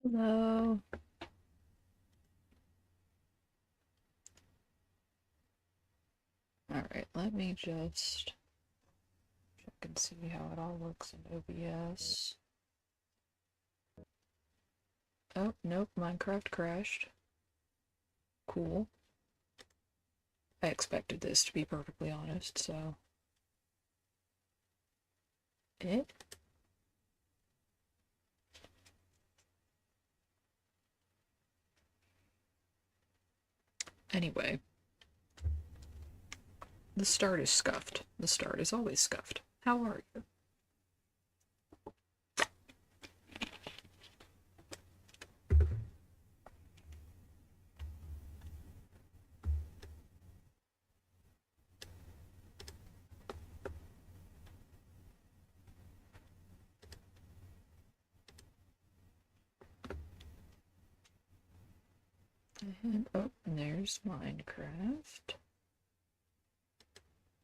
Hello. Alright, let me just check and see how it all looks in OBS. Oh, nope, Minecraft crashed. Cool. I expected this, to be perfectly honest, so... Anyway. The start is scuffed. The start is always scuffed. How are you? And, oh, and there's Minecraft.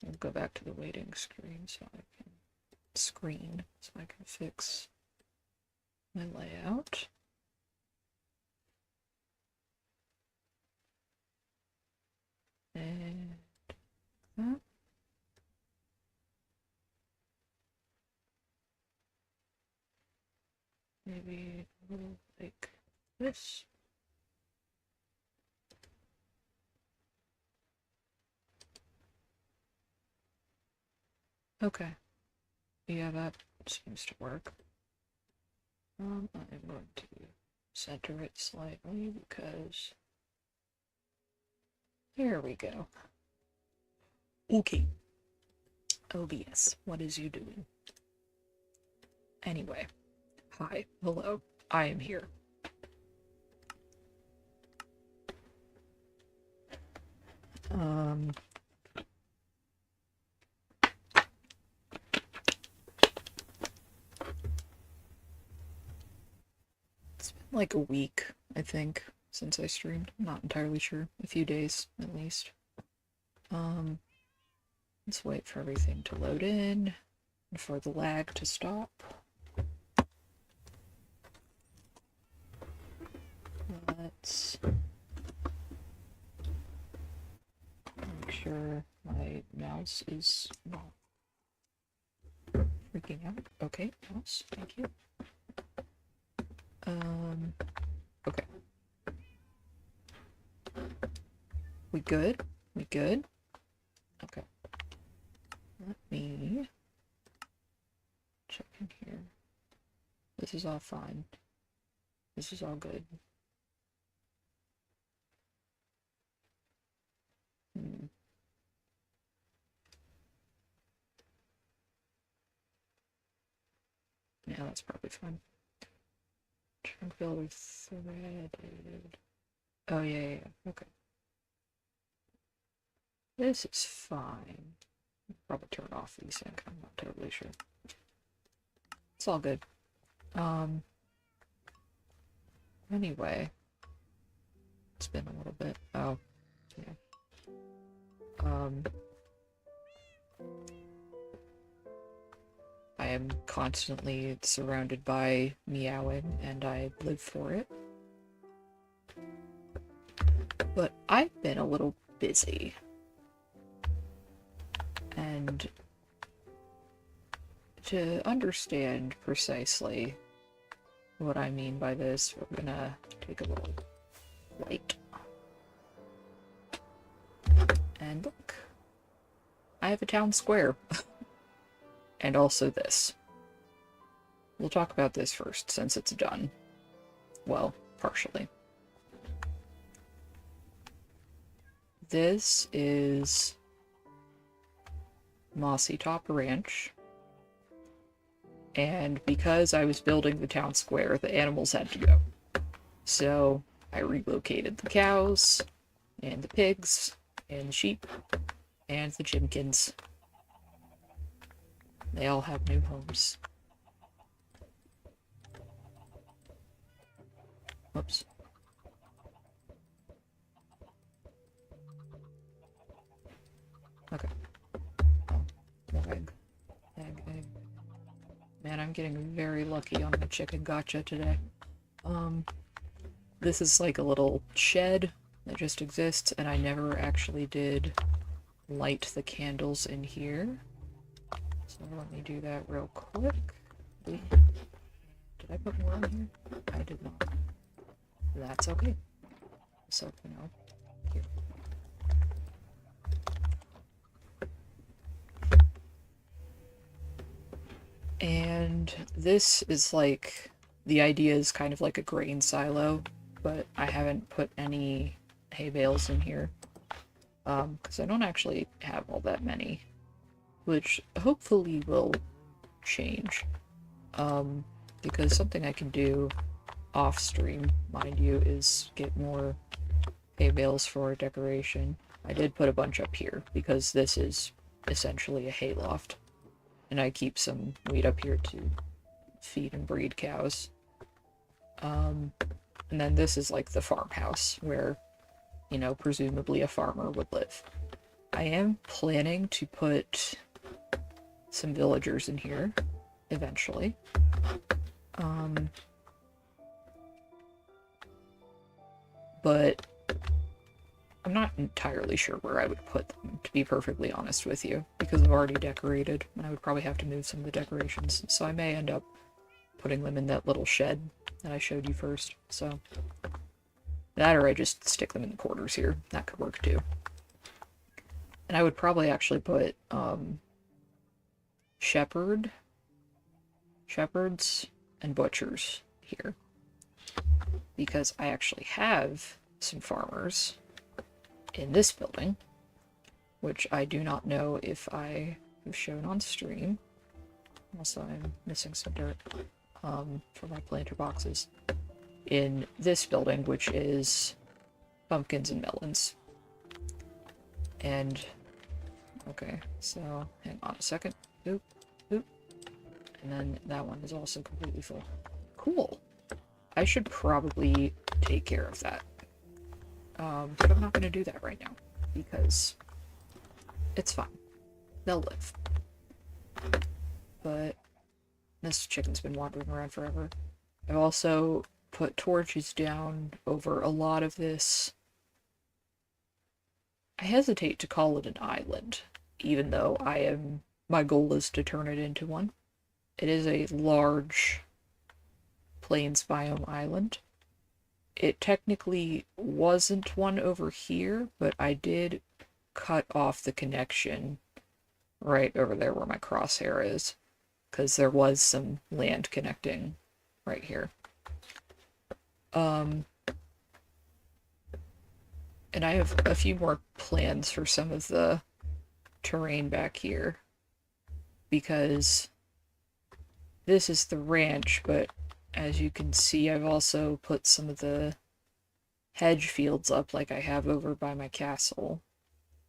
I'll go back to the waiting screen so I can fix my layout. And that. Maybe a little like this. Okay. Yeah, that seems to work. I'm going to center it slightly because... There we go. Okay. OBS, what is you doing? Anyway. Hi. Hello. I am here. It's been like a week, I think, since I streamed. I'm not entirely sure. A few days, at least. Let's wait for everything to load in and for the lag to stop. Let's make sure my mouse is not freaking out. Okay, mouse, thank you. Okay. We good? We good? Okay. Let me check in here. This is all fine. This is all good. Yeah, that's probably fine. Chunk builder threaded. Oh, yeah. Okay. This is fine. Probably turn off VSync. I'm not totally sure. It's all good. Anyway. It's been a little bit. Oh, yeah. I am constantly surrounded by meowing, and I live for it. But I've been a little busy. And to understand precisely what I mean by this, we're gonna take a little light. And look, I have a town square. And also this. We'll talk about this first, since it's done. Well, partially. This is Mossy Top Ranch. And because I was building the town square, the animals had to go. So I relocated the cows, and the pigs, and the sheep, and the chimkins. They all have new homes. Whoops. Okay. Oh, egg. Egg. Man, I'm getting very lucky on the chicken gotcha today. This is like a little shed that just exists, and I never actually did light the candles in here. So let me do that real quick. Did I put more in here? I did not. That's okay. So, you know, here. And this is like, the idea is kind of like a grain silo, but I haven't put any hay bales in here. Because I don't actually have all that many, which hopefully will change. Because something I can do off stream, mind you, is get more hay bales for decoration. I did put a bunch up here because this is essentially a hay loft, and I keep some wheat up here to feed and breed cows. And then this is like the farmhouse where, you know, presumably a farmer would live. I am planning to put some villagers in here eventually. But I'm not entirely sure where I would put them, to be perfectly honest with you, because I've already decorated, and I would probably have to move some of the decorations, so I may end up putting them in that little shed that I showed you first, so... That, or I just stick them in the quarters here. That could work too. And I would probably actually put, shepherds, and butchers here. Because I actually have some farmers in this building, which I do not know if I have shown on stream. Also, I'm missing some dirt, for my planter boxes. In this building, which is pumpkins and melons. And, okay, so, hang on a second. Oop, oop. And then that one is also completely full. Cool. I should probably take care of that. But I'm not going to do that right now, because it's fine. They'll live. But this chicken's been wandering around forever. I've also put torches down over a lot of this. I hesitate to call it an island, even though my goal is to turn it into one. It is a large plains biome island. It technically wasn't one over here, but I did cut off the connection right over there where my crosshair is, because there was some land connecting right here. And I have a few more plans for some of the terrain back here, because this is the ranch, but as you can see, I've also put some of the hedge fields up like I have over by my castle,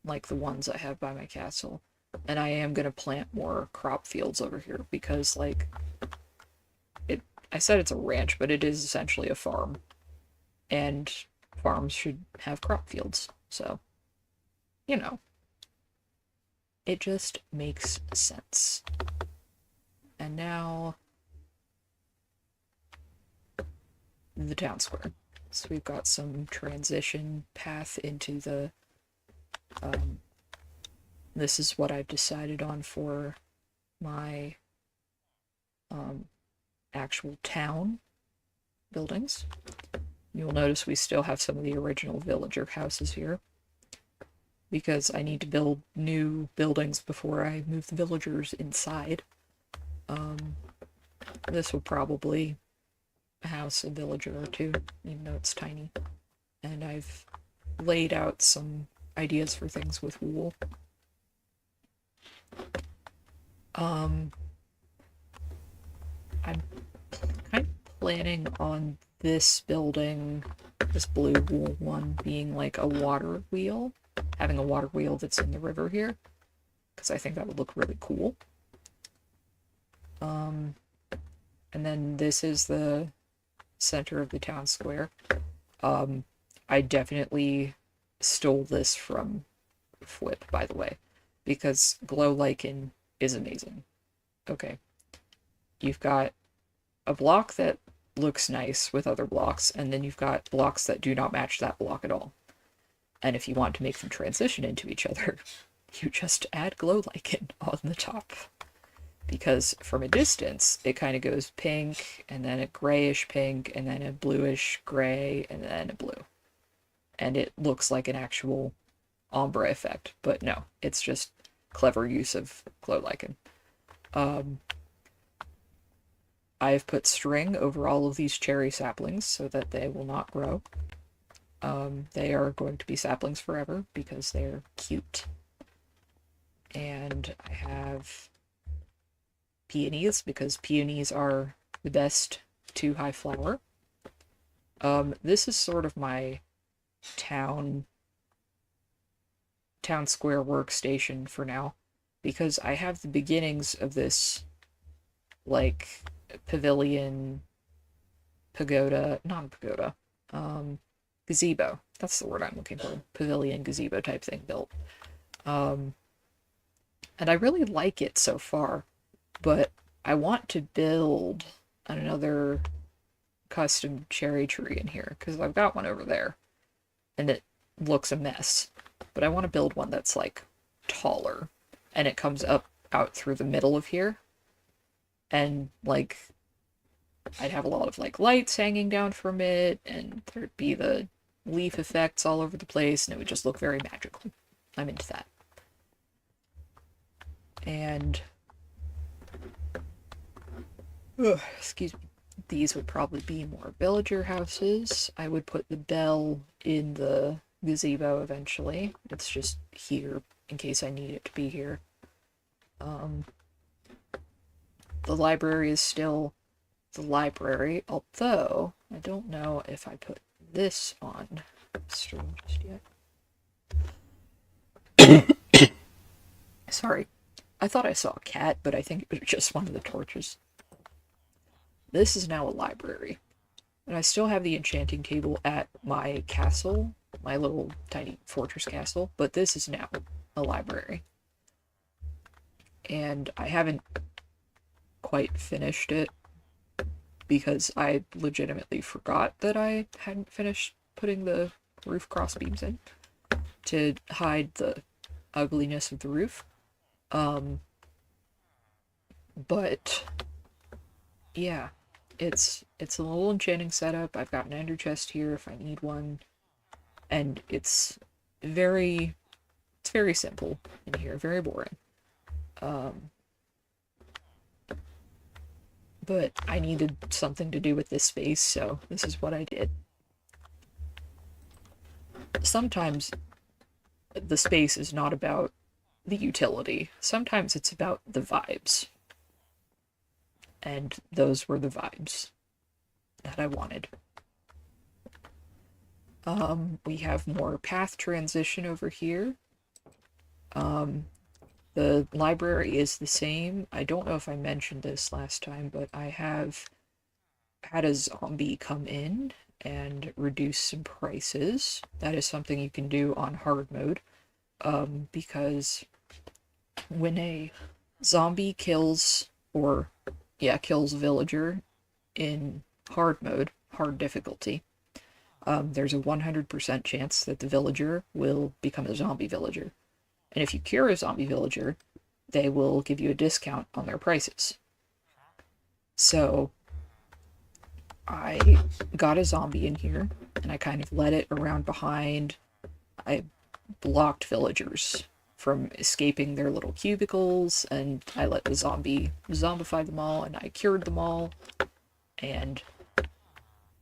like the ones I have by my castle. And I am going to plant more crop fields over here, because, like, I said it's a ranch, but it is essentially a farm. And farms should have crop fields, so, you know. It just makes sense. And now, the town square. So we've got some transition path into the, this is what I've decided on for my, actual town buildings. You'll notice we still have some of the original villager houses here, because I need to build new buildings before I move the villagers inside. This will probably house a villager or two, even though it's tiny. And I've laid out some ideas for things with wool. I'm kind of planning on this building, this blue wool one, being like a water wheel, having a water wheel that's in the river here, because I think that would look really cool. And then this is the center of the town square. I definitely stole this from Flip, by the way, because glow lichen is amazing. Okay. You've got a block that looks nice with other blocks, and then you've got blocks that do not match that block at all. And if you want to make them transition into each other, you just add glow lichen on the top. Because from a distance, it kind of goes pink, and then a grayish pink, and then a bluish gray, and then a blue. And it looks like an actual ombre effect, but no, it's just clever use of glow lichen. I've put string over all of these cherry saplings so that they will not grow. They are going to be saplings forever because they're cute. And I have peonies because peonies are the best 2-high flower. This is sort of my town square workstation for now, because I have the beginnings of this, like, pavilion, pagoda, non-pagoda, gazebo. That's the word I'm looking for. Pavilion, gazebo type thing built. And I really like it so far, but I want to build another custom cherry tree in here, because I've got one over there, and it looks a mess. But I want to build one that's, like, taller, and it comes up out through the middle of here, and, like, I'd have a lot of, like, lights hanging down from it, and there'd be the leaf effects all over the place, and it would just look very magical. I'm into that. And excuse me, these would probably be more villager houses. I would put the bell in the gazebo eventually. It's just here in case I need it to be here. The library is still the library, although I don't know if I put this on stream just yet. Sorry. I thought I saw a cat, but I think it was just one of the torches. This is now a library. And I still have the enchanting table at my castle, my little tiny fortress castle, but this is now a library. And I haven't quite finished it because I legitimately forgot that I hadn't finished putting the roof crossbeams in to hide the ugliness of the roof. But yeah, it's a little enchanting setup. I've got an ender chest here if I need one, and it's very simple in here, very boring. But I needed something to do with this space, so this is what I did. Sometimes the space is not about the utility. Sometimes it's about the vibes. And those were the vibes that I wanted. We have more path transition over here. The library is the same. I don't know if I mentioned this last time, but I have had a zombie come in and reduce some prices. That is something you can do on hard mode, because when a zombie kills a villager in hard mode, hard difficulty, there's a 100% chance that the villager will become a zombie villager. And if you cure a zombie villager, they will give you a discount on their prices. So I got a zombie in here, and I kind of led it around behind. I blocked villagers from escaping their little cubicles, and I let the zombie zombify them all, and I cured them all. And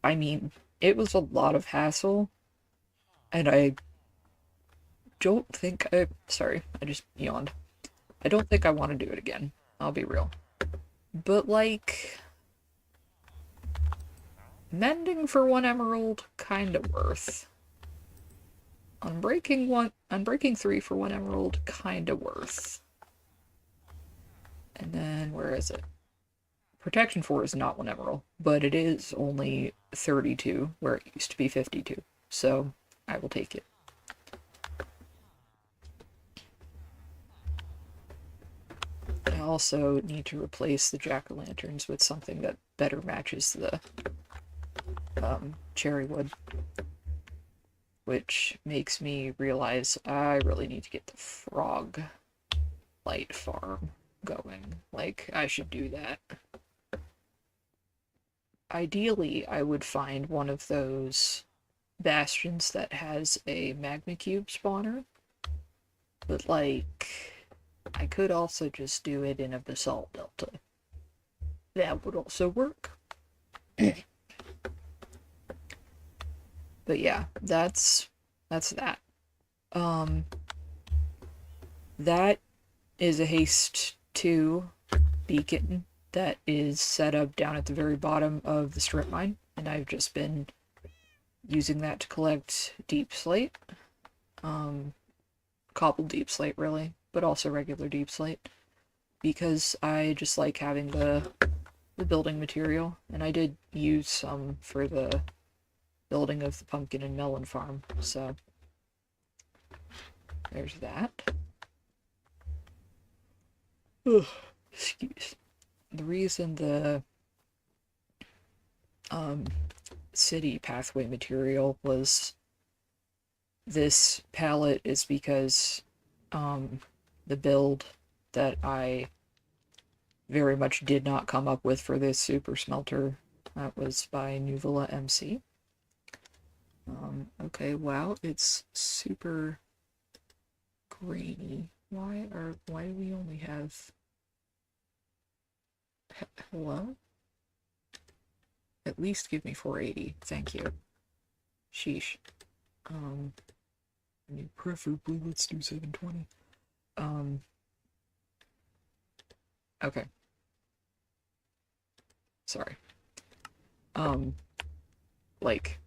I mean, it was a lot of hassle, and I don't think I just yawned. I don't think I want to do it again. I'll be real. But, like, mending for 1 emerald, kinda worth. Unbreaking 3 for 1 emerald, kinda worth. And then, where is it? Protection 4 is not 1 emerald, but it is only 32, where it used to be 52. So, I will take it. I also need to replace the jack-o'-lanterns with something that better matches the cherry wood, which makes me realize I really need to get the frog light farm going. Like, I should do that. Ideally, I would find one of those bastions that has a magma cube spawner, but like, I could also just do it in a basalt delta. That would also work. But yeah, that's that. That is a haste 2 beacon that is set up down at the very bottom of the strip mine, and I've just been using that to collect deep slate. Cobbled deep slate, really, but also regular deep slate, because I just like having the building material, and I did use some for the building of the pumpkin and melon farm, so there's that. Ugh, excuse. The reason the city pathway material was this palette is because the build that I very much did not come up with for this super smelter, that was by Nuvula MC. Okay, wow, it's super grainy. Why do we only have... Hello? At least give me 480, thank you. Sheesh. I mean, preferably let's do 720. Okay. Sorry. Like...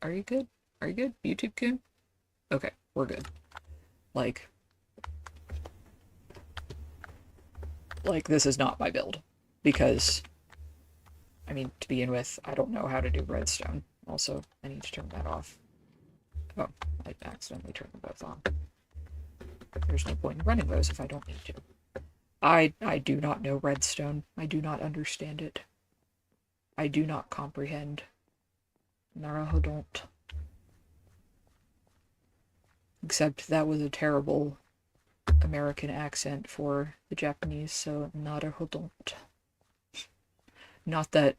Are you good? Are you good, YouTube-kun? Okay, we're good. Like, this is not my build. Because, I mean, to begin with, I don't know how to do redstone. Also, I need to turn that off. Oh, I accidentally turned them both on. There's no point in running those if I don't need to. I do not know redstone. I do not understand it. I do not comprehend. Naruhodon't. Except that was a terrible American accent for the Japanese, so Naruhodon't. Not that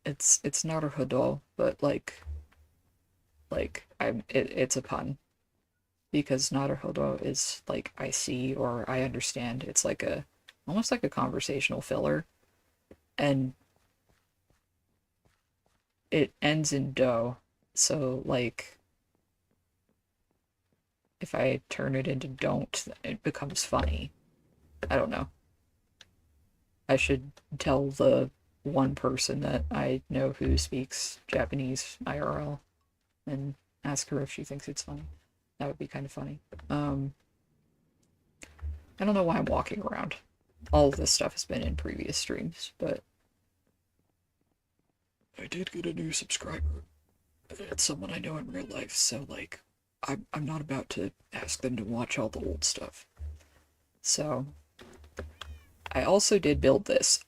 it's Naruhodo, but like it's a pun. Because Naruhodo is like I see or I understand. It's like almost like a conversational filler. And it ends in do, so like if I turn it into don't, it becomes funny. I don't know. I should tell the one person that I know who speaks Japanese IRL and ask her if she thinks it's funny. That would be kind of funny. I don't know why I'm walking around. All of this stuff has been in previous streams, but I did get a new subscriber. It's someone I know in real life, so like I'm not about to ask them to watch all the old stuff. So I also did build this.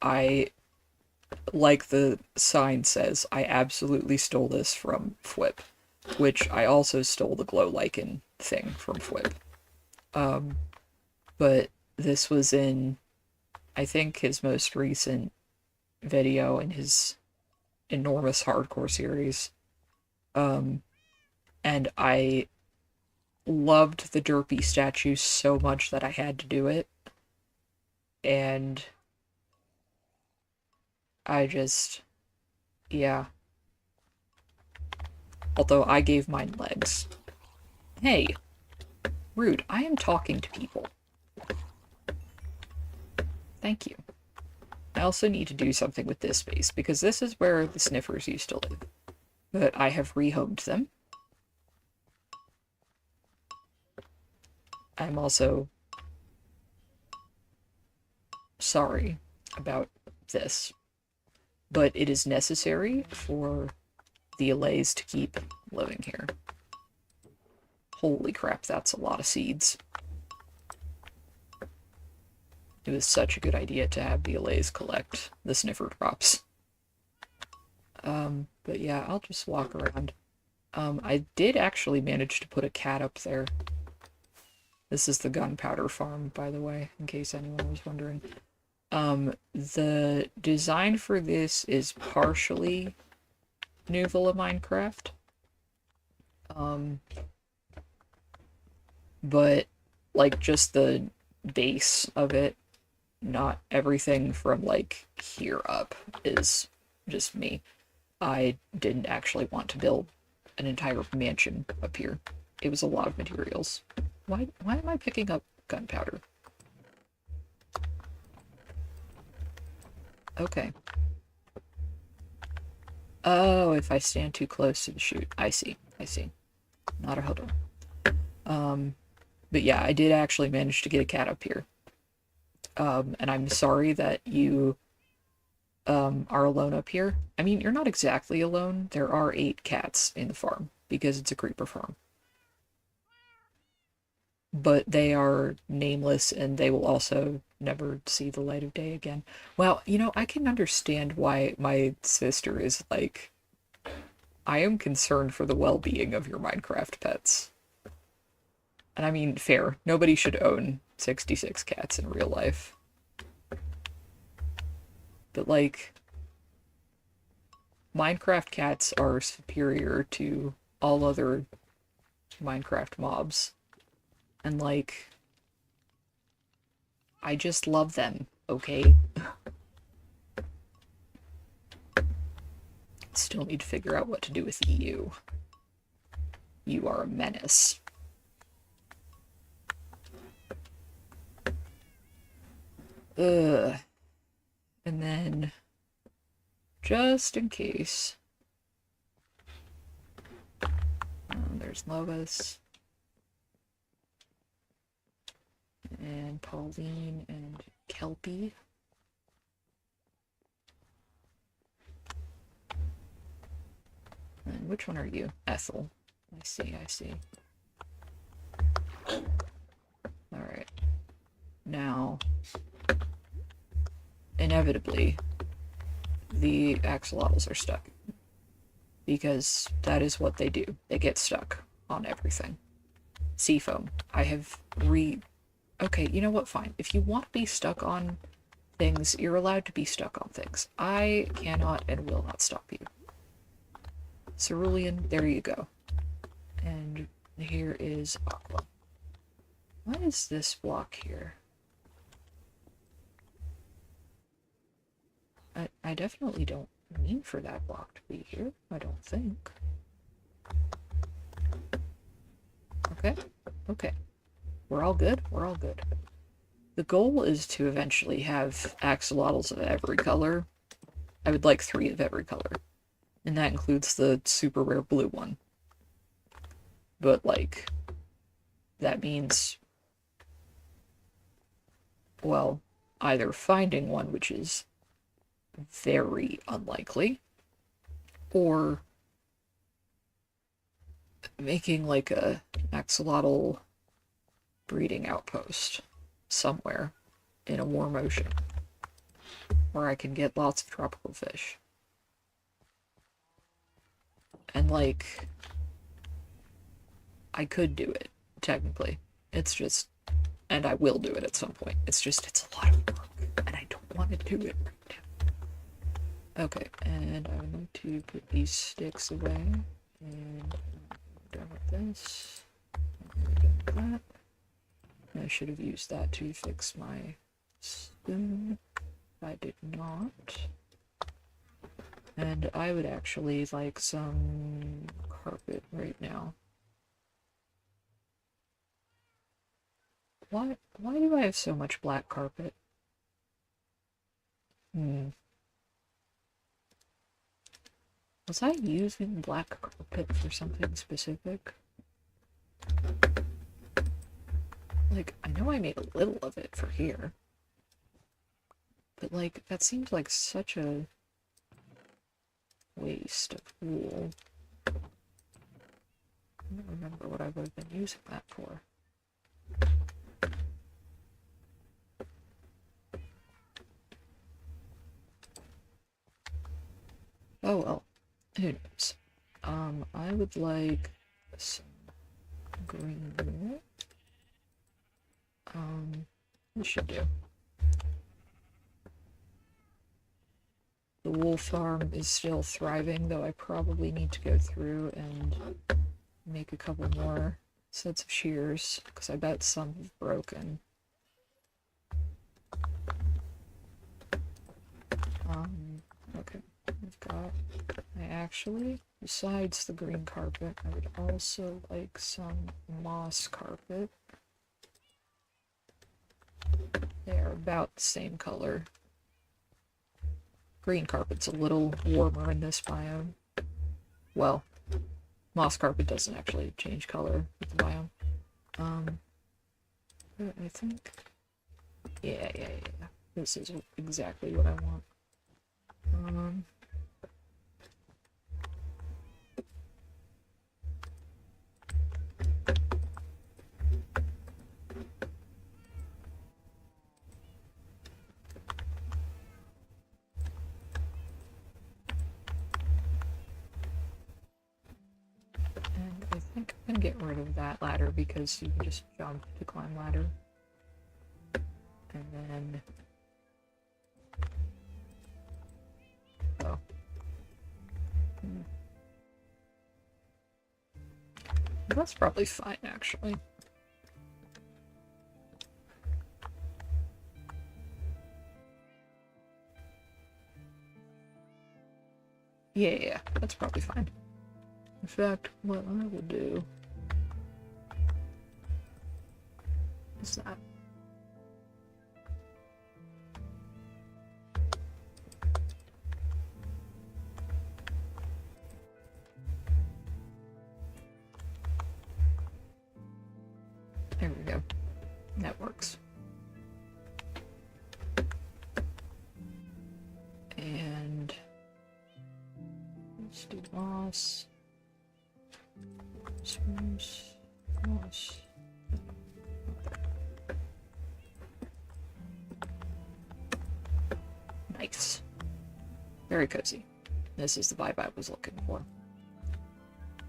Like the sign says, I absolutely stole this from Fwip, which I also stole the glow lichen thing from Fwip. But this was in, I think, his most recent video in his enormous hardcore series. And I loved the derpy statue so much that I had to do it. And I just, yeah. Although I gave mine legs. Hey, rude, I am talking to people. Thank you. I also need to do something with this space, because this is where the sniffers used to live. But I have rehomed them. I'm also sorry about this, but it is necessary for the Allays to keep living here. Holy crap, that's a lot of seeds. It was such a good idea to have the Allays collect the sniffer drops. But yeah, I'll just walk around. I did actually manage to put a cat up there. This is the gunpowder farm, by the way, in case anyone was wondering. The design for this is partially Nuvula Minecraft. But, like, just the base of it, not everything from, like, here up is just me. I didn't actually want to build an entire mansion up here. It was a lot of materials. Why am I picking up gunpowder? Okay. Oh, if I stand too close to the chute. I see. Not a huddle. But yeah, I did actually manage to get a cat up here. And I'm sorry that you are alone up here. I mean, you're not exactly alone. There are 8 cats in the farm because it's a creeper farm. But they are nameless and they will also never see the light of day again. Well, you know, I can understand why my sister is like, I am concerned for the well-being of your Minecraft pets. And I mean, fair. Nobody should own 66 cats in real life. But, like, Minecraft cats are superior to all other Minecraft mobs. And, like, I just love them, okay? Still need to figure out what to do with you. You are a menace. Ugh. And then, just in case, there's Lois, and Pauline, and Kelpie. And which one are you? Ethel. I see. Alright. Now, inevitably, the axolotls are stuck. Because that is what they do. They get stuck on everything. Seafoam. I have Okay, you know what? Fine. If you want to be stuck on things, you're allowed to be stuck on things. I cannot and will not stop you. Cerulean, there you go. And here is Aqua. What is this block here? I definitely don't mean for that block to be here. I don't think. Okay. We're all good? We're all good. The goal is to eventually have axolotls of every color. I would like 3 of every color. And that includes the super rare blue one. But, like, that means, well, either finding one, which is very unlikely, or making, like, a axolotl breeding outpost somewhere in a warm ocean where I can get lots of tropical fish. And, like, I could do it, technically. It's just, and I will do it at some point. It's just, it's a lot of work, and I don't want to do it right now. Okay, and I would like to put these sticks away, and I'm done with this. I'm done with that. I should have used that to fix my spoon. I did not. And I would actually like some carpet right now. Why do I have so much black carpet? Was I using black carpet for something specific? Like, I know I made a little of it for here. But, like, that seems like such a waste of wool. I don't remember what I would have been using that for. Oh well, who knows? I would like some green wool. This should do. The wool farm is still thriving, though I probably need to go through and make a couple more sets of shears, because I bet some have broken. Okay, we've got... I actually, besides the green carpet, I would also like some moss carpet. They are about the same color. Green carpet's a little warmer in this biome. Well, moss carpet doesn't actually change color with the biome. I think... Yeah. This is exactly what I want. And I think I'm gonna get rid of that ladder because you can just jump to climb ladder. And then... Oh. That's probably fine, actually. Yeah, that's probably fine. In fact, what I will do is that. There we go. That works. And let's do moss. Moss. Nice. Very cozy. This is the vibe I was looking for.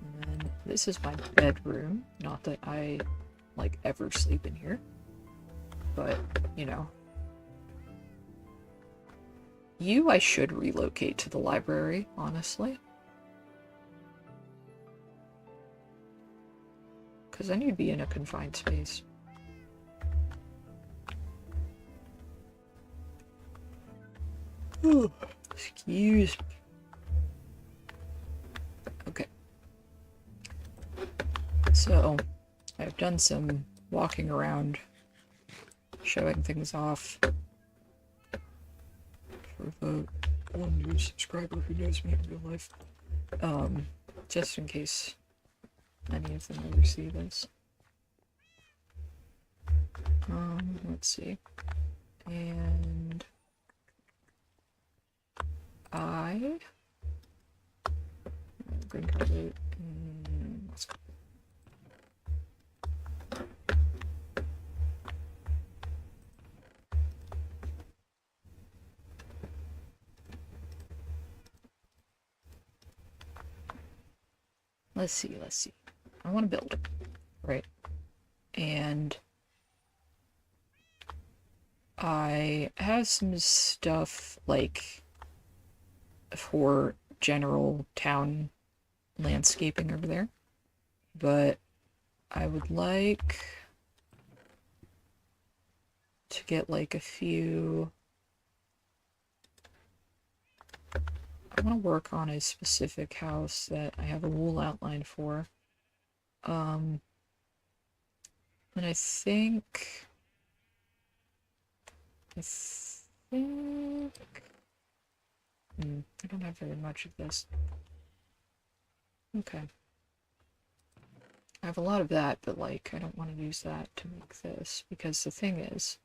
And then this is my bedroom. Not that I like ever sleep in here, but you know, I should relocate to the library, honestly, because then you'd be in a confined space. Excuse me. Okay, so I've done some walking around, showing things off for the one new subscriber who knows me in real life. Just in case any of them ever see this. Let's see. And green carpet, let's go. Let's see. I want to build, right? And I have some stuff like for general town landscaping over there, but I would like to get like a few... I want to work on a specific house that I have a wool outline for. And I think... I don't have very much of this. Okay. I have a lot of that, but like, I don't want to use that to make this, because the thing is,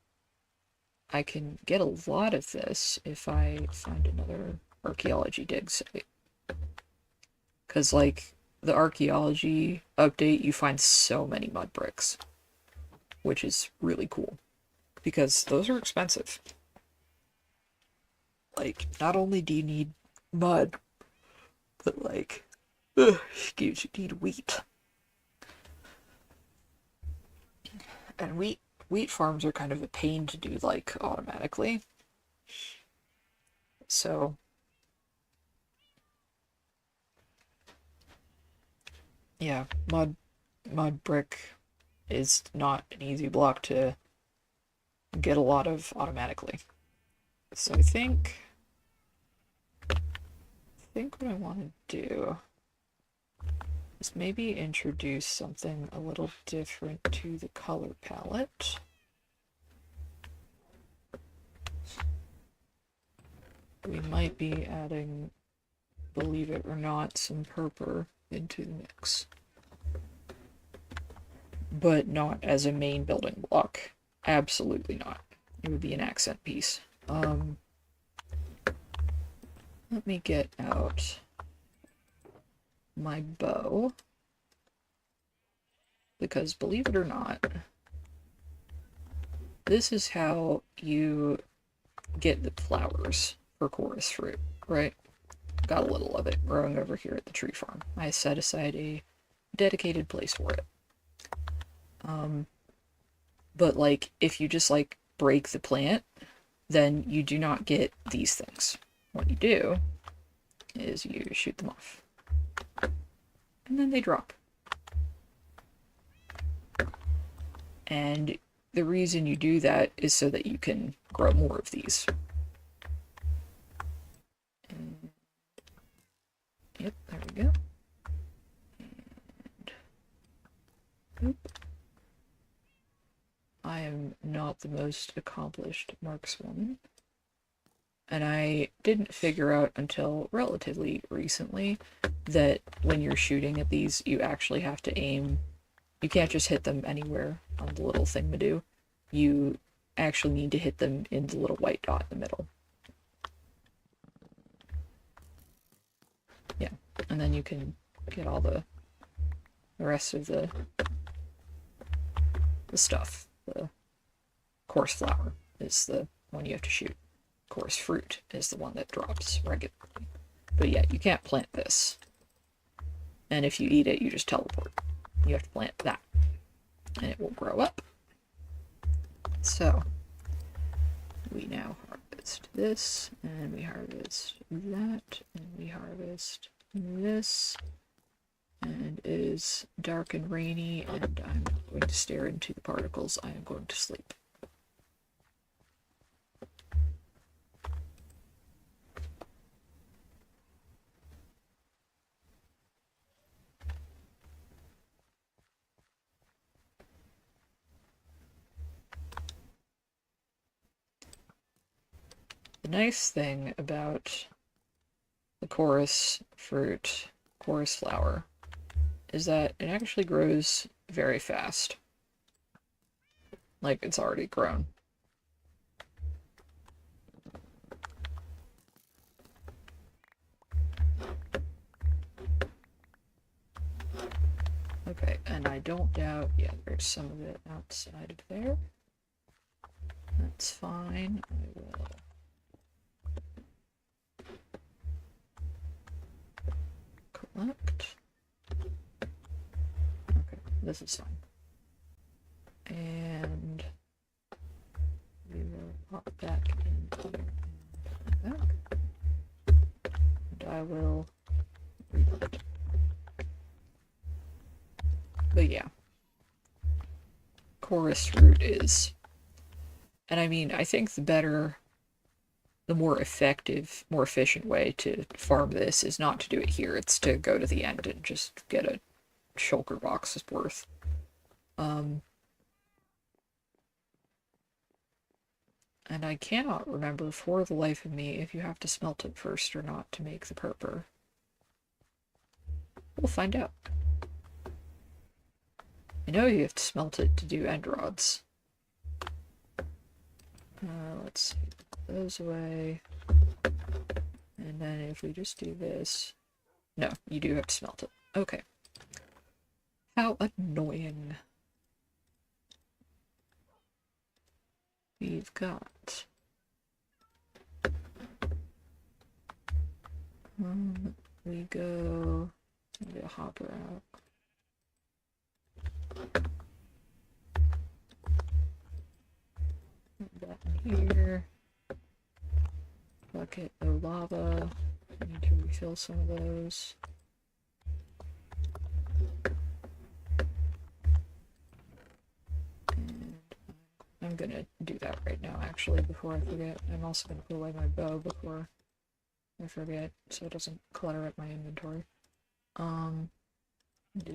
I can get a lot of this if I find another archaeology dig site. Because, like, the archaeology update, you find so many mud bricks, which is really cool, because those are expensive. Like, not only do you need mud, But like, ugh, excuse you need wheat. And wheat farms are kind of a pain to do like automatically. So yeah, mud brick is not an easy block to get a lot of automatically. So I think what I want to do is maybe introduce something a little different to the color palette. We might be adding, believe it or not, some purple into the mix. But not as a main building block. Absolutely not. It would be an accent piece. Let me get out my bow. Because believe it or not, this is how you get the flowers for chorus fruit, right? Got a little of it growing over here at the tree farm. I set aside a dedicated place for it. But like, if you just like break the plant, then you do not get these things. What you do is you shoot them off. And then they drop. And the reason you do that is so that you can grow more of these. And, yep, there we go. And, oop. I am not the most accomplished markswoman. And I didn't figure out until relatively recently that when you're shooting at these, you actually have to aim. You can't just hit them anywhere on the little thingamadoo. You actually need to hit them in the little white dot in the middle. Yeah, and then you can get all the rest of the stuff. The coarse flower is the one you have to shoot. Coarse fruit is the one that drops regularly. But yeah, you can't plant this. And if you eat it, you just teleport. You have to plant that. And it will grow up. So, we now harvest this, and we harvest that, and we harvest this. And it is dark and rainy, and I'm going to stare into the particles. I am going to sleep. The nice thing about the chorus fruit, chorus flower, is that it actually grows very fast. Like, it's already grown. Okay, and I don't doubt, yeah, there's some of it outside of there. That's fine. I will collect. Okay, this is fine. And we will pop back in here and back. And I will reload. But yeah. Chorus root is, and I mean, I think the more effective, more efficient way to farm this is not to do it here. It's to go to the end and just get a shulker box's worth. And I cannot remember for the life of me if you have to smelt it first or not to make the purple. We'll find out. I know you have to smelt it to do end rods. Let's see. Put those away. And then if we just do this... No, you do have to smelt it. Okay. How annoying. We've got... we go get a hopper out. Put that in here. Bucket, no lava. I need to refill some of those. And I'm gonna do that right now, actually, before I forget. I'm also gonna put away my bow before I forget, so it doesn't clutter up my inventory. Do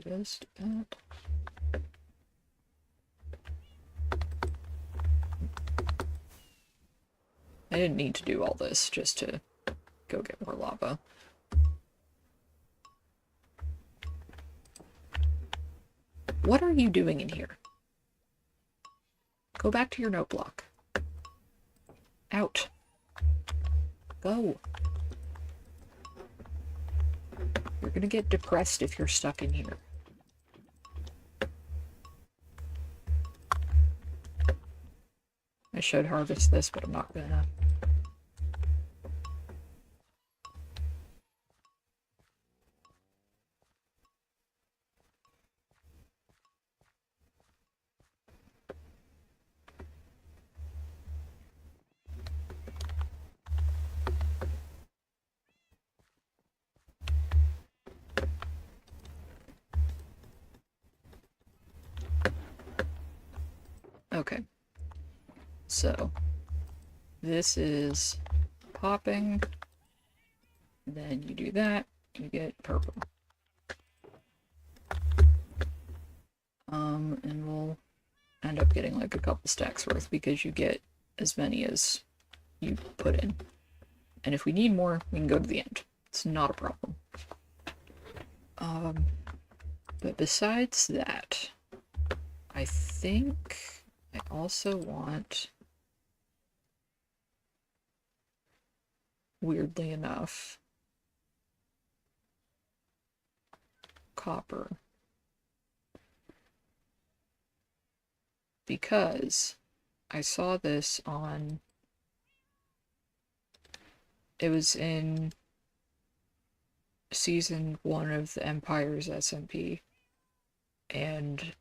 this, do that. I didn't need to do all this just to go get more lava. What are you doing in here? Go back to your note block. Out. Go. You're gonna get depressed if you're stuck in here. I should harvest this, but I'm not gonna. Okay. So, this is popping. Then you do that, you get purple. And we'll end up getting like a couple stacks worth because you get as many as you put in. And if we need more, we can go to the end. It's not a problem. But besides that, I think I also want, weirdly enough, copper. Because I saw this on, it was in season 1 of the Empire's SMP, and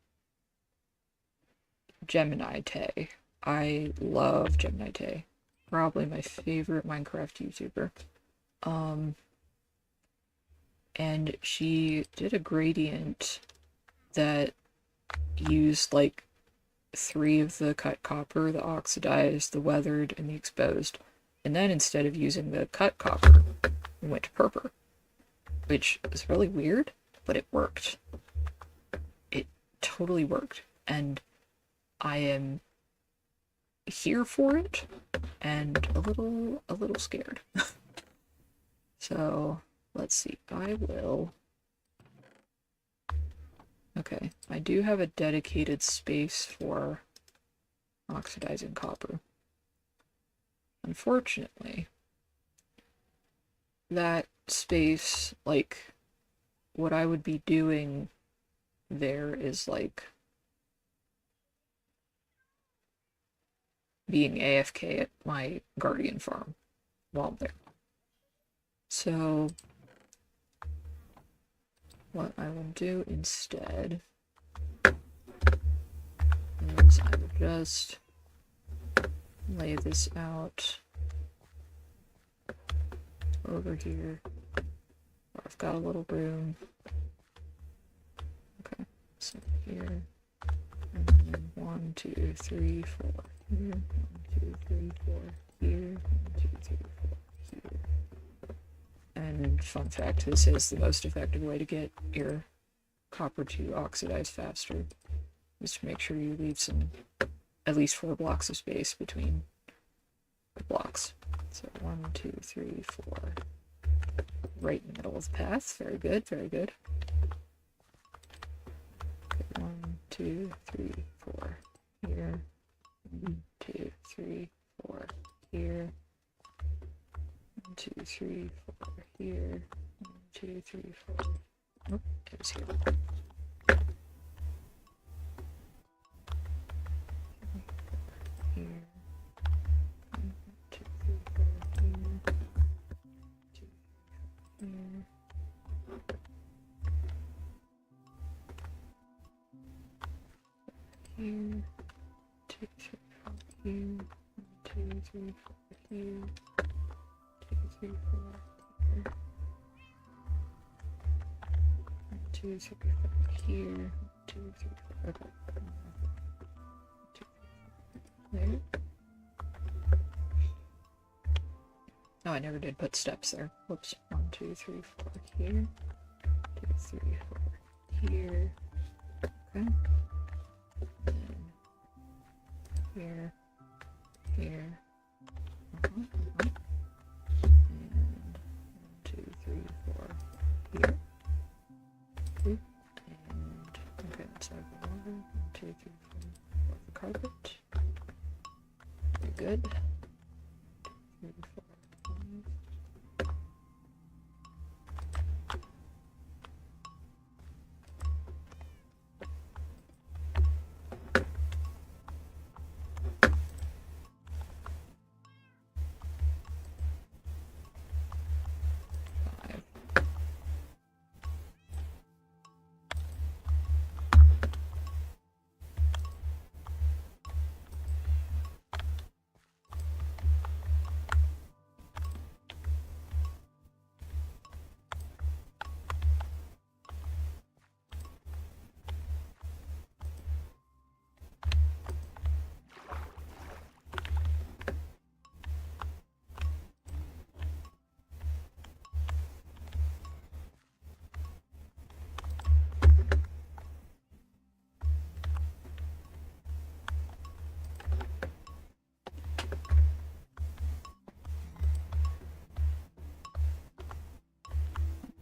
Gemini Tay. I love Gemini Tay. Probably my favorite Minecraft YouTuber. And she did a gradient that used like 3 of the cut copper, the oxidized, the weathered, and the exposed. And then instead of using the cut copper, we went to purple, which is really weird, but it worked. It totally worked. And I am here for it, and a little scared. So, let's see. I will... Okay, I do have a dedicated space for oxidizing copper. Unfortunately, that space, like, what I would be doing there is, like, being AFK at my Guardian farm while I'm there. So, what I will do instead is I will just lay this out over here where I've got a little room. Okay, so here, and then 1, 2, 3, 4 here, 1, 2, 3, 4 here, 1, 2, 3, 4 here. And fun fact, this is the most effective way to get your copper to oxidize faster, is to make sure you leave some, at least 4 blocks of space between the blocks. So 1, 2, 3, 4, right in the middle of the path. Very good, very good. Okay, 1, 2, 3, 4 here. 1, 2, 3, 4 here. 1, 2, 3, 4 here. 1, 2, 3, 4. Oh, it was here. Here. 1, 2, 3, 4 here. 2, here. here. 2, 3, 4 here. 2, 3, 4 here. 2, 3, 4 here. 2, 3, 4 here. 2, 3, 4. Okay. 2, 3, 4 there. Oh, I never did put steps there. Whoops. 1, 2, 3, 4 here. 2, 3, 4 here. Okay. Then here. Here. And 1, 2, 3, 4 here. And okay, that's out of the water. 1, 2, 3, 4 the carpet. Very good. 2, 3, 4, 5.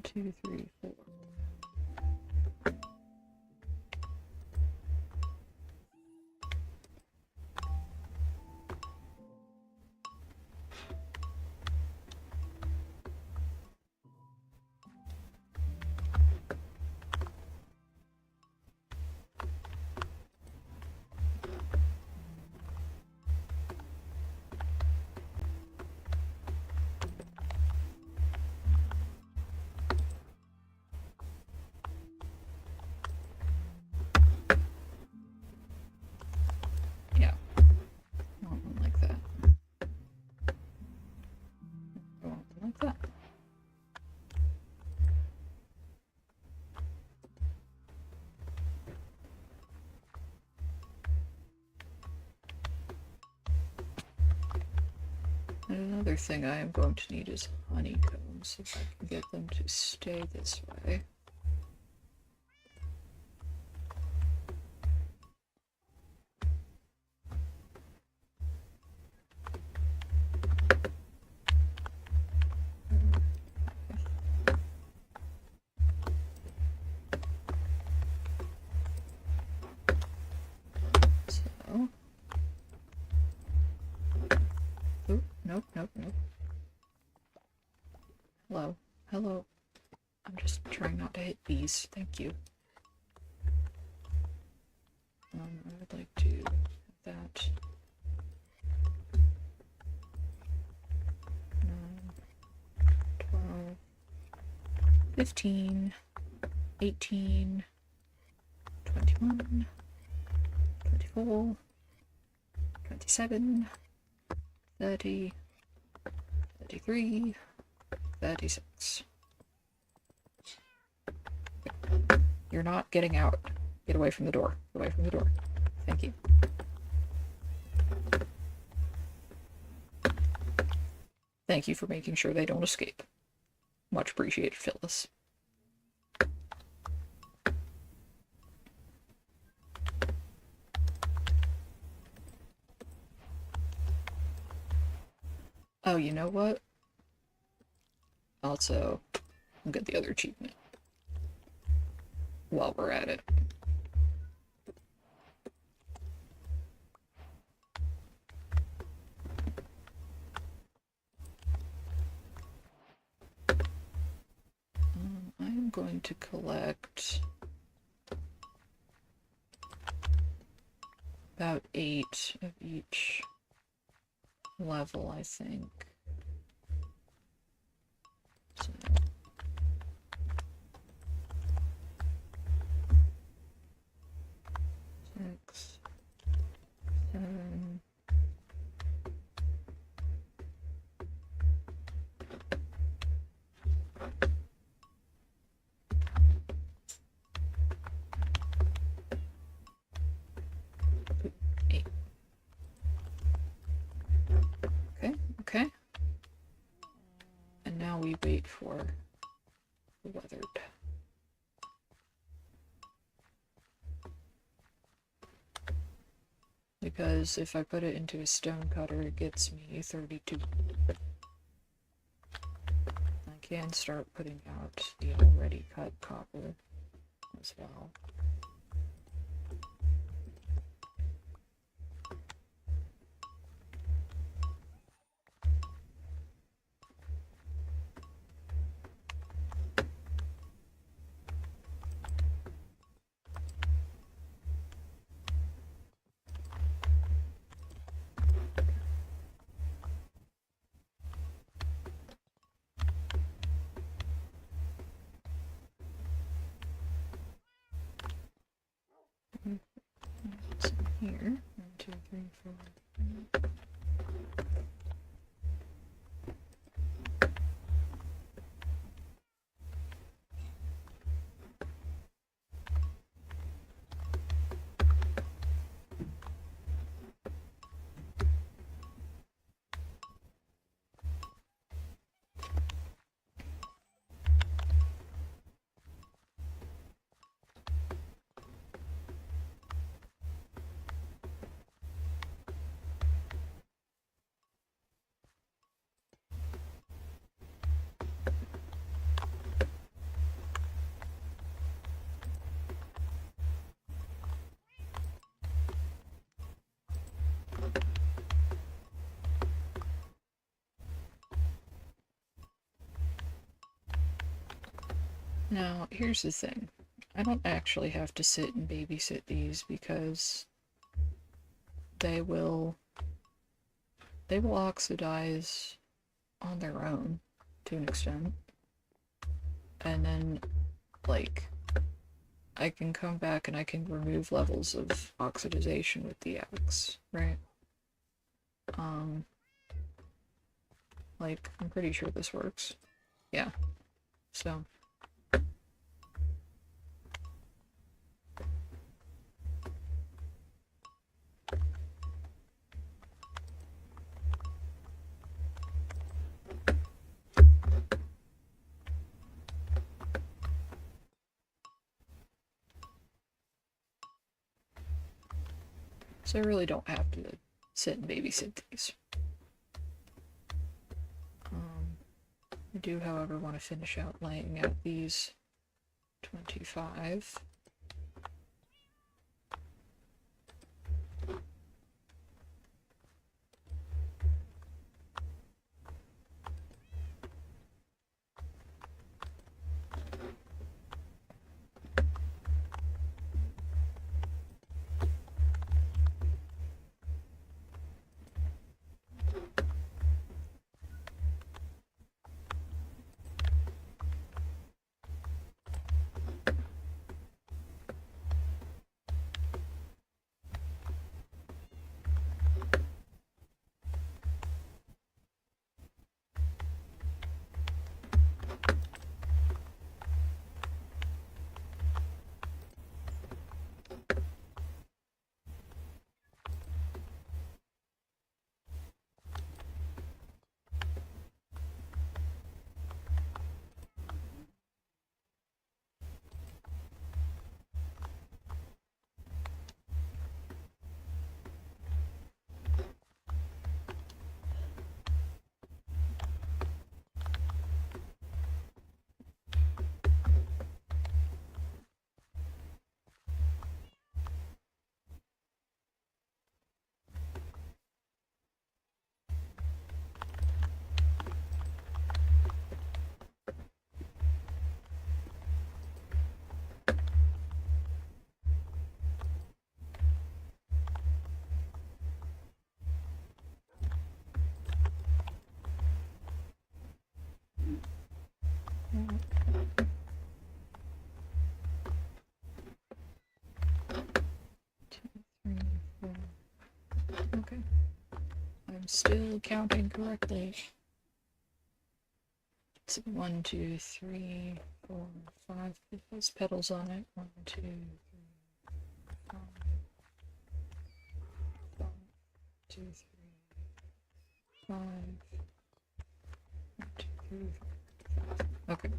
Two, three, four. Yeah. Not one like that. I want one like that. And another thing I am going to need is honeycombs, if I can get them to stay this way. So. Oop, nope, nope, nope. Hello, hello. I'm just trying not to hit these. Thank you. I would like to have that. 9, 12, 15, 18, 21, 24, 27, 30, 33, 36. You're not getting out. Get away from the door. Get away from the door. Thank you. Thank you for making sure they don't escape. Much appreciated, Phyllis. Oh, you know what? Also, I'll get the other achievement while we're at it. I am going to collect about 8 of each level, I think. So 6, Because if I put it into a stone cutter, it gets me 32. I can start putting out the already cut copper as well. So here, 1, 2, 3, 4. Now, here's the thing. I don't actually have to sit and babysit these because they will oxidize on their own to an extent. And then, like, I can come back and I can remove levels of oxidization with the axe, right? Like, I'm pretty sure this works. Yeah. So. So I really don't have to sit and babysit these. I do, however, want to finish out laying out these 25. Okay. I'm still counting correctly. It's 1, 2, 3, 4, 5. It has petals on it. 1, 2, 3, 5. 1, 2, 3, 5. 1, 2, 3, 5. Okay.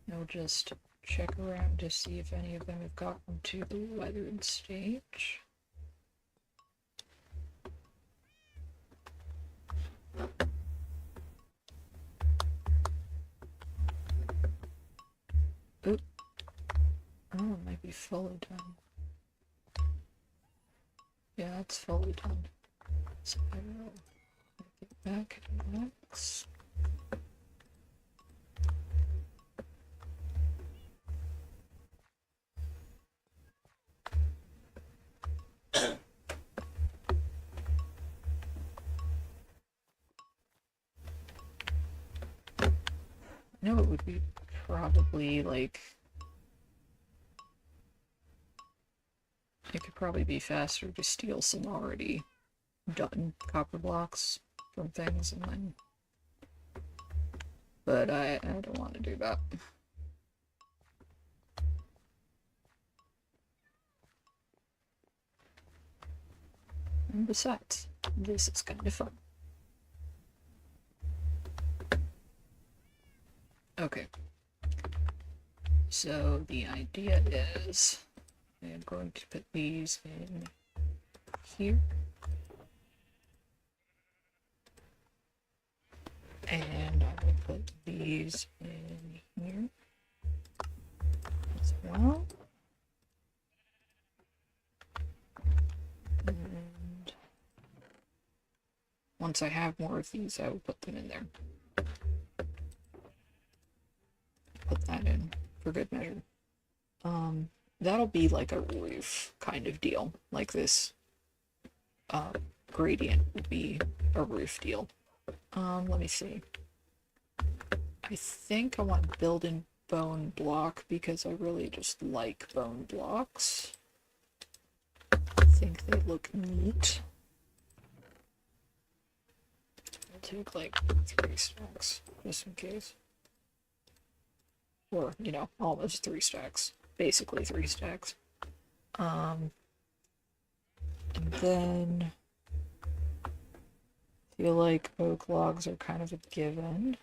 Now just check around to see if any of them have gotten to the weathered stage. be fully done. Yeah, it's fully done. So I will get back to X. I know it would be probably like, it could probably be faster to steal some already done copper blocks from things and then, but I don't want to do that. And besides, this is kind of fun. Okay. So the idea is I am going to put these in here. And I will put these in here as well. And once I have more of these, I will put them in there. Put that in for good measure. That'll be like a roof kind of deal. Like this gradient would be a roof deal. Let me see. I think I want build in bone block because I really just like bone blocks. I think they look neat. I'll take like 3 stacks just in case. Or, you know, almost 3 stacks. Basically 3 stacks. And then I feel like oak logs are kind of a given.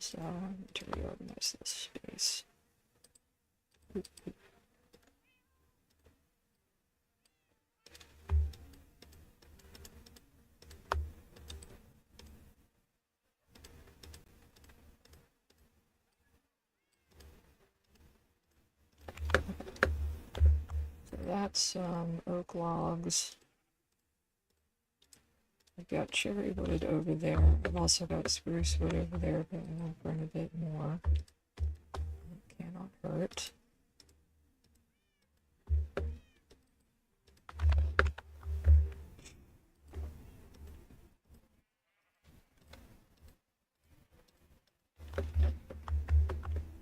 So I need to reorganize this space. So that's oak logs. I've got cherry wood over there. I've also got spruce wood over there, but I'm going to burn a bit more. It cannot hurt.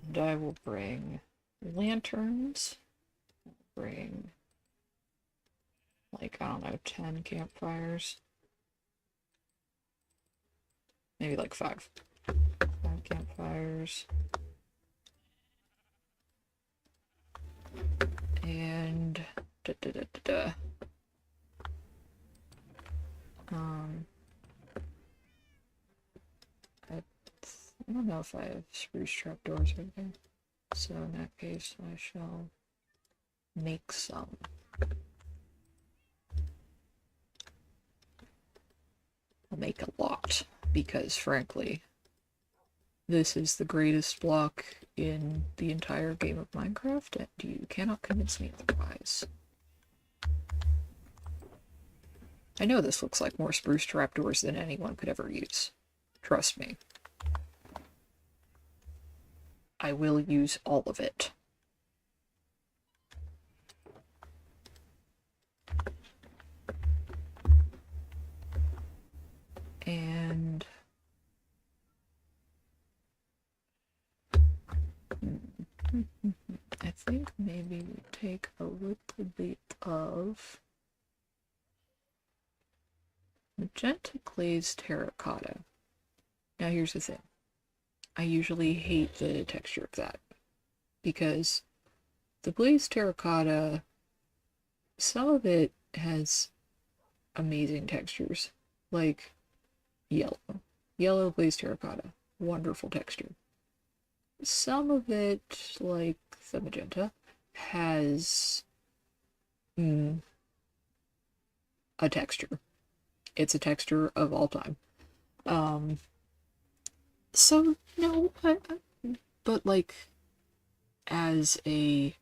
And I will bring lanterns. Bring, like, I don't know, 10 campfires. Maybe like 5. 5 campfires. And I don't know if I have spruce trapdoors right there. So in that case, I shall make some. I'll make a lot, because frankly, this is the greatest block in the entire game of Minecraft, and you cannot convince me otherwise. I know this looks like more spruce trapdoors than anyone could ever use. Trust me. I will use all of it. And I think maybe we take a little bit of magenta glazed terracotta. Now here's the thing. I usually hate the texture of that because the glazed terracotta, some of it has amazing textures, like yellow glazed terracotta, wonderful texture. Some of it, like the magenta, has a texture. It's a texture of all time. So no, but like as a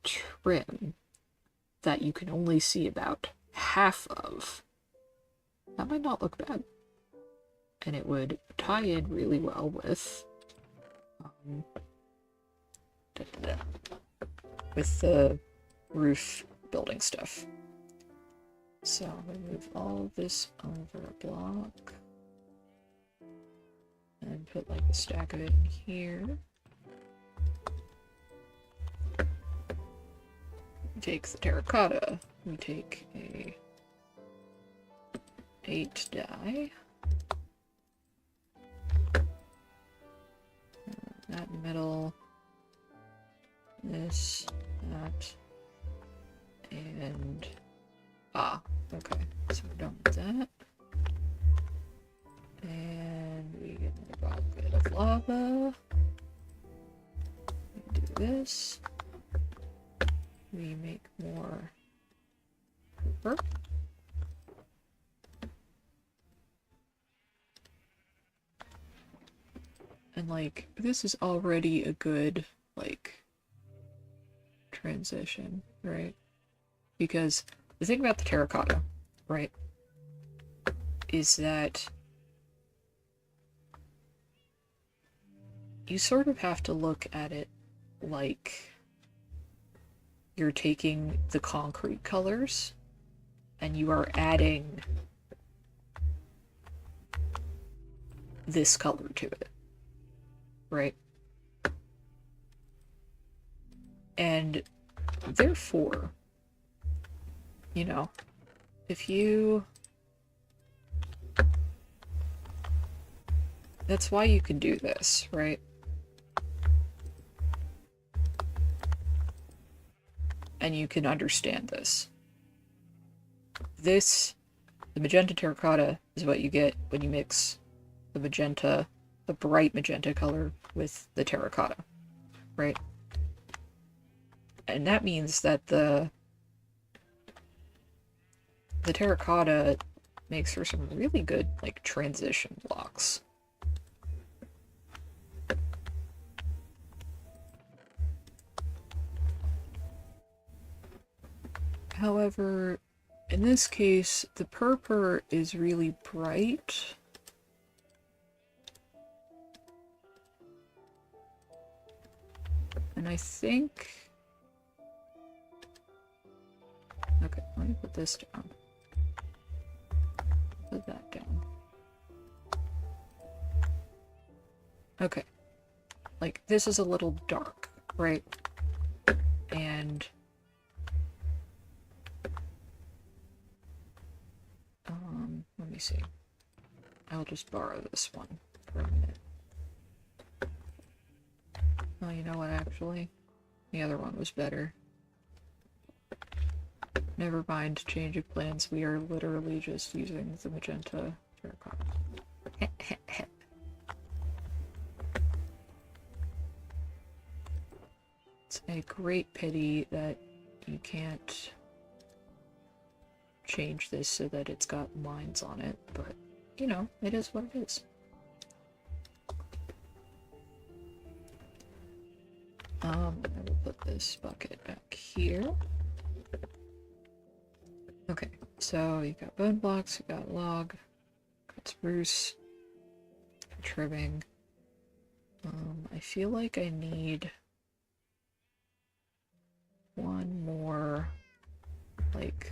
trim that you can only see about half of, that might not look bad. And it would tie in really well with the roof building stuff. So I'm going to move all of this over a block and put like a stack of it in here. We take the terracotta, we take a 8 die, that in the middle, this, that, and okay, so we're done with that. And we get another bucket of lava. We do this. We make more paper. And like, this is already a good, like, transition, right? Because the thing about the terracotta, right, is that you sort of have to look at it like you're taking the concrete colors and you are adding this color to it, right? And therefore, you know, if you... That's why you can do this, right? And you can understand this. The magenta terracotta is what you get when you mix the magenta, the bright magenta color with the terracotta, right? And that means that the terracotta makes for some really good, like, transition blocks. However, in this case, the purple is really bright. And I think... Okay, let me put this down. Put that down. Okay. Like, this is a little dark, right? And... let me see. I'll just borrow this one for a minute. Oh, you know what, actually? The other one was better. Never mind, change of plans. We are literally just using the magenta terracotta. It's a great pity that you can't change this so that it's got lines on it, but, you know, it is what it is. I will put this bucket back here. Okay, so you got bone blocks, you got log, got spruce, trimming. I feel like I need one more, like,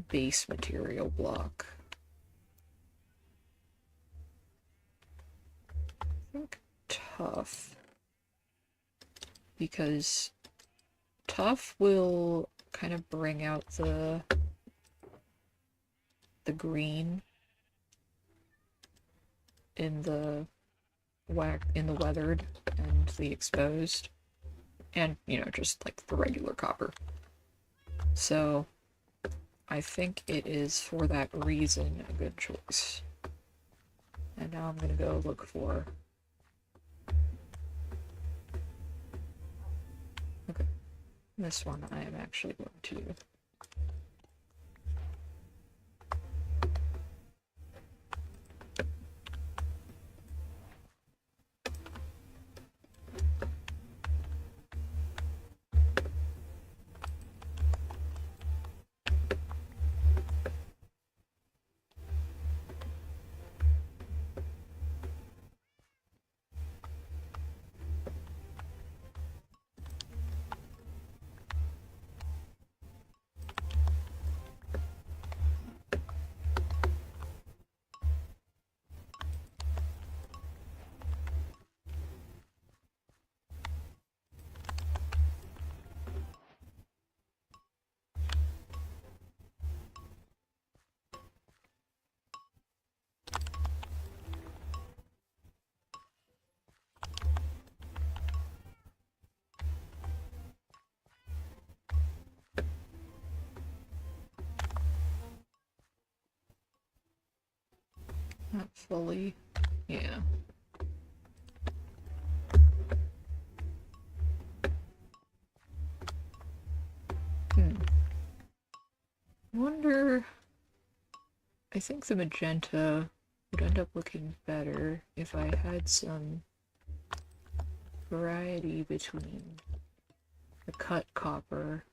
base material block. I think tough, because tough will kind of bring out the green in the weathered and the exposed, and, you know, just like the regular copper. So I think it is, for that reason, a good choice. And now I'm gonna go look for... Okay. This one I am actually going to... that fully? Yeah. Wonder... I think the magenta would end up looking better if I had some variety between the cut copper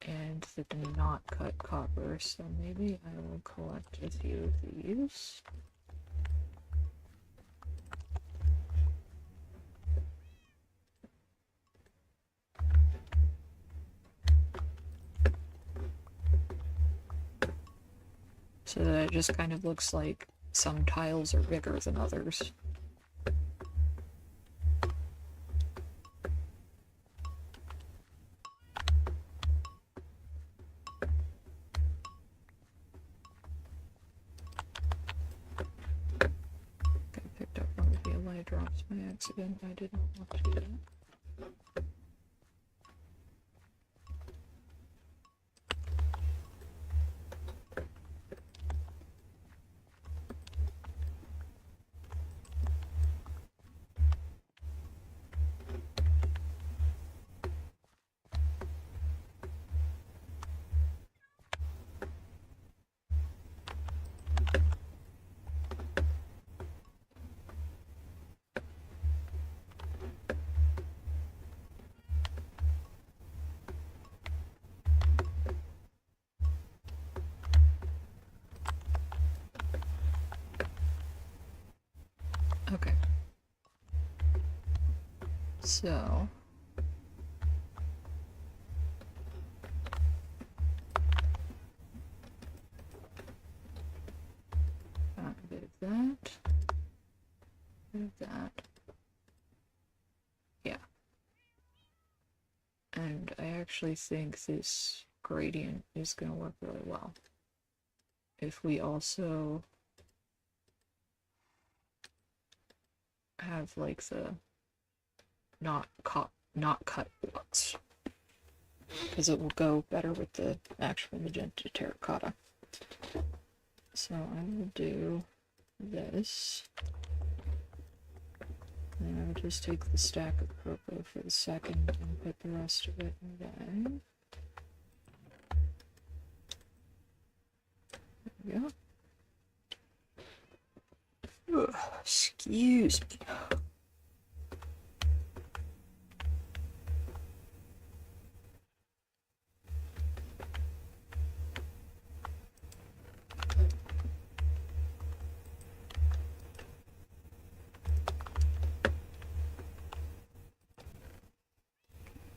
and the not cut copper, so maybe I will collect a few of these. So that it just kind of looks like some tiles are bigger than others. I picked up one of the Ally drops by accident. I did not want to do that. Okay. So... got a bit of that. A bit of that. Yeah. And I actually think this gradient is going to work really well. If we also have like the not cut blocks, because it will go better with the actual magenta terracotta. So I will do this. And I will just take the stack of purple for the second and put the rest of it away. There we go. Ugh, excuse me.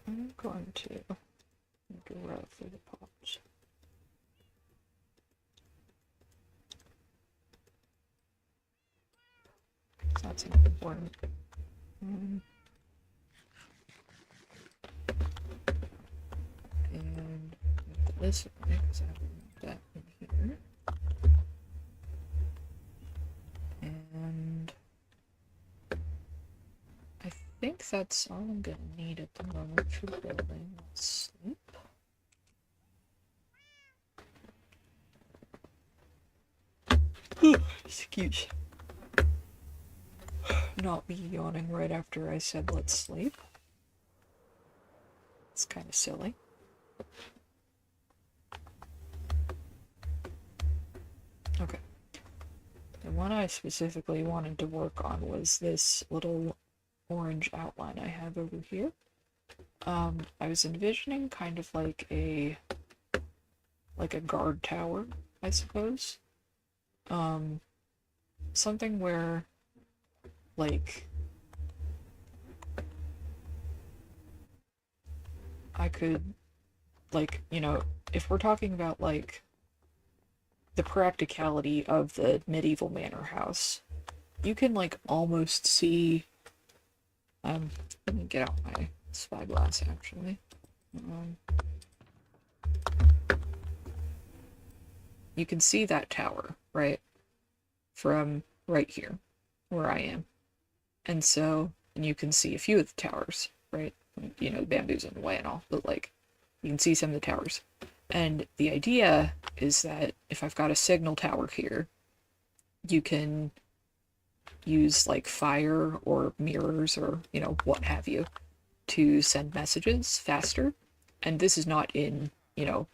I'm going to make a row for the pots. That's not important. And this one, because I want that in here. And I think that's all I'm gonna need at the moment for building. Let's sleep. Excuse. Not me yawning right after I said let's sleep. It's kind of silly. Okay. The one I specifically wanted to work on was this little orange outline I have over here. I was envisioning kind of like a guard tower, I suppose. Something where, like, I could, like, you know, if we're talking about, like, the practicality of the medieval manor house, you can, like, almost see, let me get out my spyglass, actually. You can see that tower, right? From right here, where I am. And you can see a few of the towers, right? You know, the bamboo's in the way and all, but, like, you can see some of the towers. And the idea is that if I've got a signal tower here, you can use like fire or mirrors or, you know, what have you, to send messages faster. And this is not in, you know,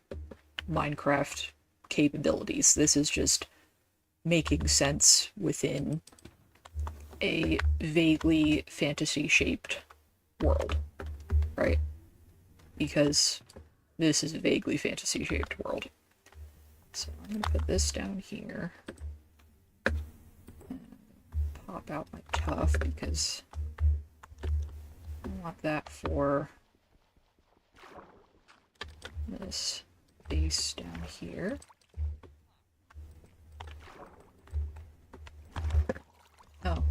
Minecraft capabilities. This is just making sense within a vaguely fantasy-shaped world, right? Because this is a vaguely fantasy-shaped world. So I'm going to put this down here. And pop out my tuff because I want that for this base down here. Oh.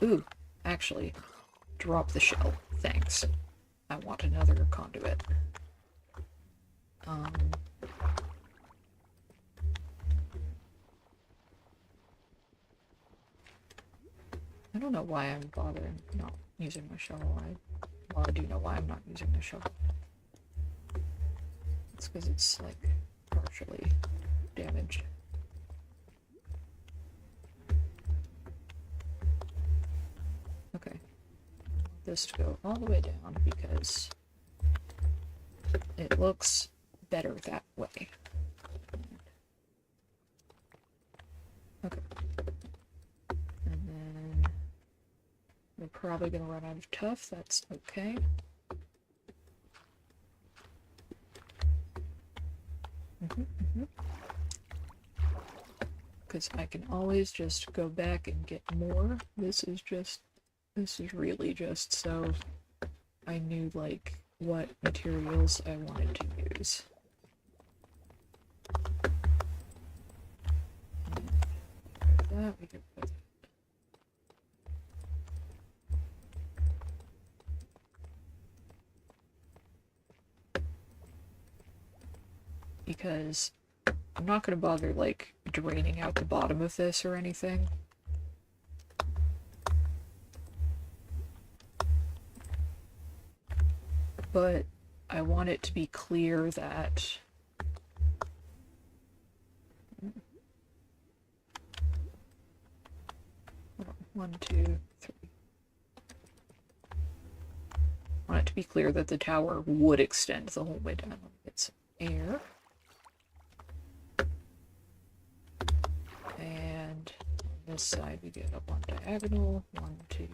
Ooh, actually, drop the shell. Thanks. I want another conduit. I don't know why I'm bothering not using my shovel. Well, I do know why I'm not using the shovel. It's because it's, like, partially damaged. Okay. This to go all the way down because it looks better that way. Okay. And then we're probably going to run out of tuff. That's okay. Because I can always just go back and get more. This is really just so I knew, like, what materials I wanted to use. And that we could put. Because I'm not going to bother, like, draining out the bottom of this or anything. But I want it to be clear that 1, 2, 3. I want it to be clear that the tower would extend the whole way down. Let me get some air. And on this side we get up on diagonal. 1, 2,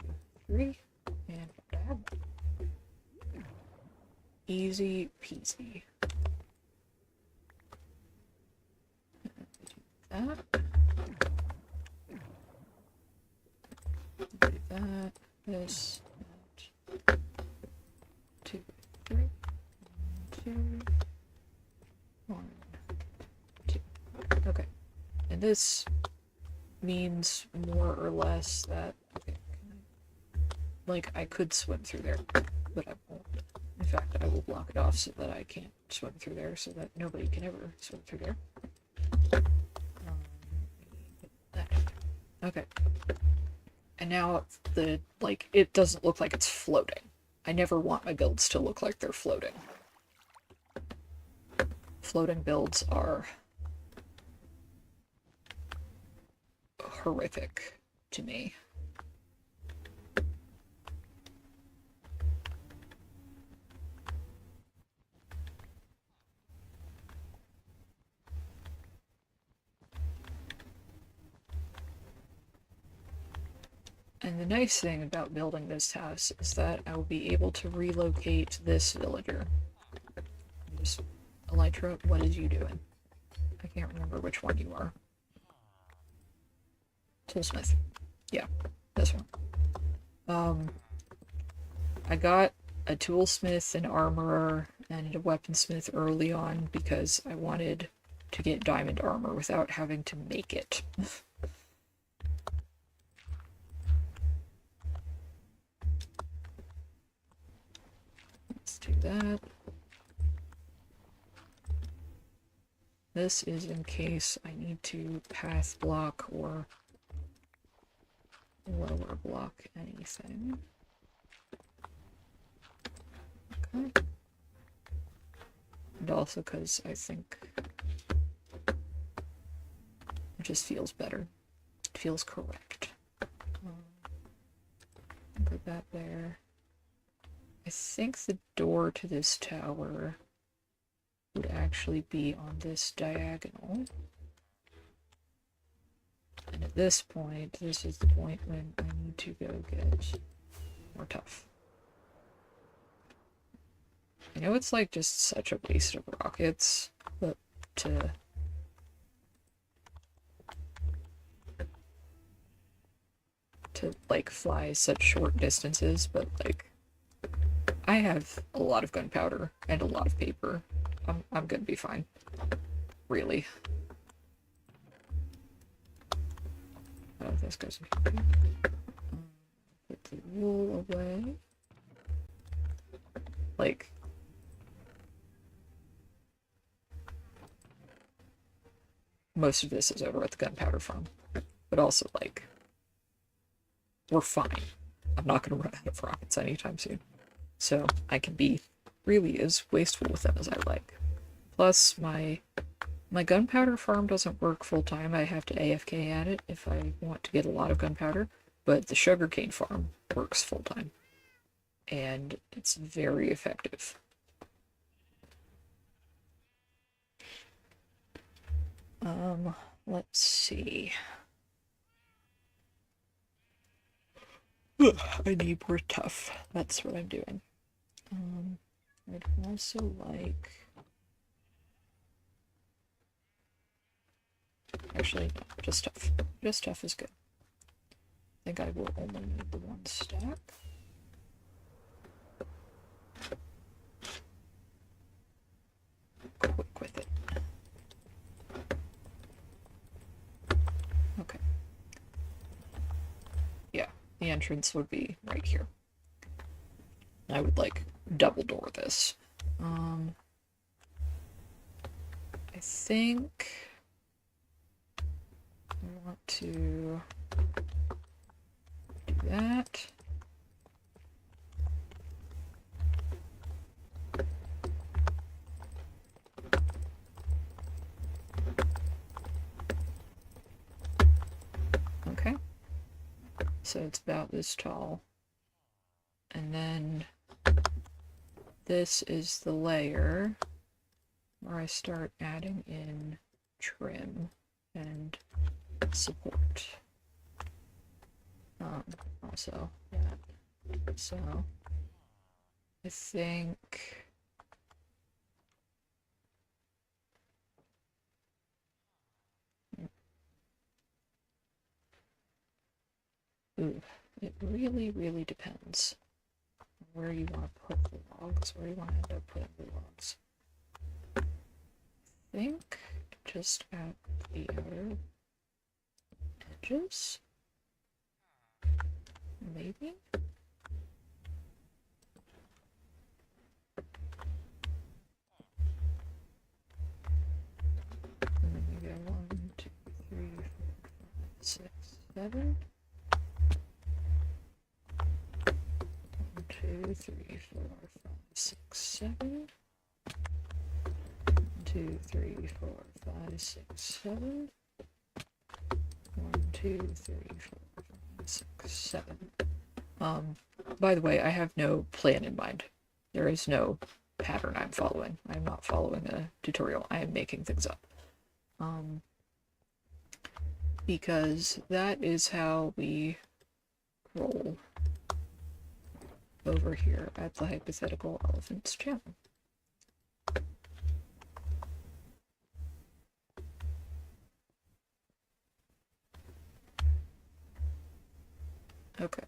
3. And diagonal. Easy peasy. That. Do that. This. That. 2, 3. 2. 1, 2. Okay. And this means more or less that, okay, like, I could swim through there, but I won't. In fact, I will block it off so that I can't swim through there, so that nobody can ever swim through there. Okay. And now it doesn't look like it's floating. I never want my builds to look like they're floating. Floating builds are horrific to me. And the nice thing about building this house is that I will be able to relocate this villager. Just, Elytra, what is you doing? I can't remember which one you are. Toolsmith. Yeah, this one. I got a toolsmith, an armorer, and a weaponsmith early on because I wanted to get diamond armor without having to make it. Let's do that. This is in case I need to path block or lower block anything. Okay. And also because I think it just feels better feels correct. Put that there. I think the door to this tower would actually be on this diagonal. And at this point, this is the point when I need to go get more tough. I know it's like just such a waste of rockets, but to like fly such short distances, but like I have a lot of gunpowder and a lot of paper. I'm gonna be fine. Really. Oh, this goes in here. Put the wool away. Like, most of this is over at the gunpowder farm. But also, like, we're fine. I'm not gonna run out of rockets anytime soon. So I can be really as wasteful with them as I like. Plus, my gunpowder farm doesn't work full-time. I have to AFK at it if I want to get a lot of gunpowder. But the sugarcane farm works full-time. And it's very effective. Let's see. I need more tough. That's what I'm doing. I'd also like... Actually, no, just tough. Just tough is good. I think I will only need the one stack. Quick with it. Okay. Yeah, the entrance would be right here. I would like double door this. I think I want to do that. Okay. So it's about this tall. And then this is the layer where I start adding in trim and support. Also that. So I think it really, really depends where you want to put the logs, where you want to end up putting the logs. I think just at the outer edges, maybe? And then we go 1, 2, 3, 4, 5, 6, 7. 1, 2, 3, 4, 5, 6, 7. 1, 2, 3, 4, 5, 6, 7. 1, 2, 3, 4, 5, 6, 7. By the way, I have no plan in mind. There is no pattern I'm following. I'm not following a tutorial. I am making things up. Because that is how we roll over here at the Hypothetical Elephants channel. Okay.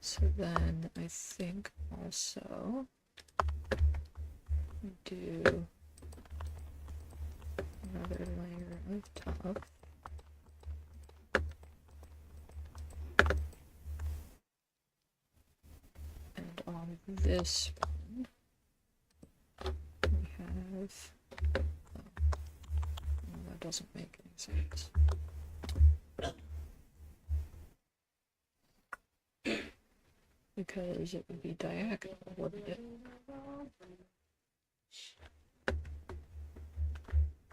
So then I think also we do another layer of tough. And on this one, we have... Oh, well, that doesn't make any sense. Because it would be diagonal, wouldn't it?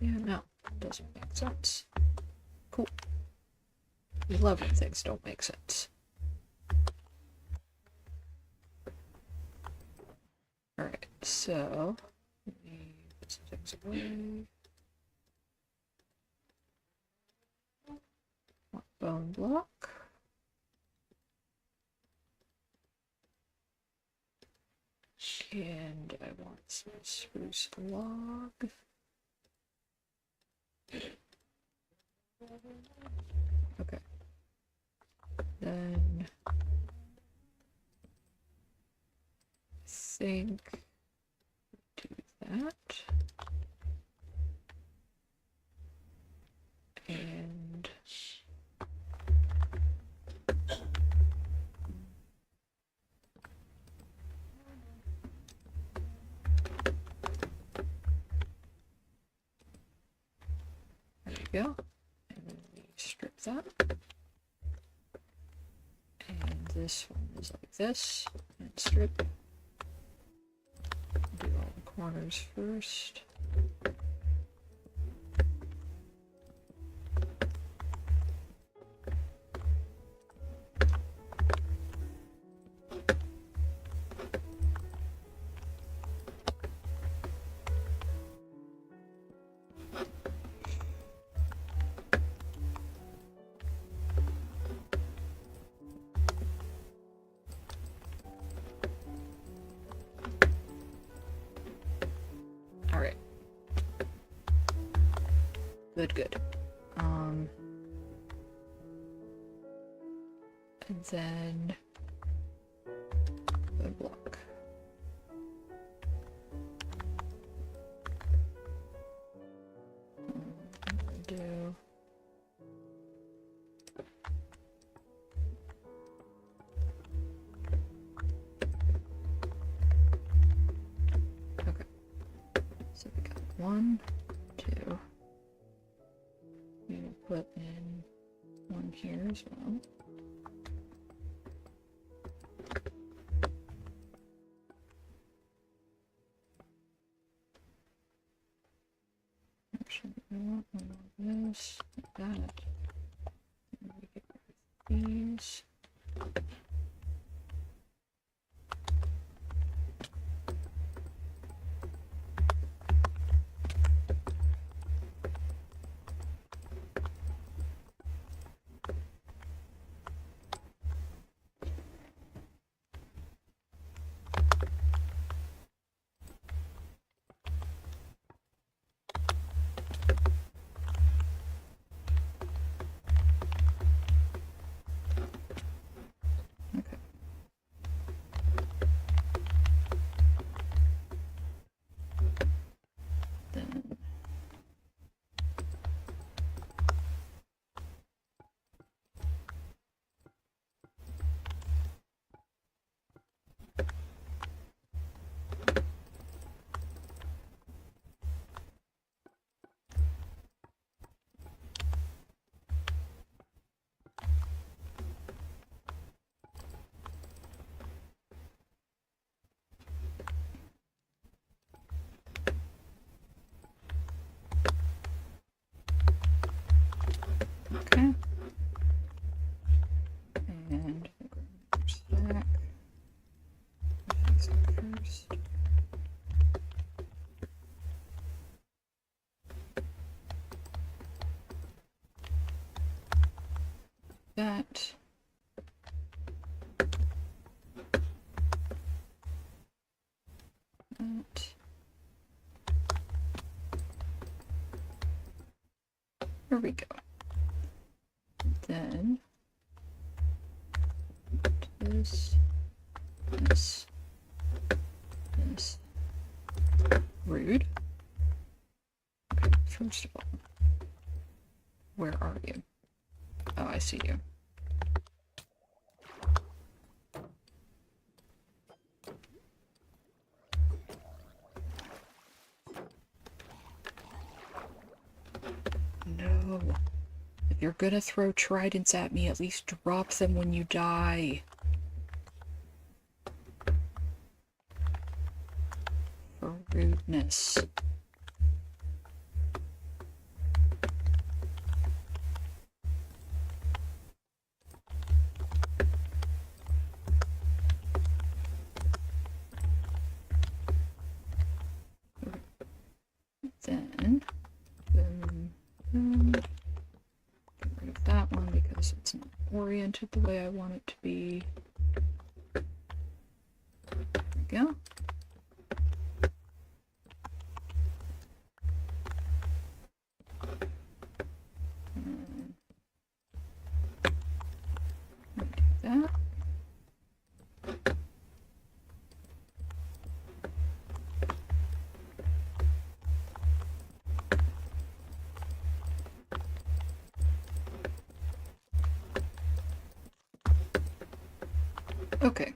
Yeah, no, doesn't make sense. Cool. We love when things don't make sense. Alright, so let me put some things away. Bone block. And I want some spruce log. Okay. Then I think do that. And there we go. And then we strip that. And this one is like this. And strip. Do all the corners first. Alright. Good. And then the block. Do okay. So we got 1, 2. We'll put in 1 here as well. Actually, I want one of this, like that. And we get rid of these. Okay. And we'll go stack. Fix that first. That. That. There we go. Then this, this, this. Rude. Okay, first of all, where are you? Oh, I see you. No. If you're gonna throw tridents at me, at least drop them when you die. For rudeness. because it's not oriented the way I want it to be. There we go. That. Okay.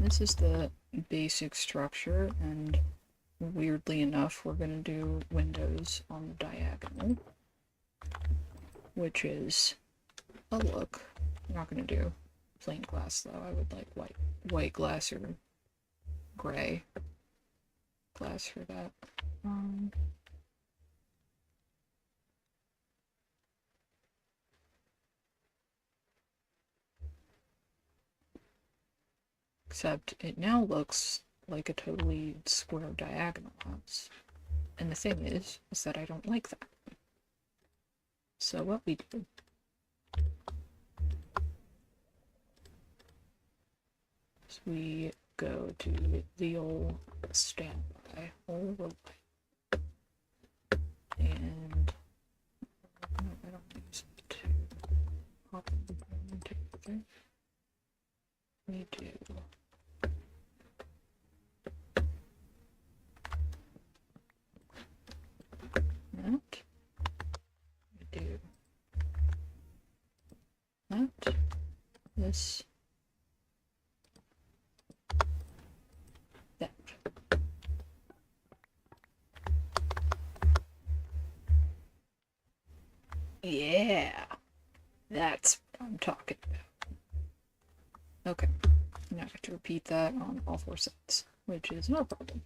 This is the basic structure, and weirdly enough, we're going to do windows on the diagonal, which is a look. I'm not going to do plain glass though. I would like white glass or gray glass for that. Except it now looks like a totally square diagonal house. And the thing is that I don't like that. So what we do is we go to the old standby overlay. And no, I don't use it to pop them together. We do that. We do that. This. That. Yeah, that's what I'm talking about. Okay, now I have to repeat that on all 4 sides, which is no problem.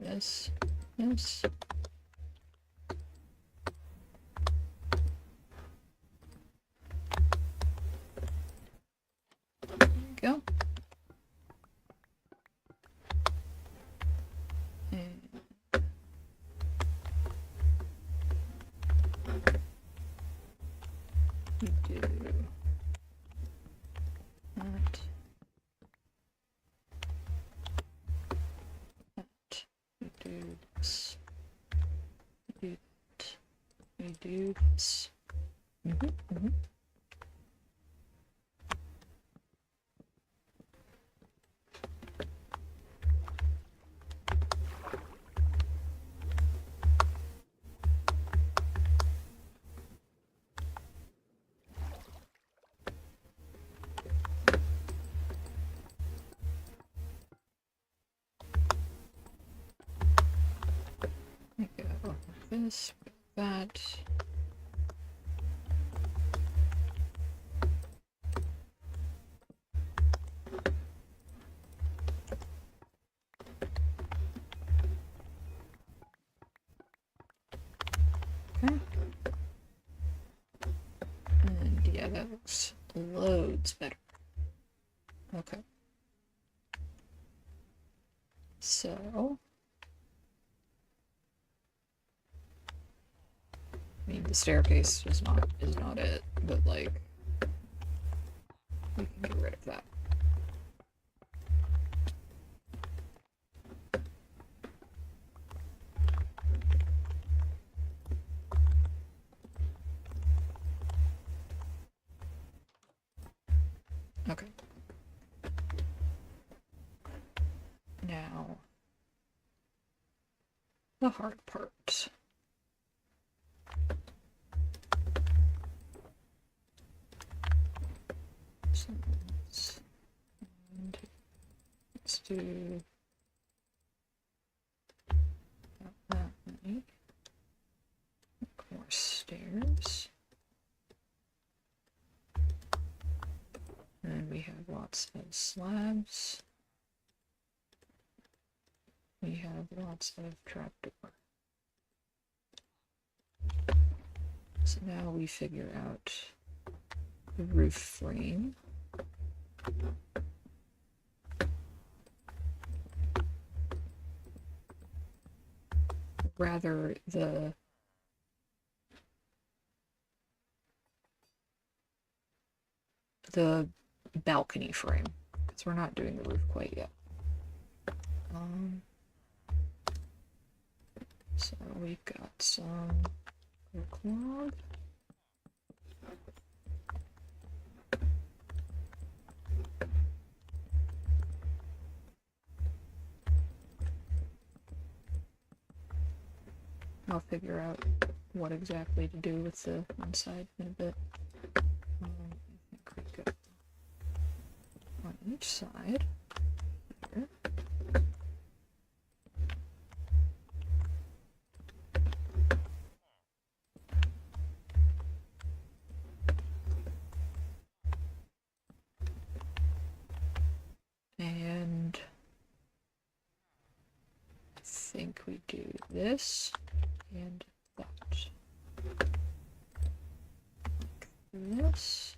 This. There we go. And we do that. We do this. We do that. We do this. We go like this, that. Okay. And yeah, that looks loads better. Okay. So, I mean, the staircase is not it, but like, we can get rid of that. Okay. Now, the hard part. So let's do that many. More stairs. And we have lots of slabs. We have lots of trapdoor. So now we figure out the roof frame. rather the balcony frame, because we're not doing the roof quite yet. So we've got some oak log. I'll figure out what exactly to do with the inside in a bit. I think we go on each side here. And I think we do this and that. Like this.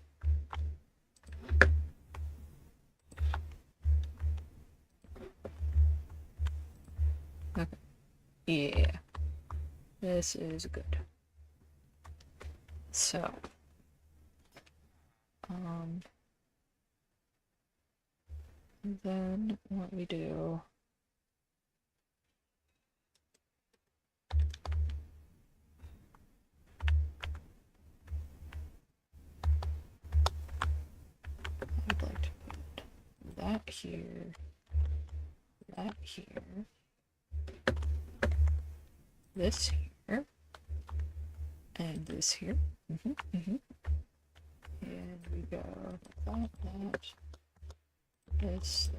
Okay. Yeah. This is good. So, then what we do I'd like to put that here, this here, and this here. And we go that, this,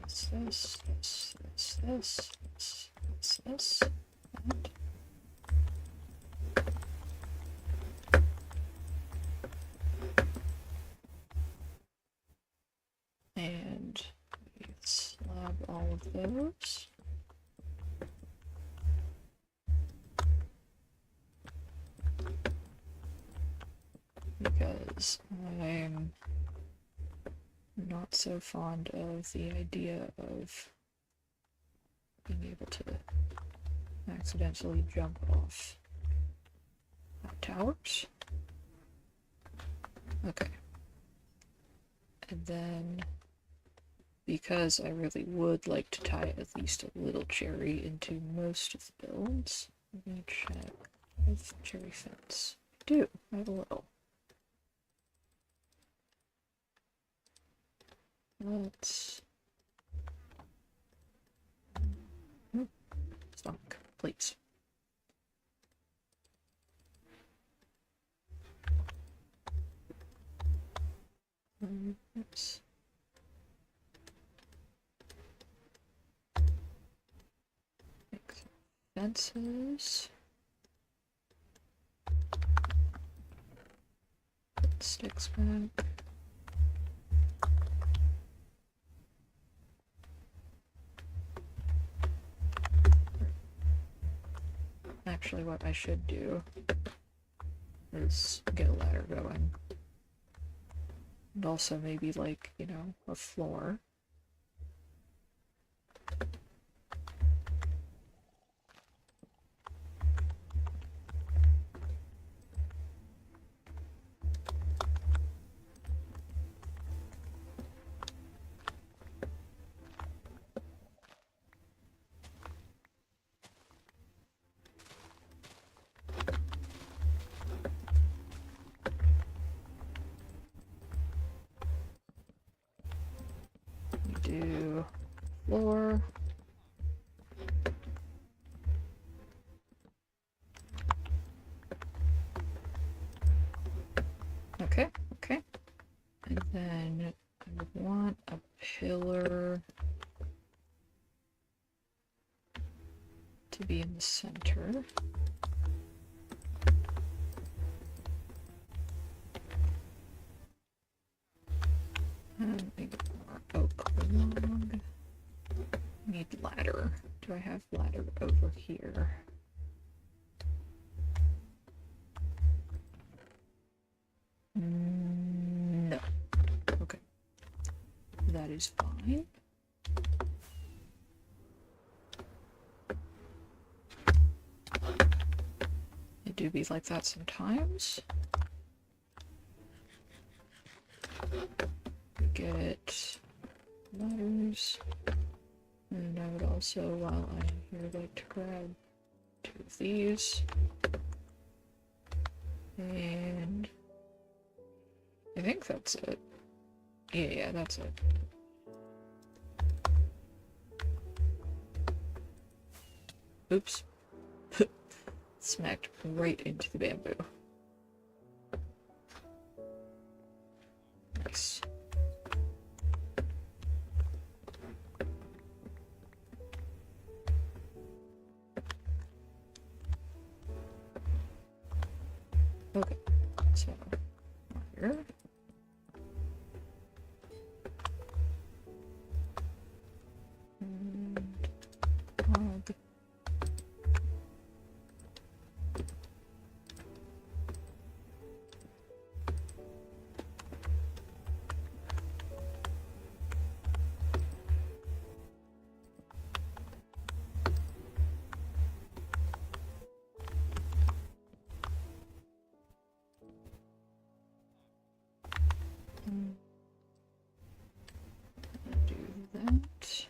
that. And we slab all of those. Because I'm not so fond of the idea of being able to accidentally jump off towers. Okay. And then, because I really would like to tie at least a little cherry into most of the builds, I'm going to check if cherry fence. I do. I have a little. Let's... Stomach, please. Oops. Make some fences. Put sticks back. Actually, what I should do is get a ladder going. And also maybe, like, you know, a floor. Do floor. Okay, okay. And then I would want a pillar to be in the center. And maybe more oak log. Need ladder. Do I have ladder over here? No. Okay. That is fine. do be like that sometimes. Get ladders. And I would also, while I'm here, like to grab 2 of these. And I think that's it. Yeah, that's it. Oops. Smacked right into the bamboo. Nice. Okay, so here. And log. Do that.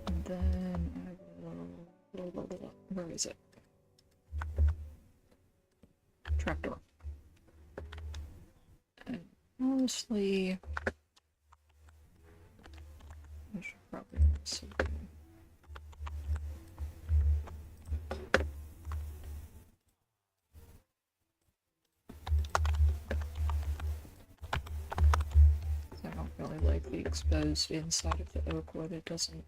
And then I will... Where is it? Trapdoor. And honestly, I should probably also do... I don't really like the exposed inside of the oak wood. It doesn't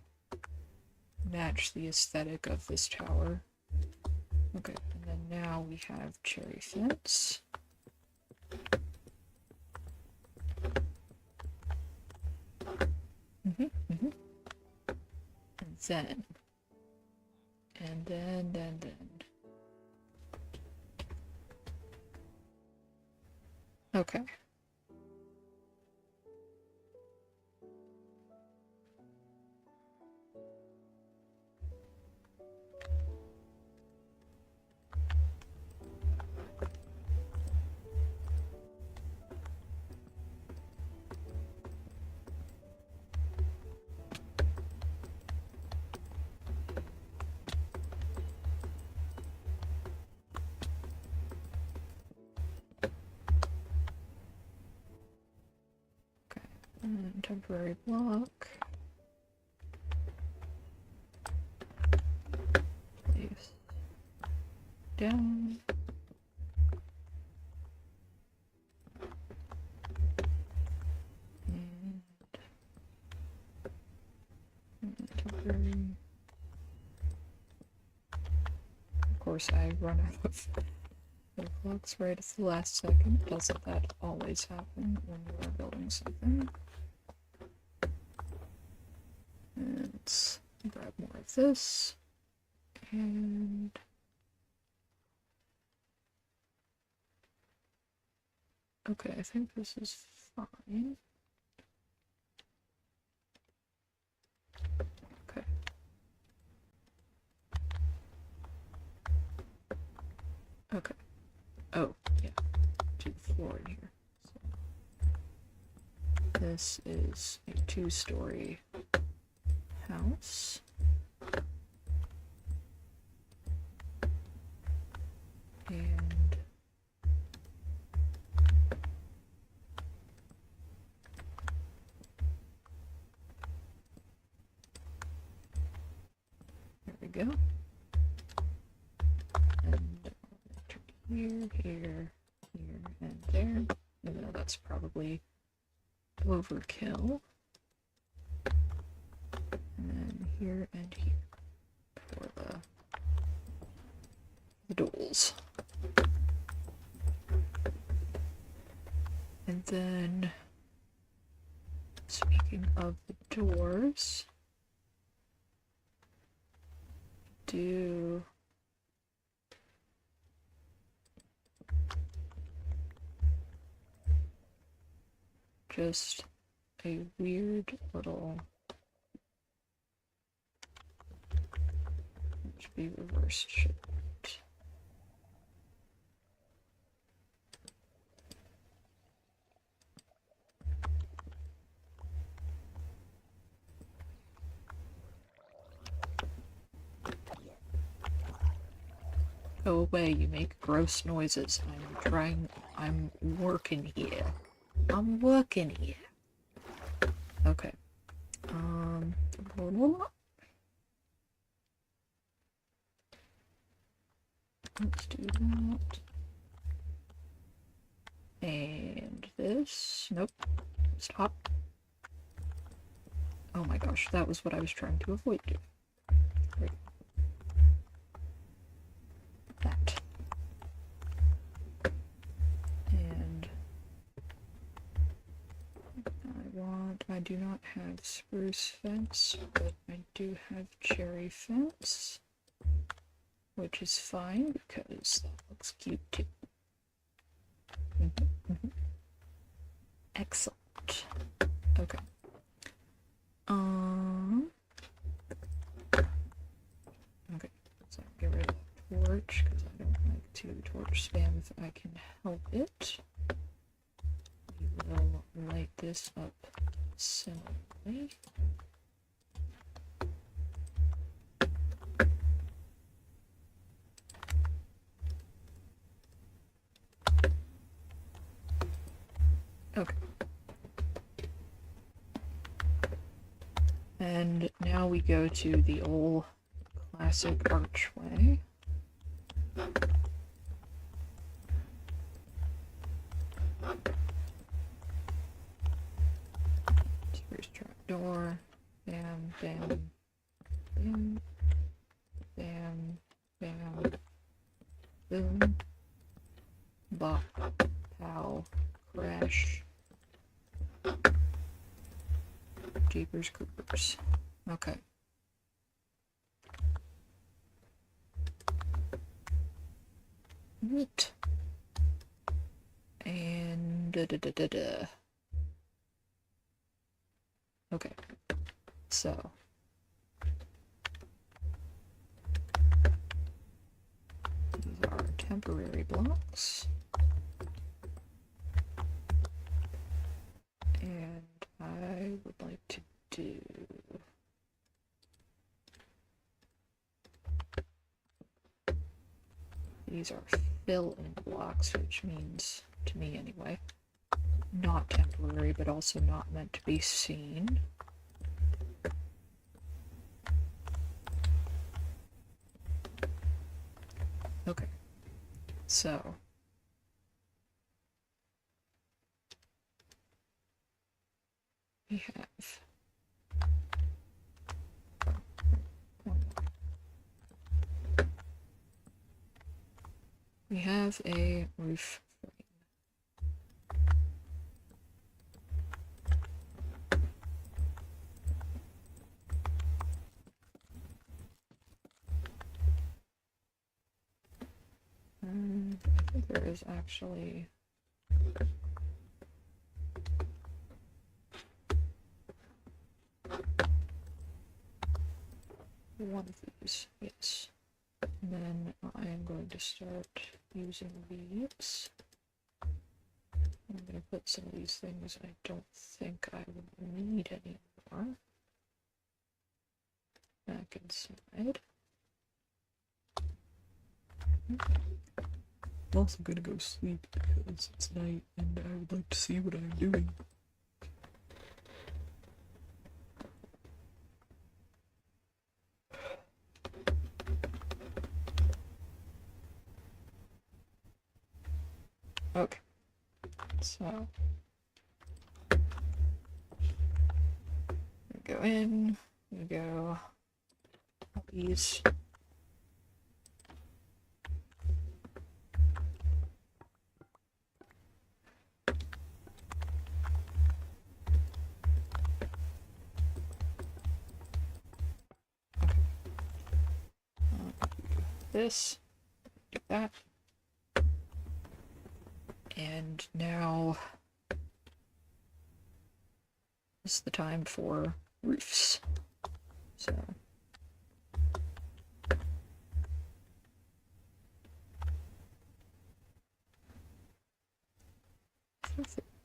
match the aesthetic of this tower. Okay, and then now we have cherry fence. And then. Okay. And temporary block. Place down. And temporary. Of course, I run out of blocks right at the last second. Doesn't that always happen when you are building something? And let's grab more of this. And okay, I think this is fine. Okay. Okay. Oh, yeah. To the floor in here. So this is a 2-story house. And there we go. And here, here, and there. Even though that's probably overkill. And then here and here for the doors. And then, speaking of the doors, do just a weird little to be reversed. Shit. Go away, you make gross noises. I'm working here. I'm working here. Okay. Let's do that. And this. Nope. Stop. Oh my gosh, that was what I was trying to avoid doing. Great. That. And I do not have spruce fence, but I do have cherry fence, which is fine because that looks cute too. Excellent. Okay. Okay, so get rid of the torch because I don't like to torch spam if I can help it. We will light this up similarly. Okay. And now we go to the old classic archway. Spruce trapdoor. Bam, bam, bam, bam, bam, boom. Bop, pow, crash. Jeepers creepers. Okay. Neat. And okay. So these are temporary blocks. And I would like to do these are fill-in blocks, which means, to me anyway, not temporary, but also not meant to be seen. Okay, so we have a roof frame. I think there is actually one of these, yes. And then I am going to start using these. I'm going to put some of these things I don't think I will need anymore back inside. I'm also going to go sleep because it's night and I would like to see what I'm doing. Okay, so we go in, we go these. This, do that, and now is the time for roofs. So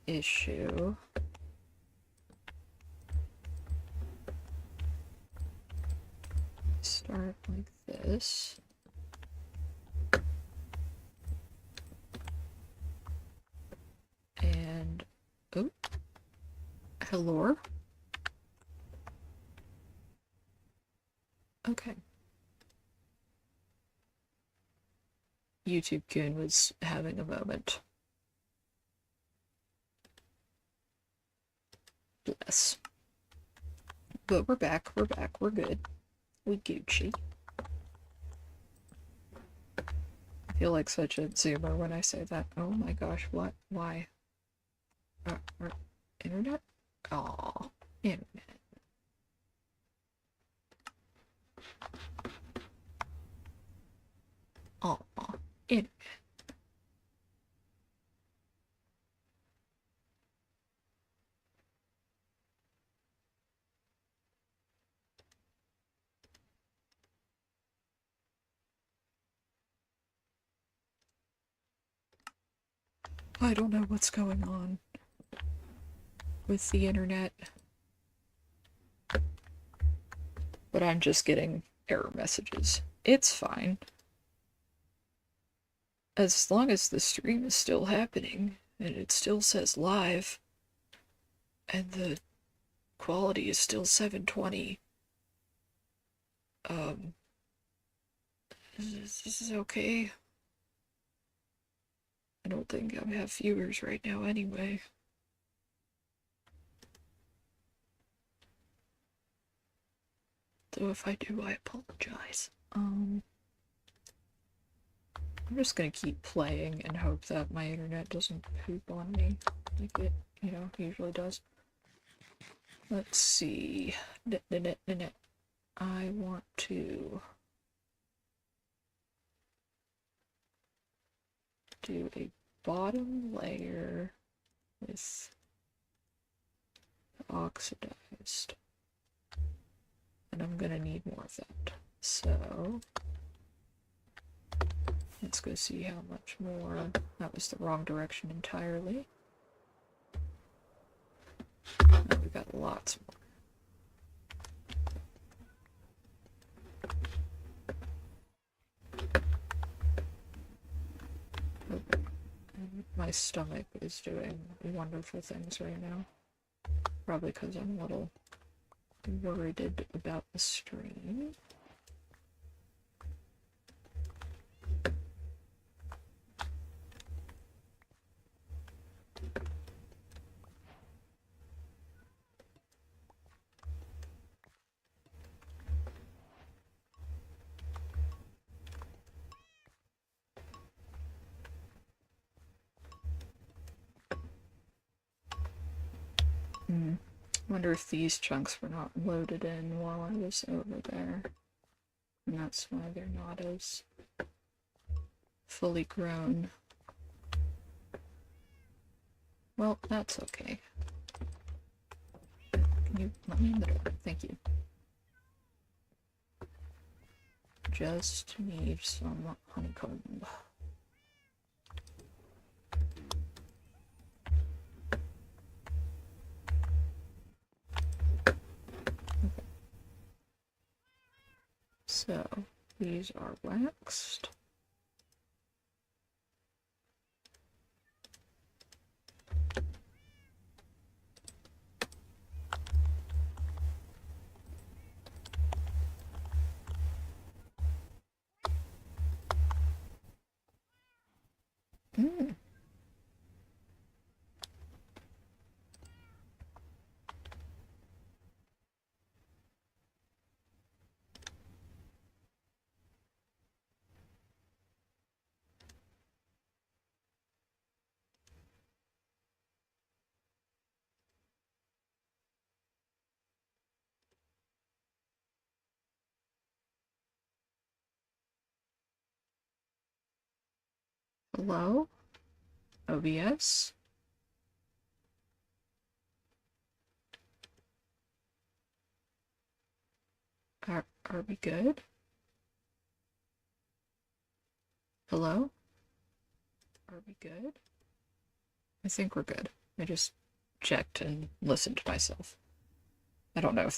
issue. Start like this. And, oh, hello. Okay. YouTube Goon was having a moment. Bless. But we're back, we're good. We Gucci. I feel like such a zoomer when I say that. Oh my gosh, what? Why? Internet? Aw, internet. Aw, internet. I don't know what's going on with the internet. But I'm just getting error messages. It's fine. As long as the stream is still happening, and it still says live, and the quality is still 720, this is okay. I don't think I have viewers right now anyway. So if I do, I apologize. I'm just gonna keep playing and hope that my internet doesn't poop on me like it, usually does. Let's see. I want to do a bottom layer with oxidized. And I'm gonna need more of that. So let's go see how much more. That was the wrong direction entirely. Now we got lots more. Okay. And my stomach is doing wonderful things right now. Probably because I'm a little worried about the stream. Wonder if these chunks were not loaded in while I was over there. And that's why they're not as fully grown. Well, that's okay. Can you let me in the door? Thank you. Just need some honeycomb. So, these are waxed. Hello? OBS? Are we good? Hello? Are we good? I think we're good. I just checked and listened to myself. I don't know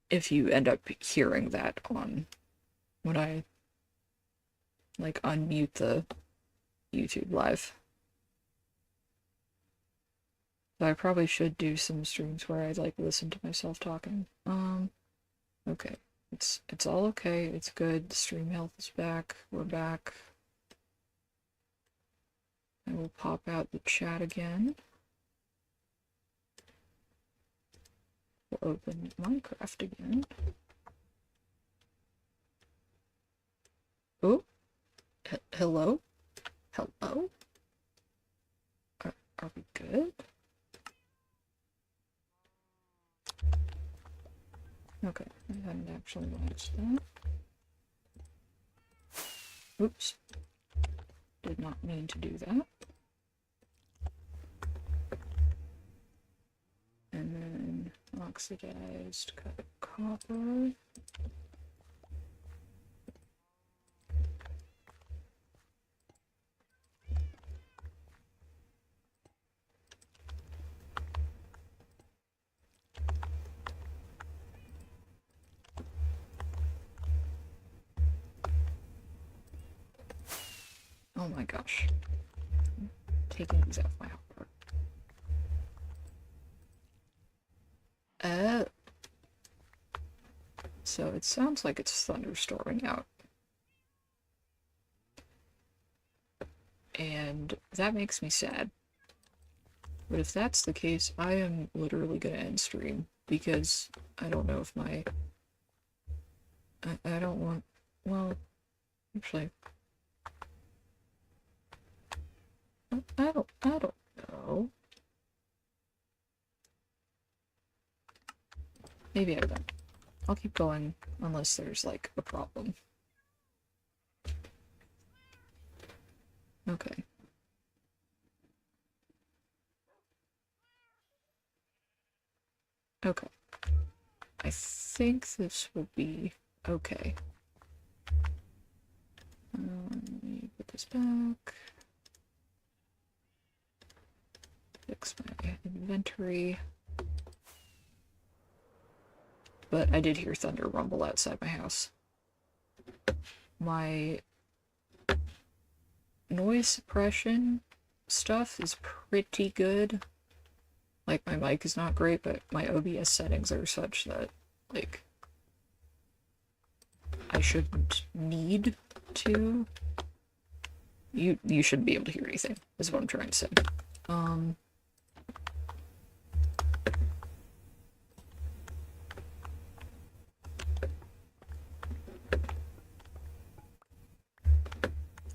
if you end up hearing that on when I like unmute the YouTube live. So I probably should do some streams where I like listen to myself talking. Okay. It's all okay. It's good. The stream health is back. We're back. I will pop out the chat again. We'll open Minecraft again. Oh, hello? Hello? Are we good? Okay, I hadn't actually watched that. Oops. Did not mean to do that. And then oxidized copper. Oh my gosh. I'm taking these out of my hopper. So it sounds like it's thunderstorming out. And that makes me sad. But if that's the case, I am literally gonna end stream because I don't know if my... I don't want... Well, actually... I don't know. Maybe I don't. I'll keep going unless there's, like, a problem. Okay. Okay. I think this will be okay. Let me put this back. Fix my inventory. But I did hear thunder rumble outside my house. My noise suppression stuff is pretty good. Like, my mic is not great, but my OBS settings are such that, like, I shouldn't need to. You shouldn't be able to hear anything, is what I'm trying to say.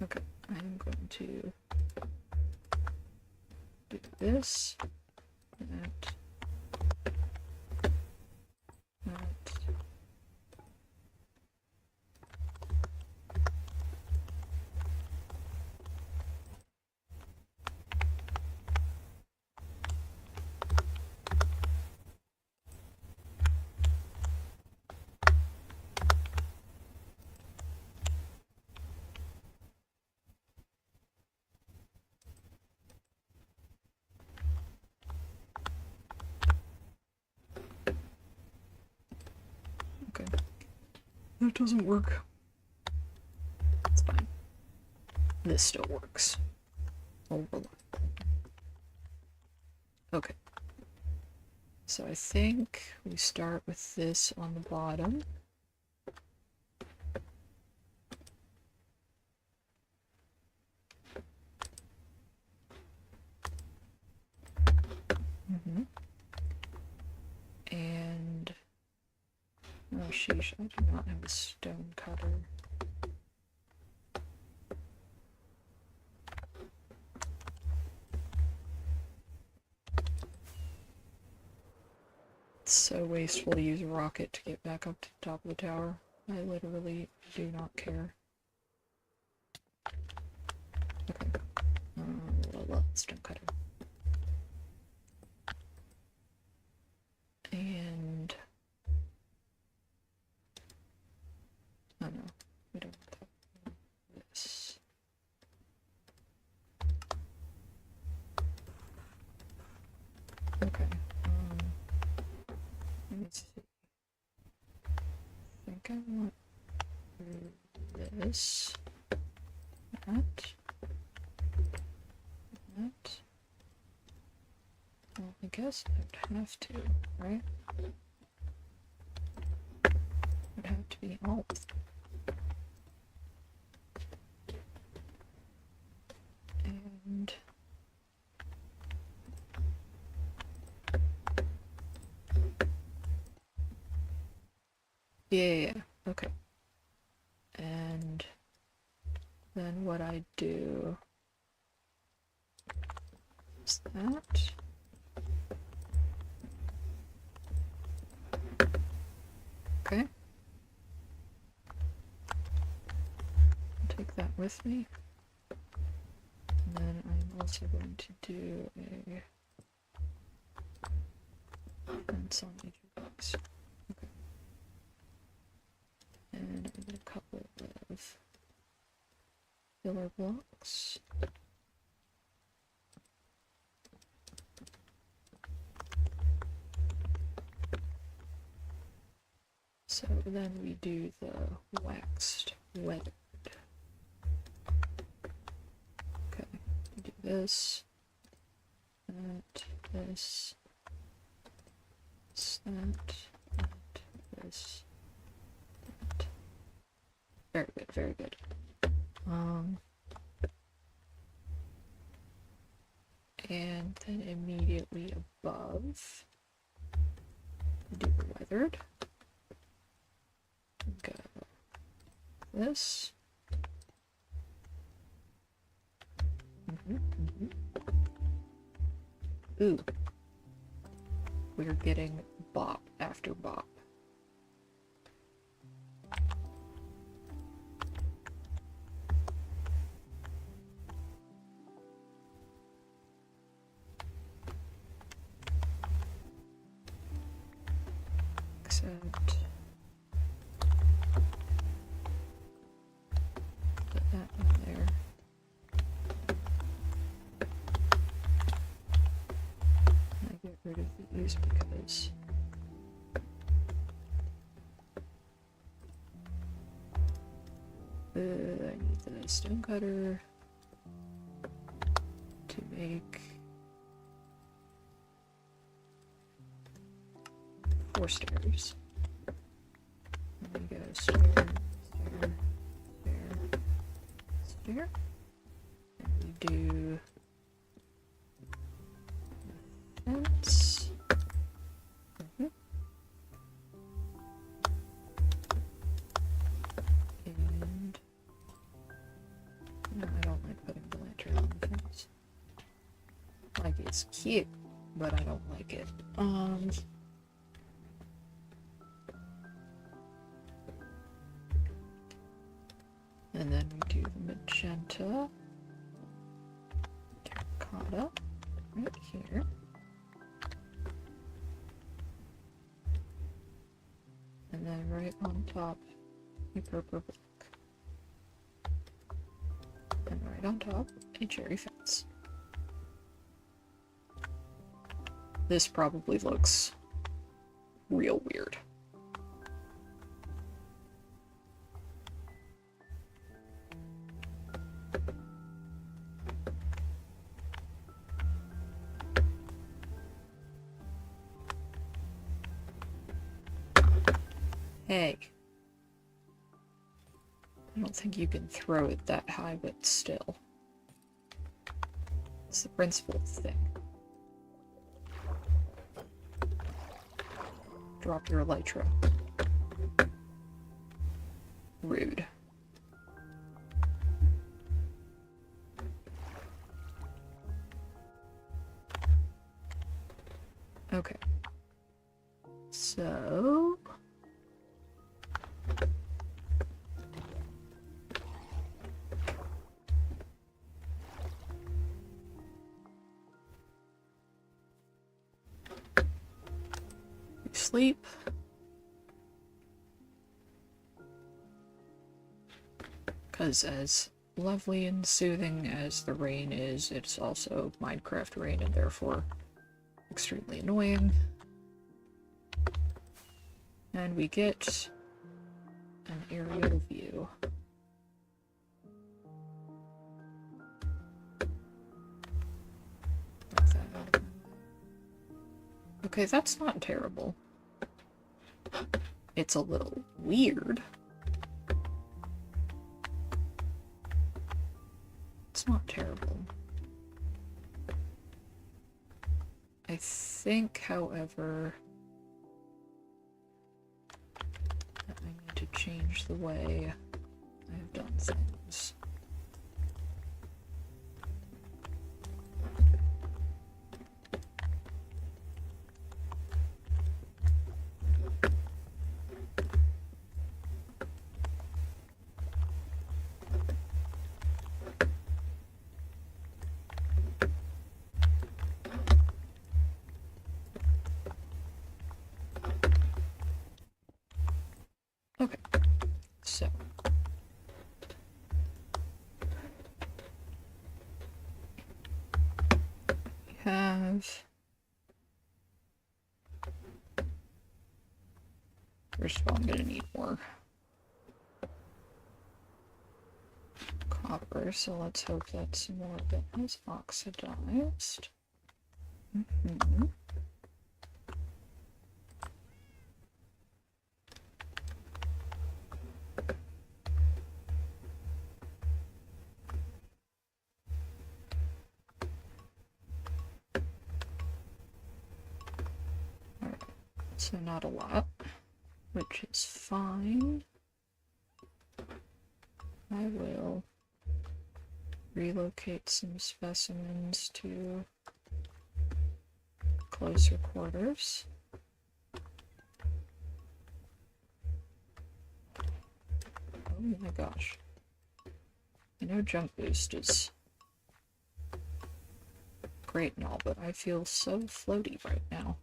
Okay, I'm going to do this, that. Okay. That doesn't work. It's fine. This still works. Overlap. Okay. So I think we start with this on the bottom. And oh sheesh, I do not have a stone cutter. It's so wasteful to use a rocket to get back up to the top of the tower. I literally do not care. Okay. Stone cutter. And oh no, we don't want that. This. think I want this, that. Well, I guess I'd have to, right? It'd have to be all. And yeah, okay. And then what I do is that. Okay. I'll take that with me. And then I'm also going to do a fence on each box. Okay. And I need a couple of filler blocks. So then we do the waxed weathered. Okay, we do this, that, this, this, that. Very good, very good. And then immediately above, we do the weathered. Go this. Ooh. We're getting bop after bop. Except put that in there. And I get rid of these because I need the stone cutter to make 4 stairs. And we go stair, stair, stair, stair. And we do fence. And no, I don't like putting the lantern on the fence. Like, it's cute, but I don't like it. And then we do the magenta terracotta right here. And then right on top, a purple block. And right on top, a cherry fence. This probably looks real weird. Hey. I don't think you can throw it that high, but still. It's the principle of the thing. Drop your elytra. Rude. Okay. So... sleep. Because as lovely and soothing as the rain is, it's also Minecraft rain and therefore extremely annoying. And we get an aerial view. Like that. Okay, that's not terrible. It's a little weird. It's not terrible. I think, however, that I need to change the way I've done things. Okay, so we have, first of all, I'm gonna need more copper, so let's hope that some more of it is oxidized. Alright, so not a lot, which is fine. I will relocate some specimens to closer quarters. Oh my gosh. I know jump boost is great and all, but I feel so floaty right now.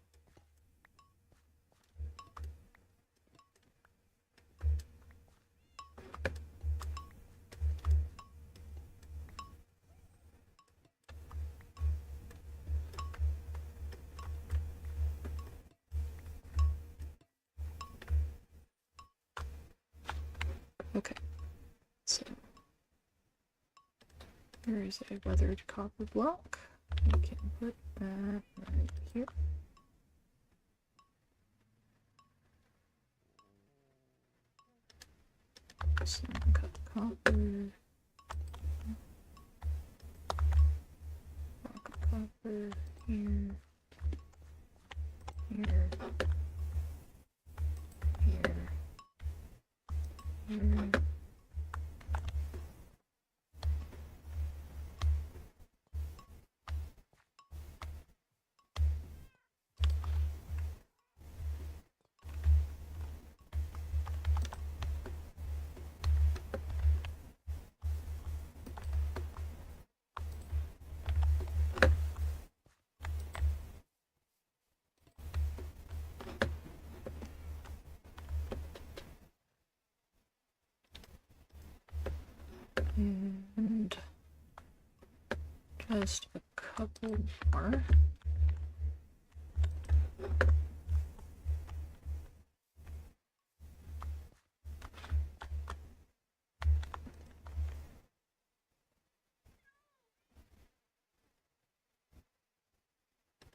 Okay, so there is a weathered copper block. We can put that right here. Some cut copper. Block of copper here. Here. Here. Here. And just a couple more.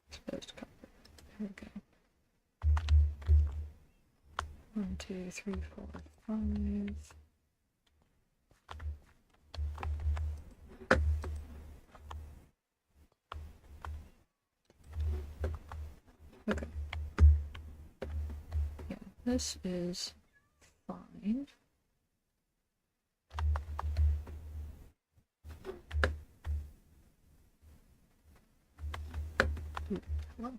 Exposed copper. There we go. 1, 2, 3, 4, 5. Okay. Yeah, this is fine. Ooh, hello.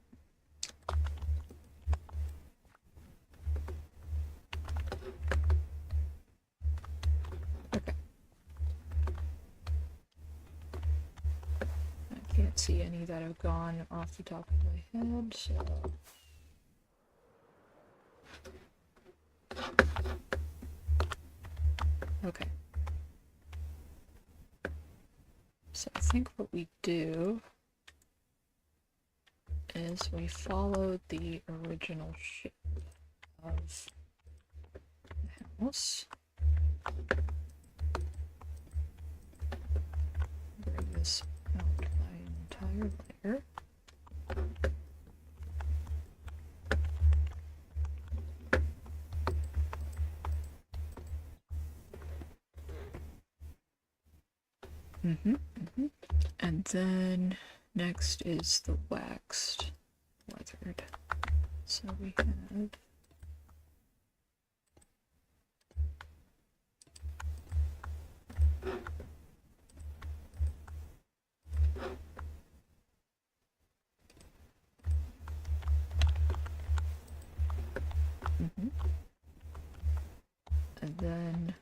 Okay. I can't see any that have gone off the top of my head, so... Okay. So I think what we do is we follow the original shape of the mouse. Bring this out by an entire layer. And then next is the waxed weathered. So we have and then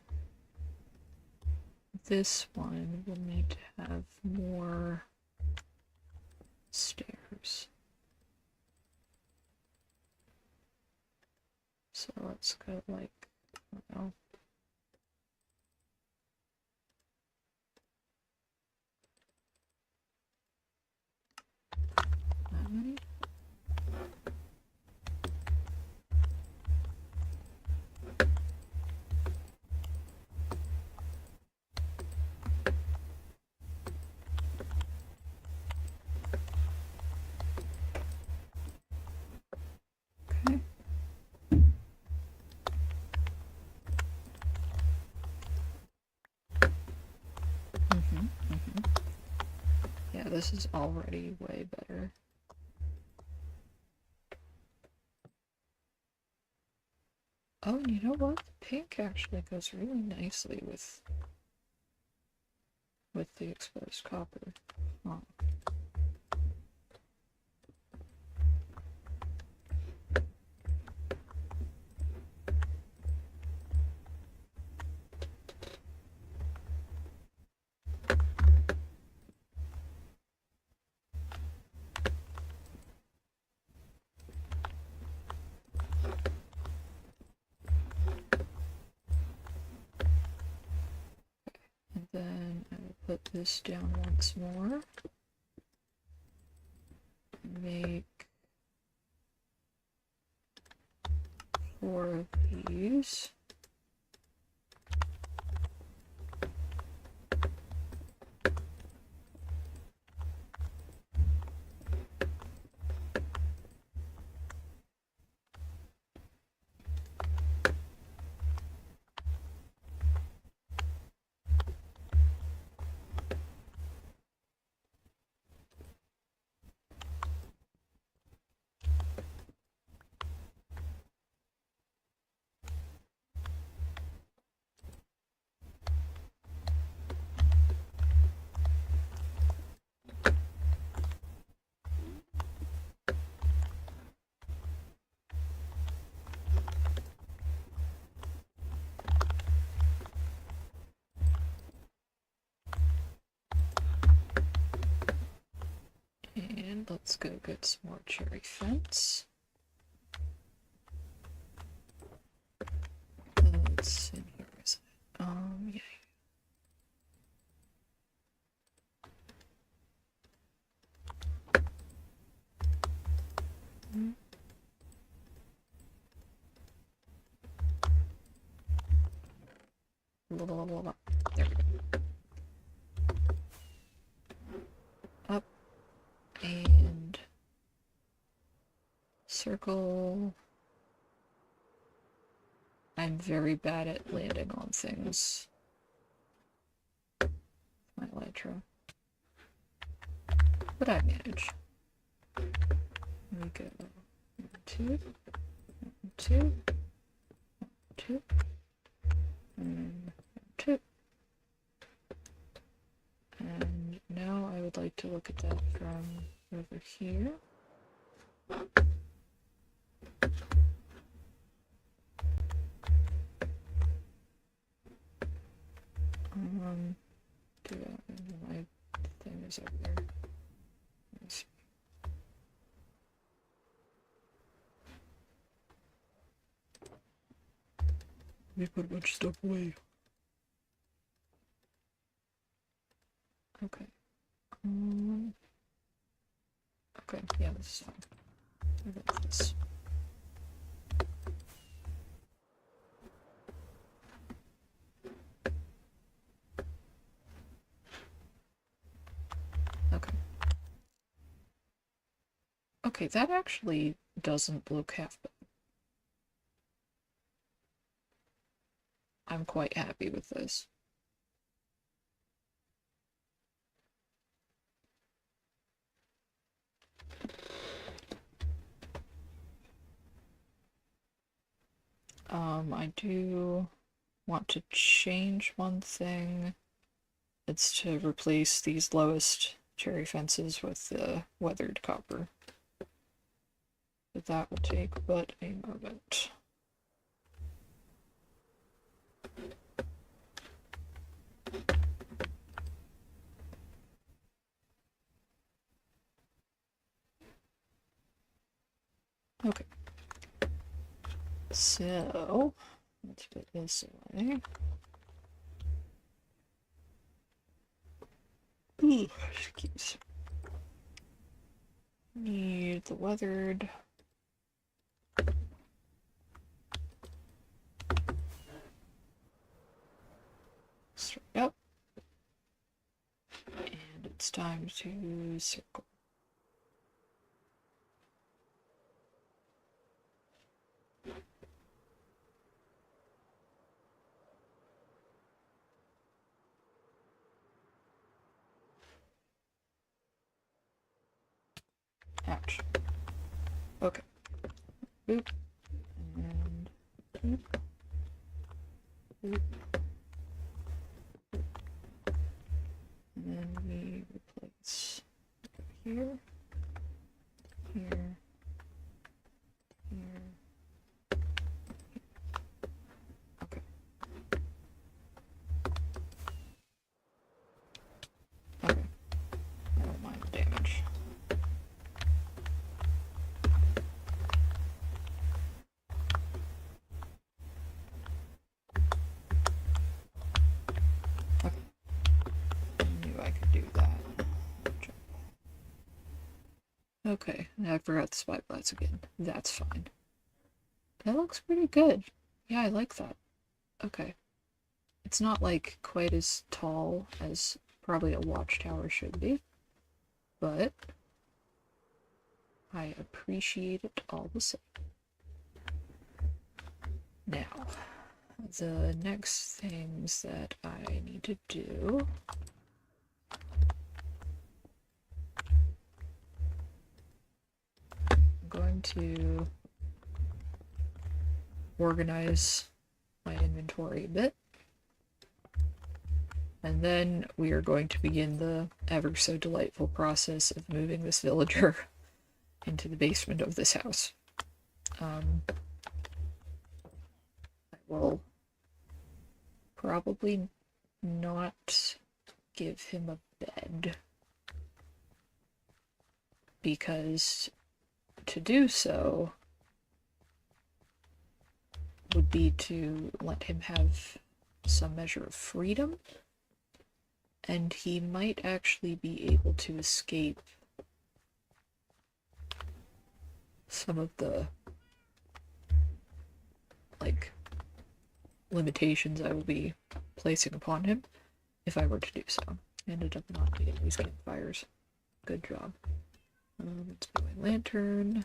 this one will need to have more stairs. So let's go like, well, that many? Okay. Yeah, this is already way better. Oh, and you know what? The pink actually goes really nicely with the exposed copper. Huh. And then I will put this down once more. Make 4 of these. And let's go get some more cherry fence. It's in here, is it? Yeah. Blah, blah, blah, blah. There we go. Up and circle. I'm very bad at landing on things. My elytra. But I manage. There we go. 2, 2, 2, and 2. And now I would like to look at that from over here. Do that, and my thing is over there. Let's see. Let me put a bunch of stuff away. Okay. Okay, yeah, this is fine. I got this. Okay, that actually doesn't look half bad. I'm quite happy with this. I do want to change one thing. It's to replace these lowest cherry fences with the weathered copper. But that will take but a moment. Okay. So, let's put this away. Ooh, excuse. Need the weathered. Straight up. And it's time to circle. Ouch. Okay. Boop. And boop. Boop. And then we replace here, here, here. Okay. Okay. I don't mind the damage. Okay. I knew I could do that. Okay, I forgot the spyglass again. That's fine. That looks pretty good. Yeah, I like that. Okay. It's not like quite as tall as probably a watchtower should be, but I appreciate it all the same. Now, the next things that I need to do I'm going to organize my inventory a bit. And then we are going to begin the ever so delightful process of moving this villager into the basement of this house. I will probably not give him a bed, because to do so would be to let him have some measure of freedom, and he might actually be able to escape some of the, like, limitations I will be placing upon him if I were to do so. Ended up not getting these campfires. Good job. Let's put my lantern.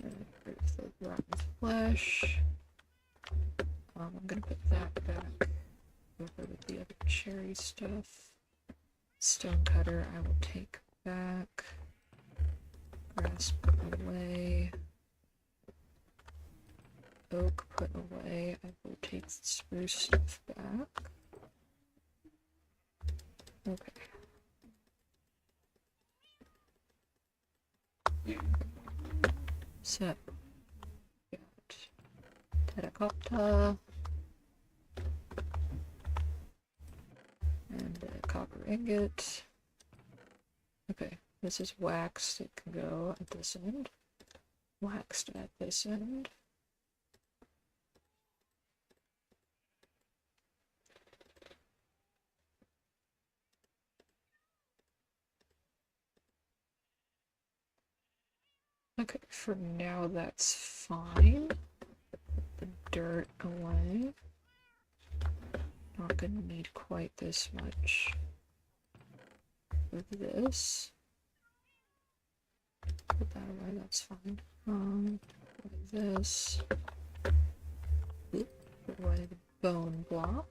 And rid of the rotten flesh. I'm gonna put that back over with the other cherry stuff. Stone cutter I will take back. Grass put away. Oak put away. I will take the spruce stuff back. Okay. So, got terracotta and a copper ingot. Okay, this is waxed. It can go at this end. Waxed at this end. Okay, for now that's fine. Put the dirt away. Not gonna need quite this much of this. Put that away, that's fine. Like this. Put away the bone block.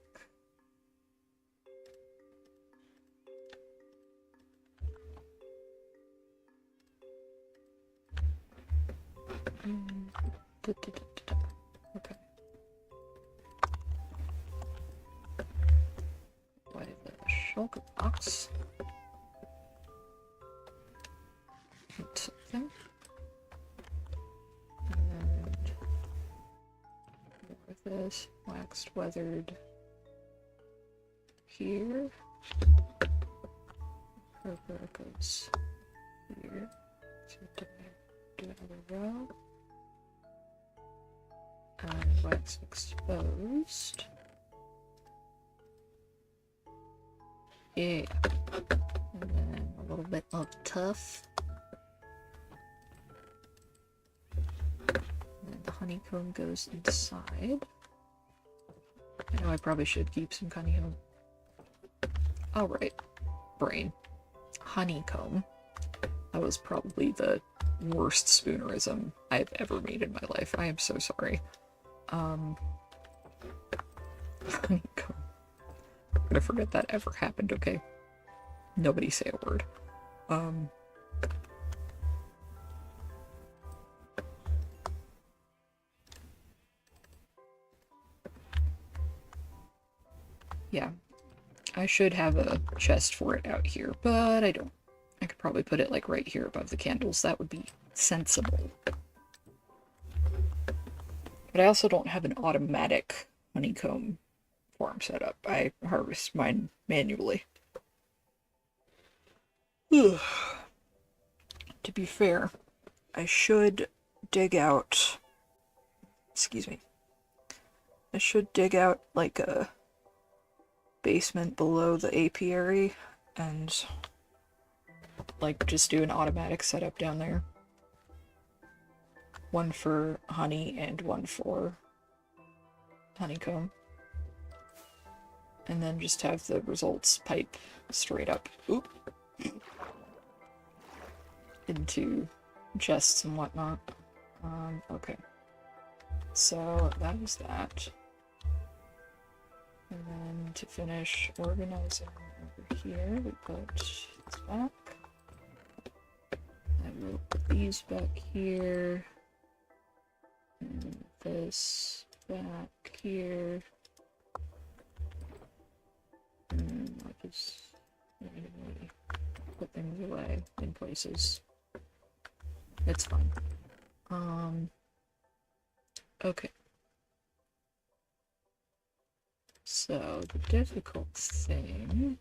Okay. Away the shulker box. Something. And more of this waxed weathered here. Purple goes here. So do another row. And wax exposed. Yeah. And then a little bit of tuff. And the honeycomb goes inside. I know I probably should keep some honeycomb. Alright. Brain. Honeycomb. That was probably the worst spoonerism I've ever made in my life. I am so sorry. Honeycomb. I'm gonna forget that ever happened, okay? Nobody say a word. Yeah. I should have a chest for it out here, but I don't. I could probably put it like right here above the candles. That would be sensible. But I also don't have an automatic honeycomb farm set up. I harvest mine manually. Ugh. To be fair, I should dig out... Excuse me. I should dig out like a basement below the apiary and like just do an automatic setup down there. One for honey and one for honeycomb. And then just have the results pipe straight up into chests and whatnot. Okay. So that is that. And then to finish organizing over here, we put this back. I will put these back here. And this back here. And I'll just randomly put things away in places. It's fine. Okay. So the difficult thing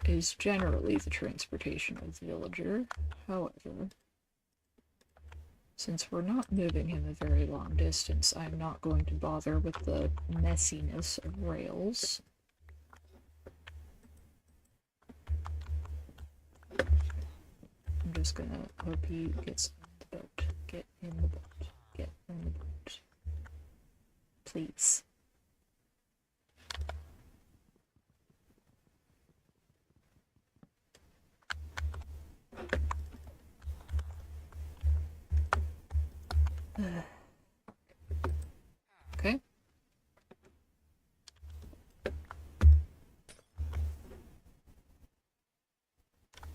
is generally the transportation of the villager. However, since we're not moving him a very long distance, I'm not going to bother with the messiness of rails. I'm just gonna hope he gets in the boat. Get in the boat. Get in the boat. Please. Okay.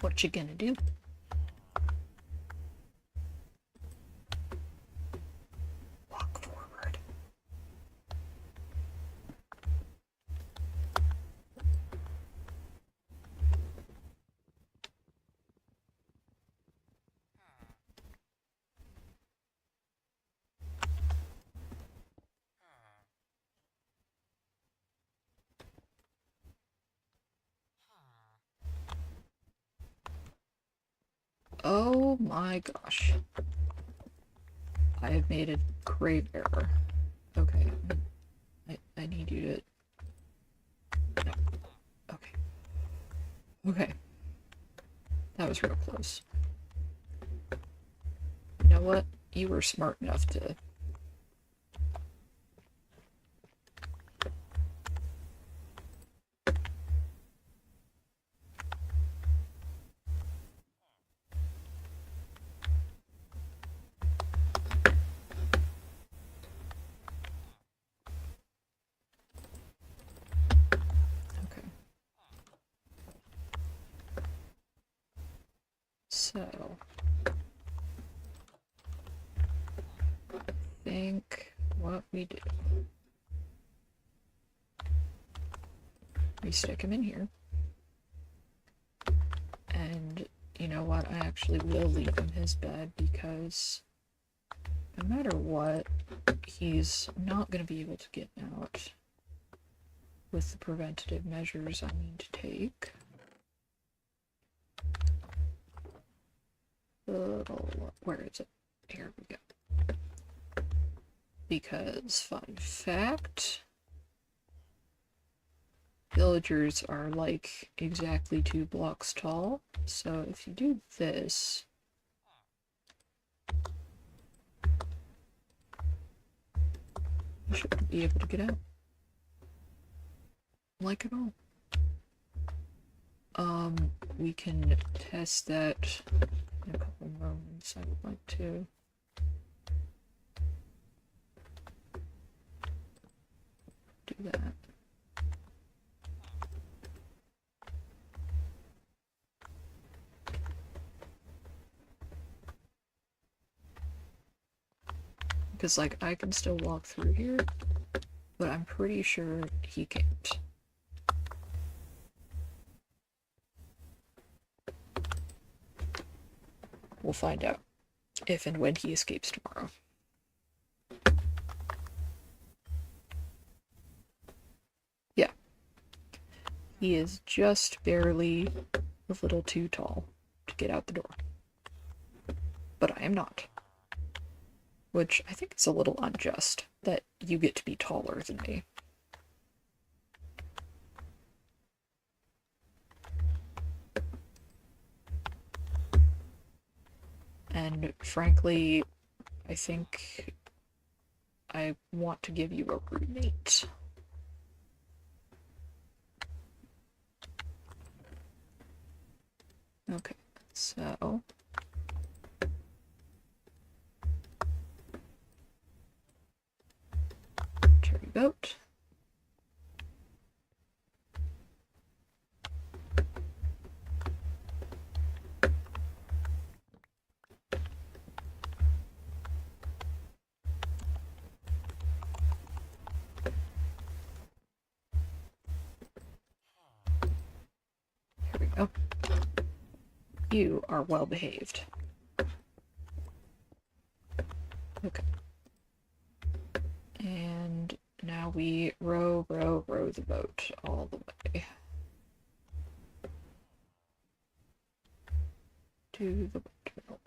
What you gonna do? Walk forward. Oh my gosh. I have made a grave error. Okay. I need you to... No. Okay. Okay. That was real close. You know what? You were smart enough to... So, I think what we do, we stick him in here. And you know what? I actually will leave him his bed because no matter what, he's not going to be able to get out with the preventative measures I need to take. Where is it? Here we go. Because, fun fact, villagers are like exactly 2 blocks tall, so if you do this, you shouldn't be able to get out. Like at all. We can test that in a couple moments. I would like to do that. Because, like, I can still walk through here, but I'm pretty sure he can't. We'll find out if and when he escapes tomorrow. Yeah. He is just barely a little too tall to get out the door. But I am not. Which I think is a little unjust, that you get to be taller than me. And frankly, I think I want to give you a roommate. Okay, so... cherry boat. Here we go. You are well behaved. Okay. And now we row the boat all the way to the windmill.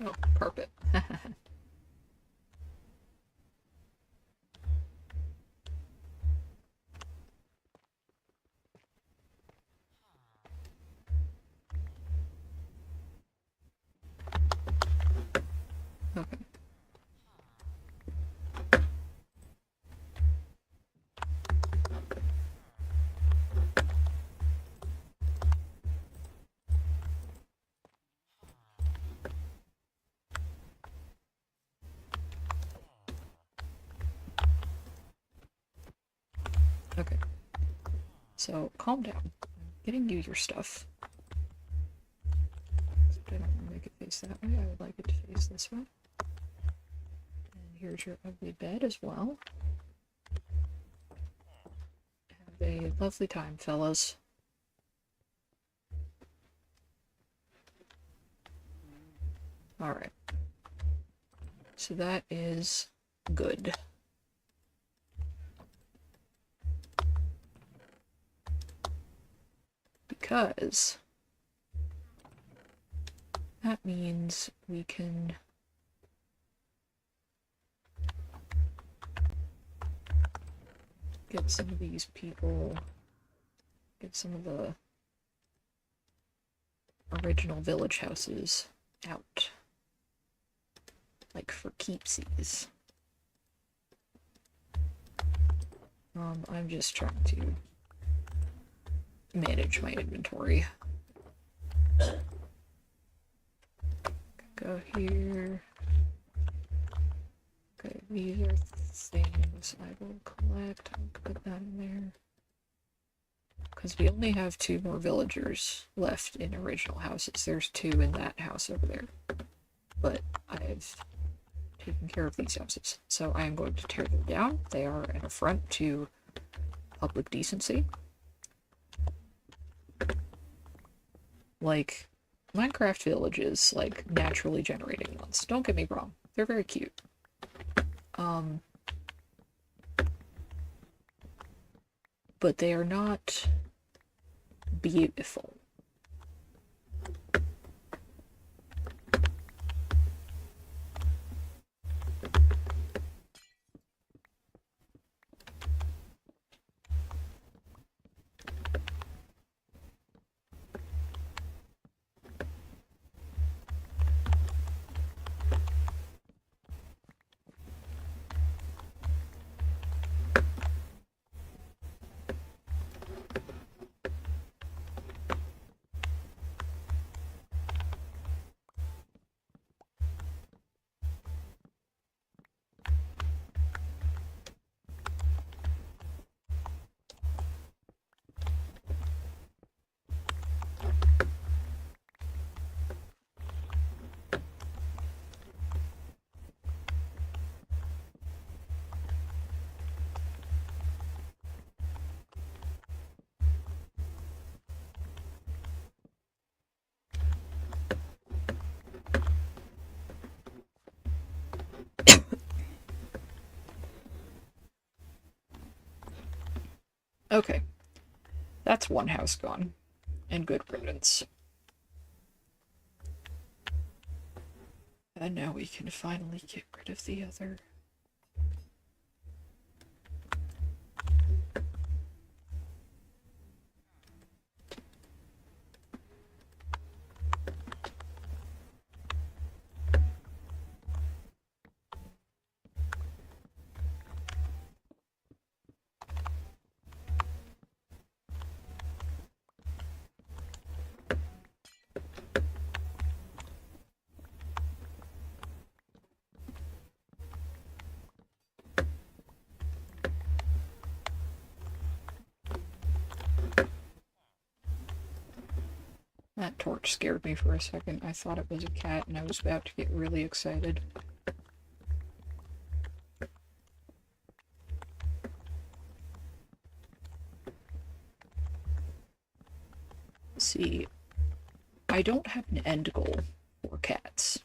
Oh, carpet. Okay. Okay. So, calm down. I'm getting you your stuff. I don't want to make it face that way. I would like it to face this way. And here's your ugly bed as well. Have a lovely time, fellas. Alright. So that is good. Because that means we can get some of these people, get some of the original village houses out. Like for keepsies. I'm just trying to manage my inventory. Go here. These are things I will collect. I'll put that in there. Because we only have 2 more villagers left in original houses. There's 2 in that house over there. But I've taken care of these houses. So I am going to tear them down. They are an affront to public decency. Like, Minecraft villages, like, naturally generating ones. Don't get me wrong. They're very cute. But they are not beautiful. Okay. That's one house gone. And good riddance. And now we can finally get rid of the other. That torch scared me for a second. I thought it was a cat and I was about to get really excited. See, I don't have an end goal for cats.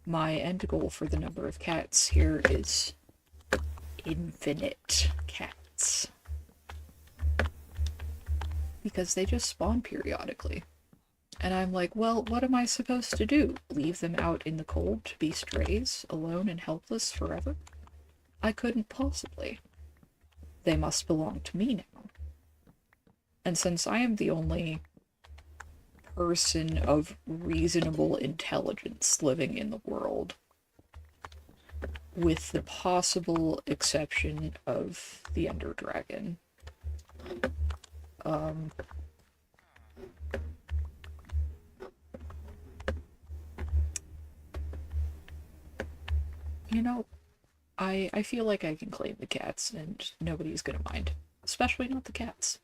My end goal for the number of cats here is infinite cats. Because they just spawn periodically. And I'm like, well, what am I supposed to do? Leave them out in the cold to be strays, alone and helpless forever? I couldn't possibly. They must belong to me now. And since I am the only person of reasonable intelligence living in the world, with the possible exception of the Ender Dragon, you know, I feel like I can claim the cats and nobody's gonna mind. Especially not the cats.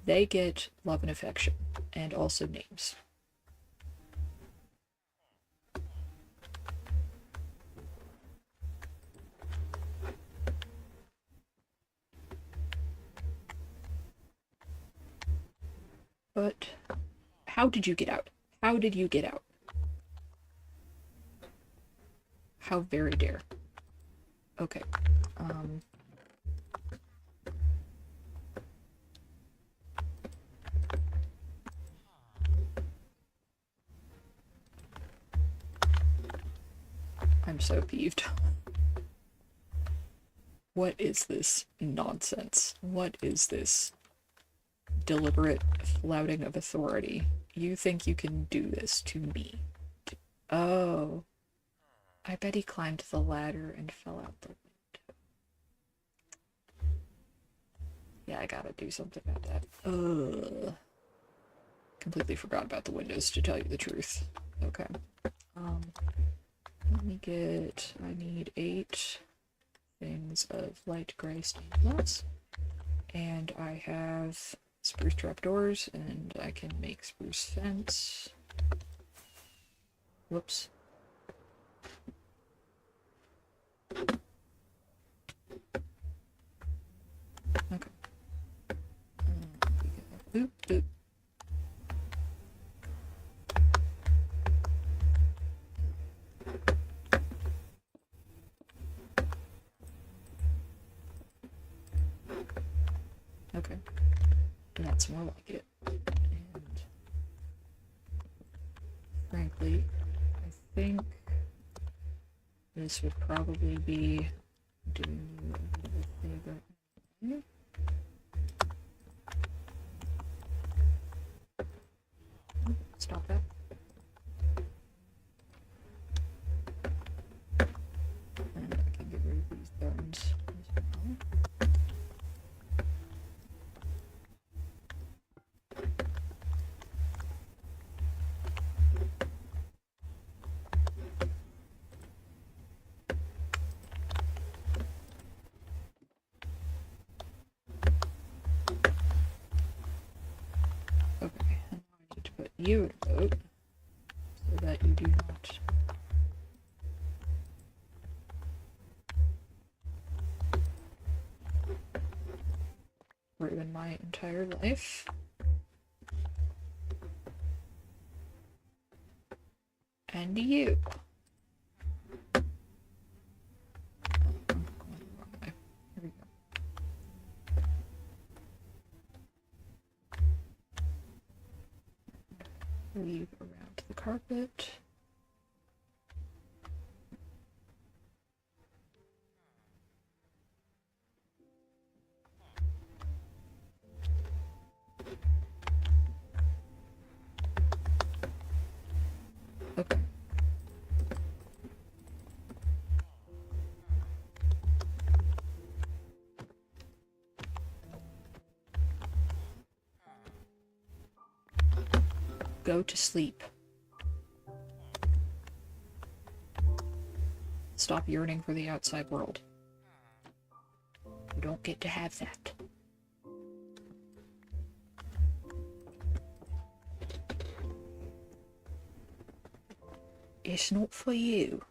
They get love and affection, and also names. But how did you get out? How did you get out? How very dare. Okay. I'm so peeved. What is this nonsense? What is this deliberate flouting of authority? You think you can do this to me? Oh. I bet he climbed the ladder and fell out the window. Yeah, I gotta do something about that. Ugh. Completely forgot about the windows, to tell you the truth. Okay. I need 8 things of light gray stained glass. And I have spruce trapdoors, and I can make spruce fence. Whoops. Okay. Oop, oop. Okay. That's more like it. And frankly, I think this would probably be doing you a bit of a favor. Stop that. And I can get rid of these thorns as well. Okay, and now I need to put you in a boat so that you do not ruin my entire life. And you. Oh, I'm going the wrong way. Here we go. Weave around the carpet. Okay. Go to sleep. Stop yearning for the outside world. You don't get to have that. It's not for you.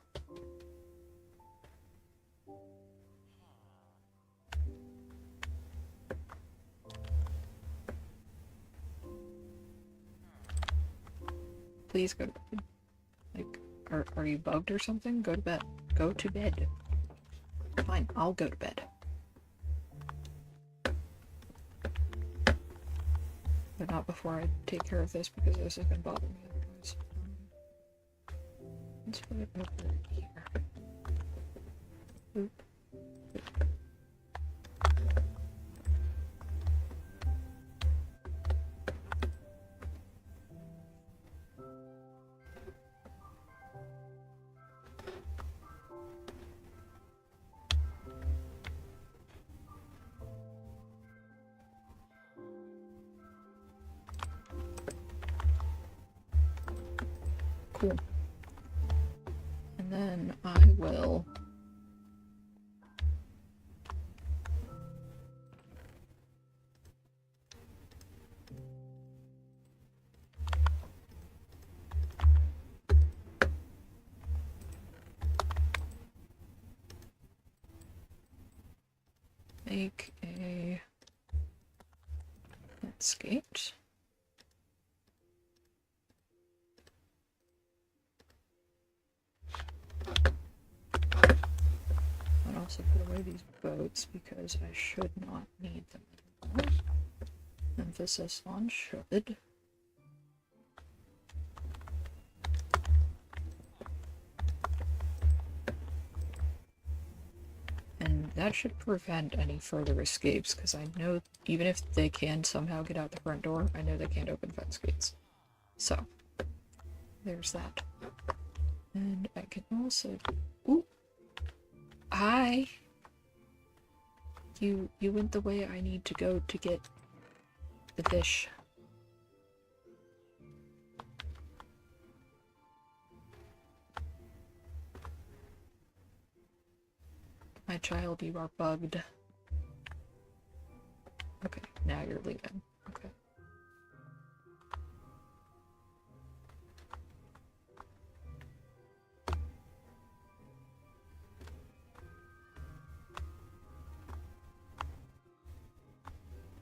Please go to bed. Like, are you bugged or something? Go to bed. Go to bed. Fine, I'll go to bed. But not before I take care of this, because this is gonna bother me otherwise. Let's put it over here. Oop. Cool. And then I will make a skate. I'll also put away these boats because I should not need them anymore. Emphasis on should. And that should prevent any further escapes, because I know even if they can somehow get out the front door, I know they can't open fence gates. So, there's that. And I can also... Ooh! Hi! You went the way I need to go to get the fish. My child, you are bugged. Okay, now you're leaving. Okay.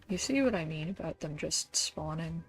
You see what I mean about them just spawning?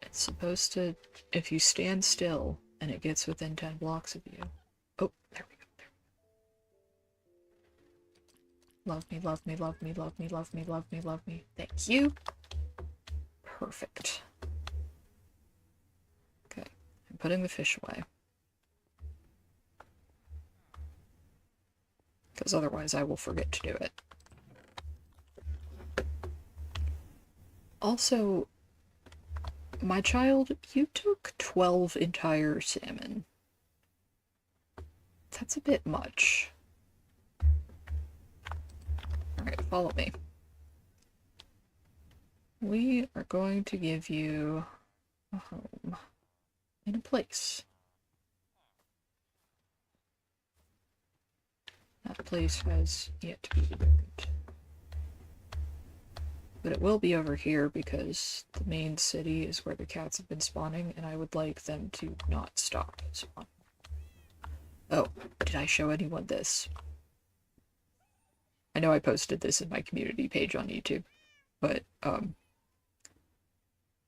It's supposed to, if you stand still and it gets within 10 blocks of you. Oh, there we go. There. Love me, love me, love me, love me, love me, love me, love me. Thank you. Perfect. Okay, I'm putting the fish away. Because otherwise I will forget to do it. Also, my child, you took 12 entire salmon. That's a bit much. Alright, follow me. We are going to give you a home and a place. That place has yet to be built. But it will be over here because the main city is where the cats have been spawning, and I would like them to not stop spawning. Oh, did I show anyone this? I know I posted this in my community page on YouTube, but An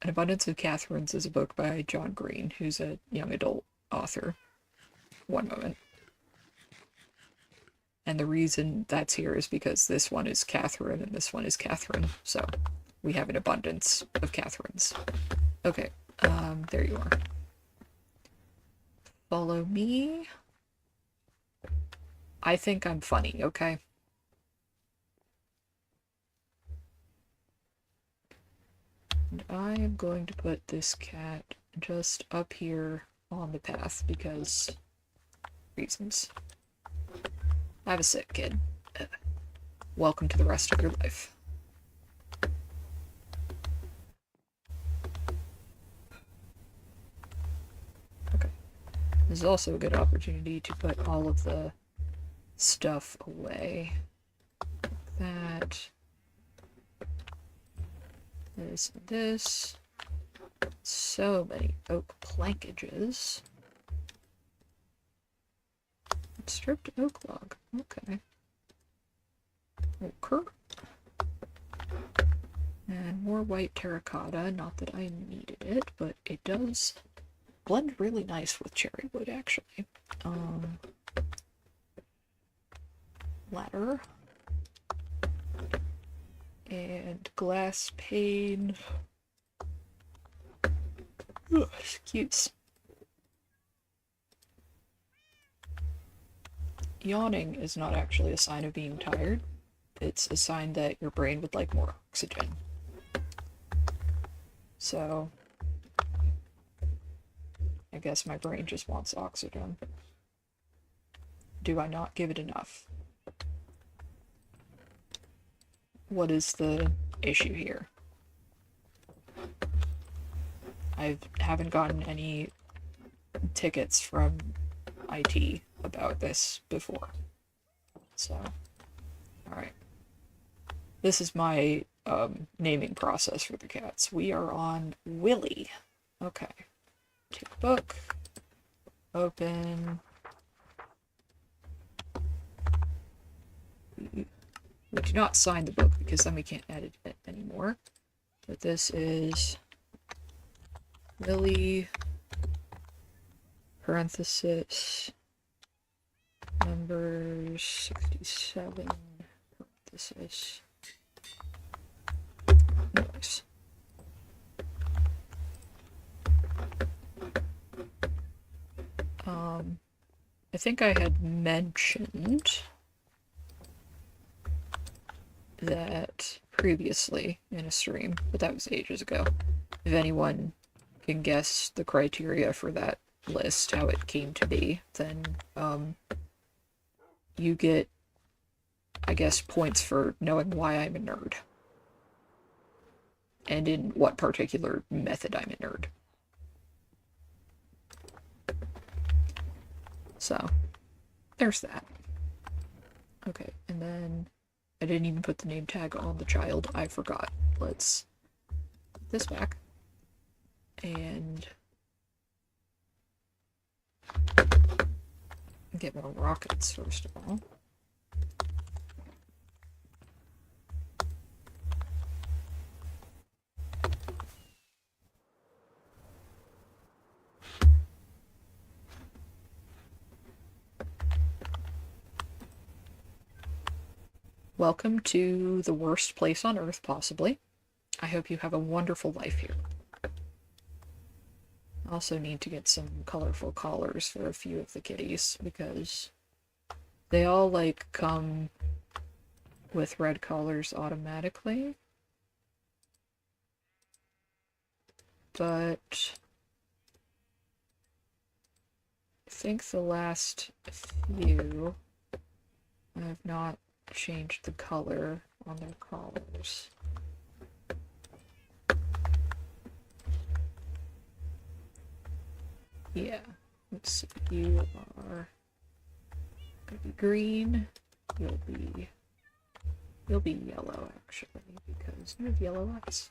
Abundance of Catherines is a book by John Green, who's a young adult author. One moment. And the reason that's here is because this one is Catherine and this one is Catherine, so we have an abundance of Catherines. Okay, there you are. Follow me. I think I'm funny, okay? And I am going to put this cat just up here on the path because reasons. Have a sit, kid. Welcome to the rest of your life. Okay. This is also a good opportunity to put all of the stuff away. Like that. This and this. So many oak plankages. Stripped oak log. Okay. Ochre. And more white terracotta. Not that I needed it, but it does blend really nice with cherry wood, actually. Ladder. And glass pane. Ugh, excuse. Yawning is not actually a sign of being tired. It's a sign that your brain would like more oxygen. So, I guess my brain just wants oxygen. Do I not give it enough? What is the issue here? I haven't gotten any tickets from IT about this before. So, alright. This is my naming process for the cats. We are on Willy. Okay. Take a book. Open. We do not sign the book because then we can't edit it anymore. But this is Willy, parenthesis, number 67, parenthesis, noise. I think I had mentioned that previously in a stream, but that was ages ago. If anyone can guess the criteria for that list, how it came to be, then you get, I guess, points for knowing why I'm a nerd. And in what particular method I'm a nerd. So, there's that. Okay, and then I didn't even put the name tag on the child. I forgot. Let's put this back. And get more rockets, first of all. Welcome to the worst place on Earth, possibly. I hope you have a wonderful life here. I also need to get some colorful collars for a few of the kitties, because they all, like, come with red collars automatically. But I think the last few I have not changed the color on their collars. Yeah, let's see. You are gonna be green. You'll be yellow, actually, because you have yellow eyes.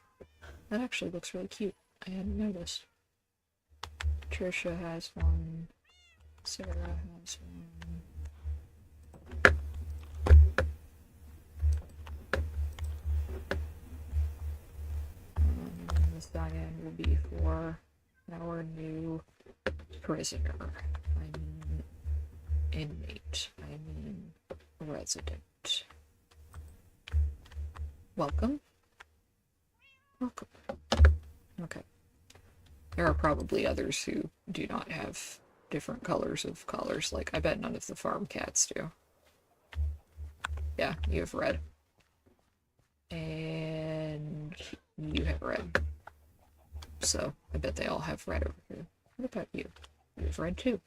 That actually looks really cute. I hadn't noticed. Trisha has one. Sarah has one. And the cyan will be for our new prisoner. I mean inmate. I mean resident. Welcome. Welcome. Okay. There are probably others who do not have different colors of collars. Like, I bet none of the farm cats do. Yeah, you have red. And you have red. So, I bet they all have red over here. What about you? You have red too.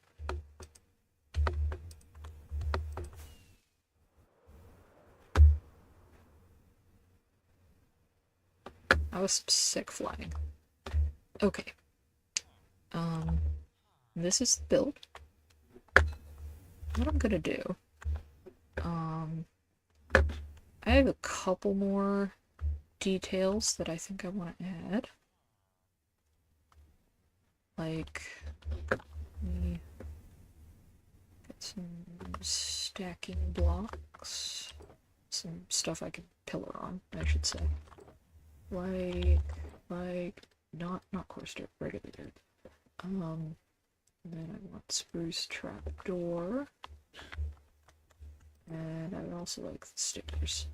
I was sick flying. Okay. This is the build. What I'm gonna do, I have a couple more details that I think I want to add. Like, let me get some stacking blocks. Some stuff I can pillar on, I should say. Like, not coarse dirt, regular dirt. And then I want spruce trapdoor. And I would also like the stickers.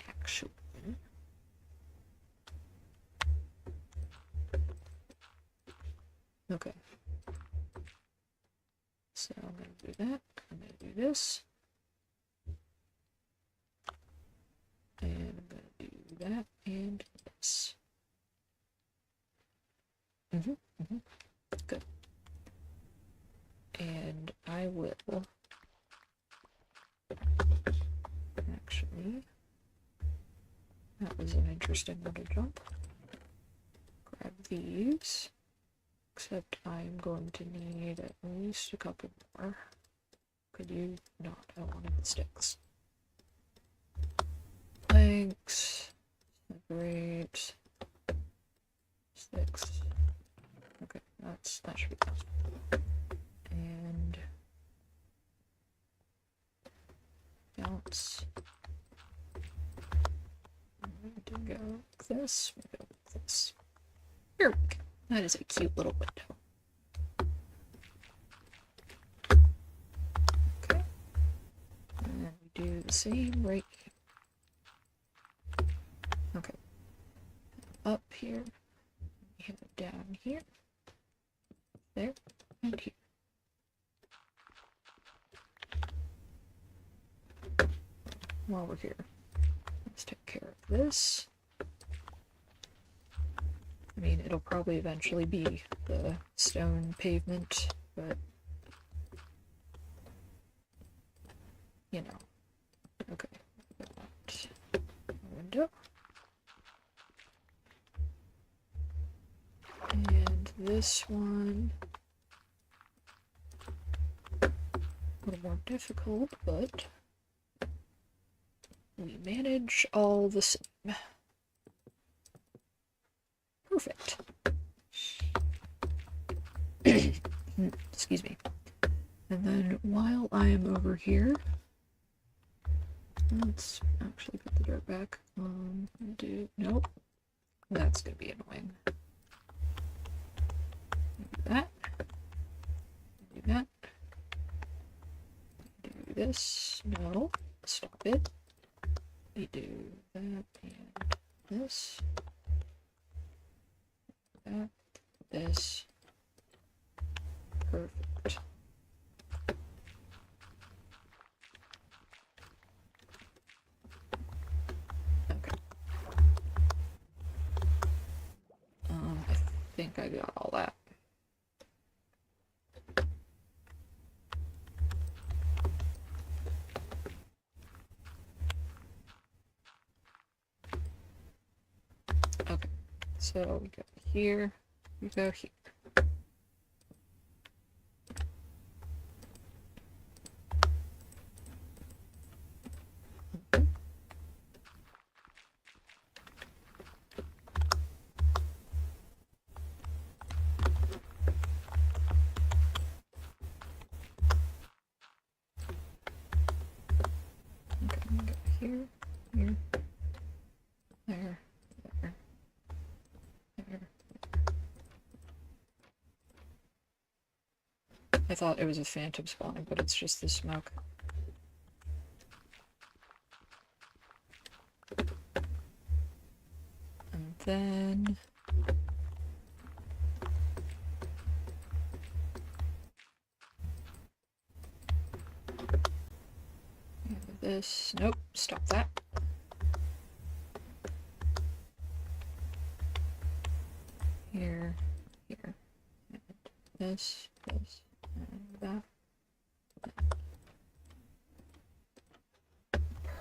Actually. Okay. So I'm gonna do that. I'm gonna do this. And I'm gonna do that and this. Good. And I will actually, that was an interesting little jump. Grab these, except I'm going to need at least a couple more. Could you not? I wanted the sticks. Planks, separate, sticks. Okay, that should be enough. And bounce. I'm going to go like this. Maybe like this. Here we go. That is a cute little window. Okay. And then we do the same right here. Okay. Up here. We have it down here. There. And here. While we're here, let's take care of this. I mean, it'll probably eventually be the stone pavement, but you know. Okay. Got a window. And this one, a little more difficult, but we manage all the same. Perfect. Excuse me. And then while I am over here, let's actually put the dirt back. Nope. That's gonna be annoying. Do that. Do that. Do this. No. Stop it. We do that and this. That. This. Perfect. Okay. I think I got all that. Okay, so we go here, we go here. Here, here, there, there, there. I thought it was a phantom spawning, but it's just the smoke. And then... this. Nope, stop that. Here, here, and this, and that.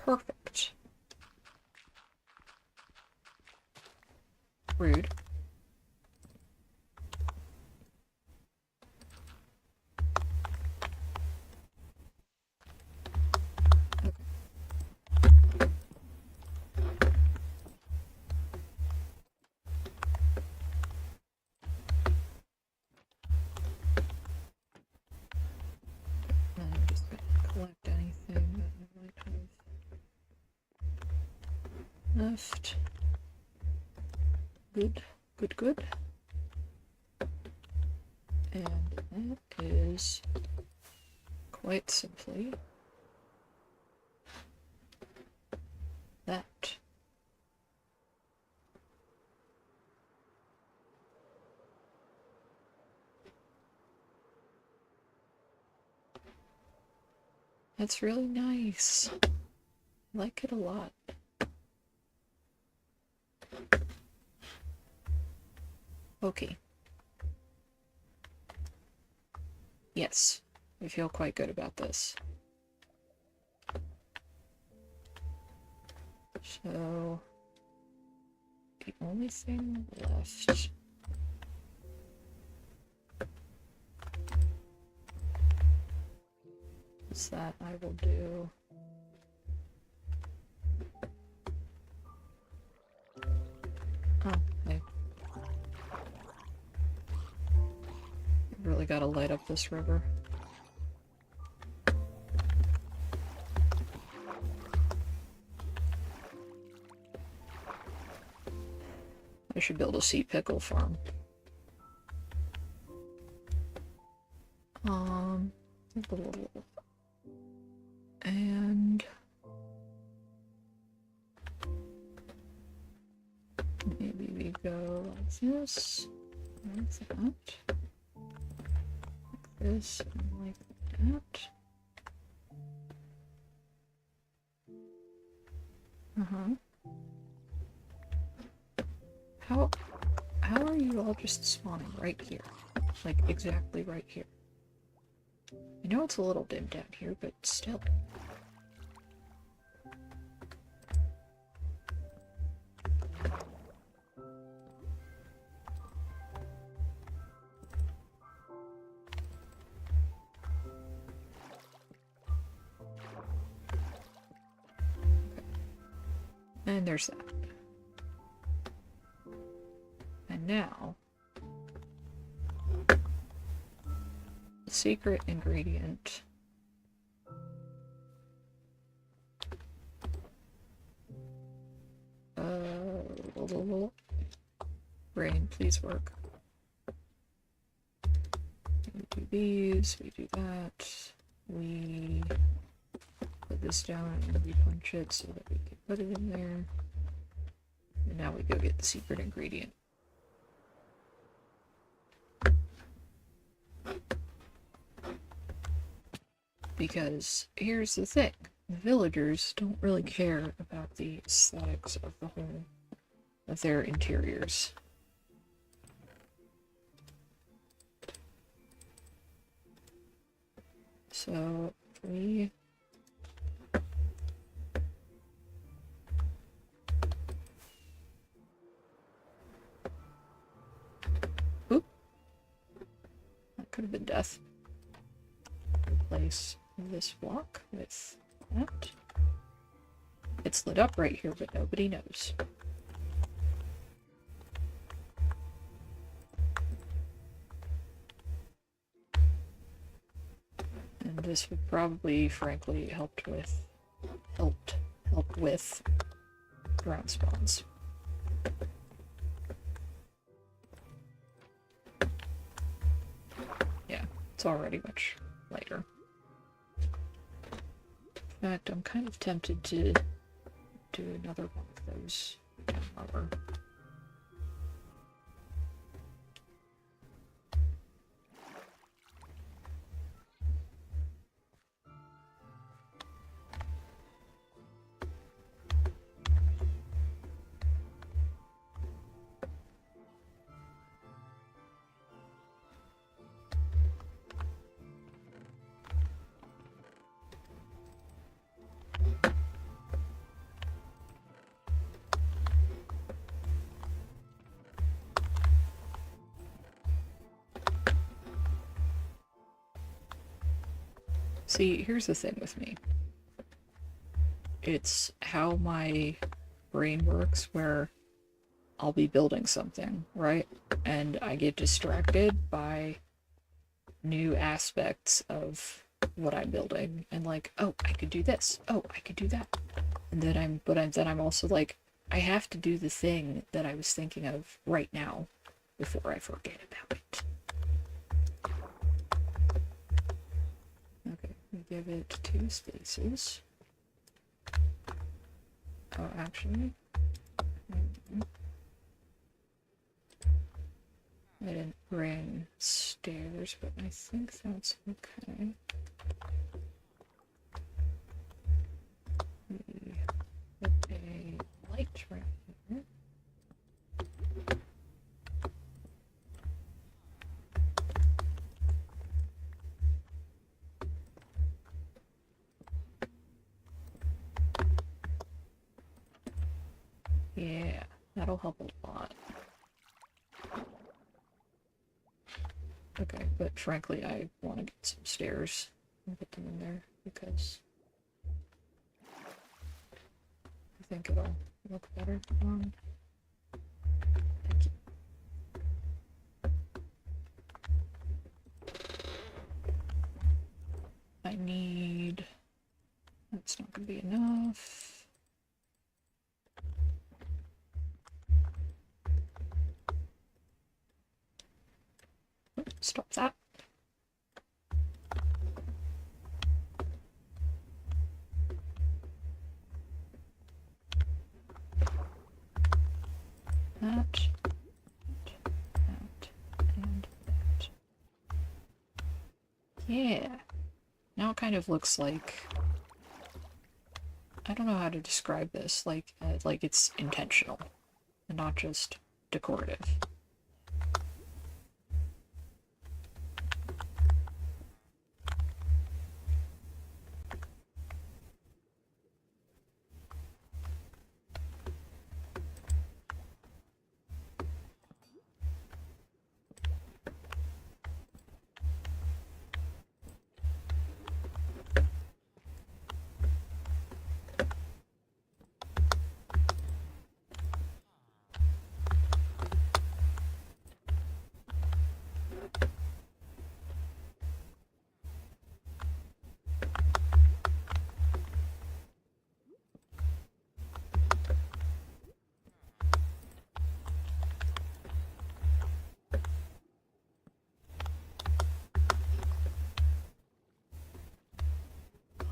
Perfect. Rude. Collect anything that I might have left. Good, good, good. And that is quite simply that. That's really nice. I like it a lot. Okay. Yes, I feel quite good about this. So, the only thing left is that I will do hey. Really gotta light up this river. I should build a sea pickle farm. And maybe we go like this, like that, this and like that. How are you all just spawning right here? Like, exactly right here. I know it's a little dim down here, but still. And there's that. And now, the secret ingredient. Brain, please work. We do these, we do that. We put this down and we punch it so that we can put it in there. And now we go get the secret ingredient. Because here's the thing, the villagers don't really care about the aesthetics of the whole of their interiors. So we oop, that could have been death. Replace this block with that. It's lit up right here, but nobody knows. And this would probably, frankly, help with ground spawns. Yeah, it's already much lighter. In fact, I'm kind of tempted to do another one of those down lower. See, here's the thing with me. It's how my brain works, where I'll be building something, right? And I get distracted by new aspects of what I'm building, and like, oh, I could do this. Oh, I could do that. And then I'm also like, I have to do the thing that I was thinking of right now before I forget about it. Okay, we give it 2 spaces. Oh, actually, I didn't bring stairs, but I think that's okay. We put a light right here. Yeah, that'll help a lot. Okay, but frankly, I want to get some stairs and put them in there because I think it'll look better. Thank you. I need... That's not going to be enough. Stop that. That, and that. Yeah. Now it kind of looks like... I don't know how to describe this. Like it's intentional and not just decorative.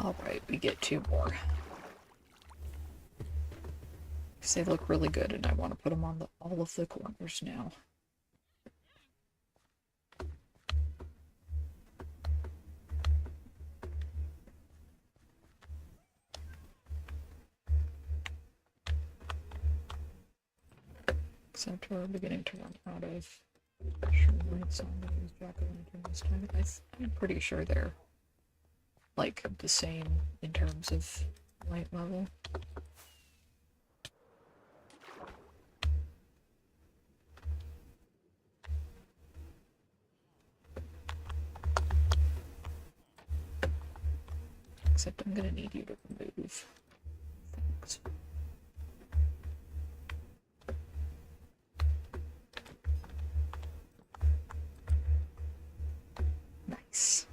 Alright, we get 2 more. Because they look really good and I want to put them on all of the corners now. Except we're beginning to run out of shroom, so I'm going to use jack-o'-lantern this time. I'm pretty sure they're like the same in terms of light level. Except I'm gonna need you to remove things. Nice.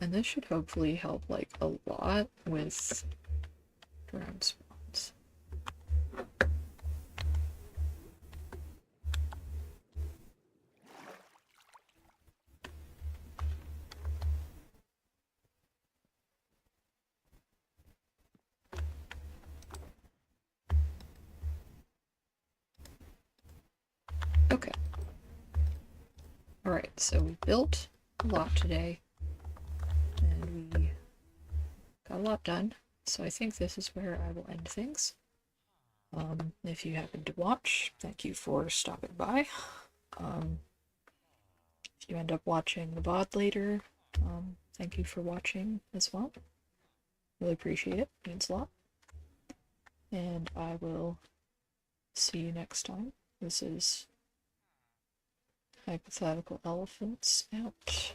And this should hopefully help like a lot with ground spawns. Okay. Alright, so we built a lot today, and we got a lot done, so I think this is where I will end things. If you happen to watch, thank you for stopping by. If you end up watching the VOD later, thank you for watching as well. Really appreciate it, means a lot. And I will see you next time. This is Hypothetical Elephants out.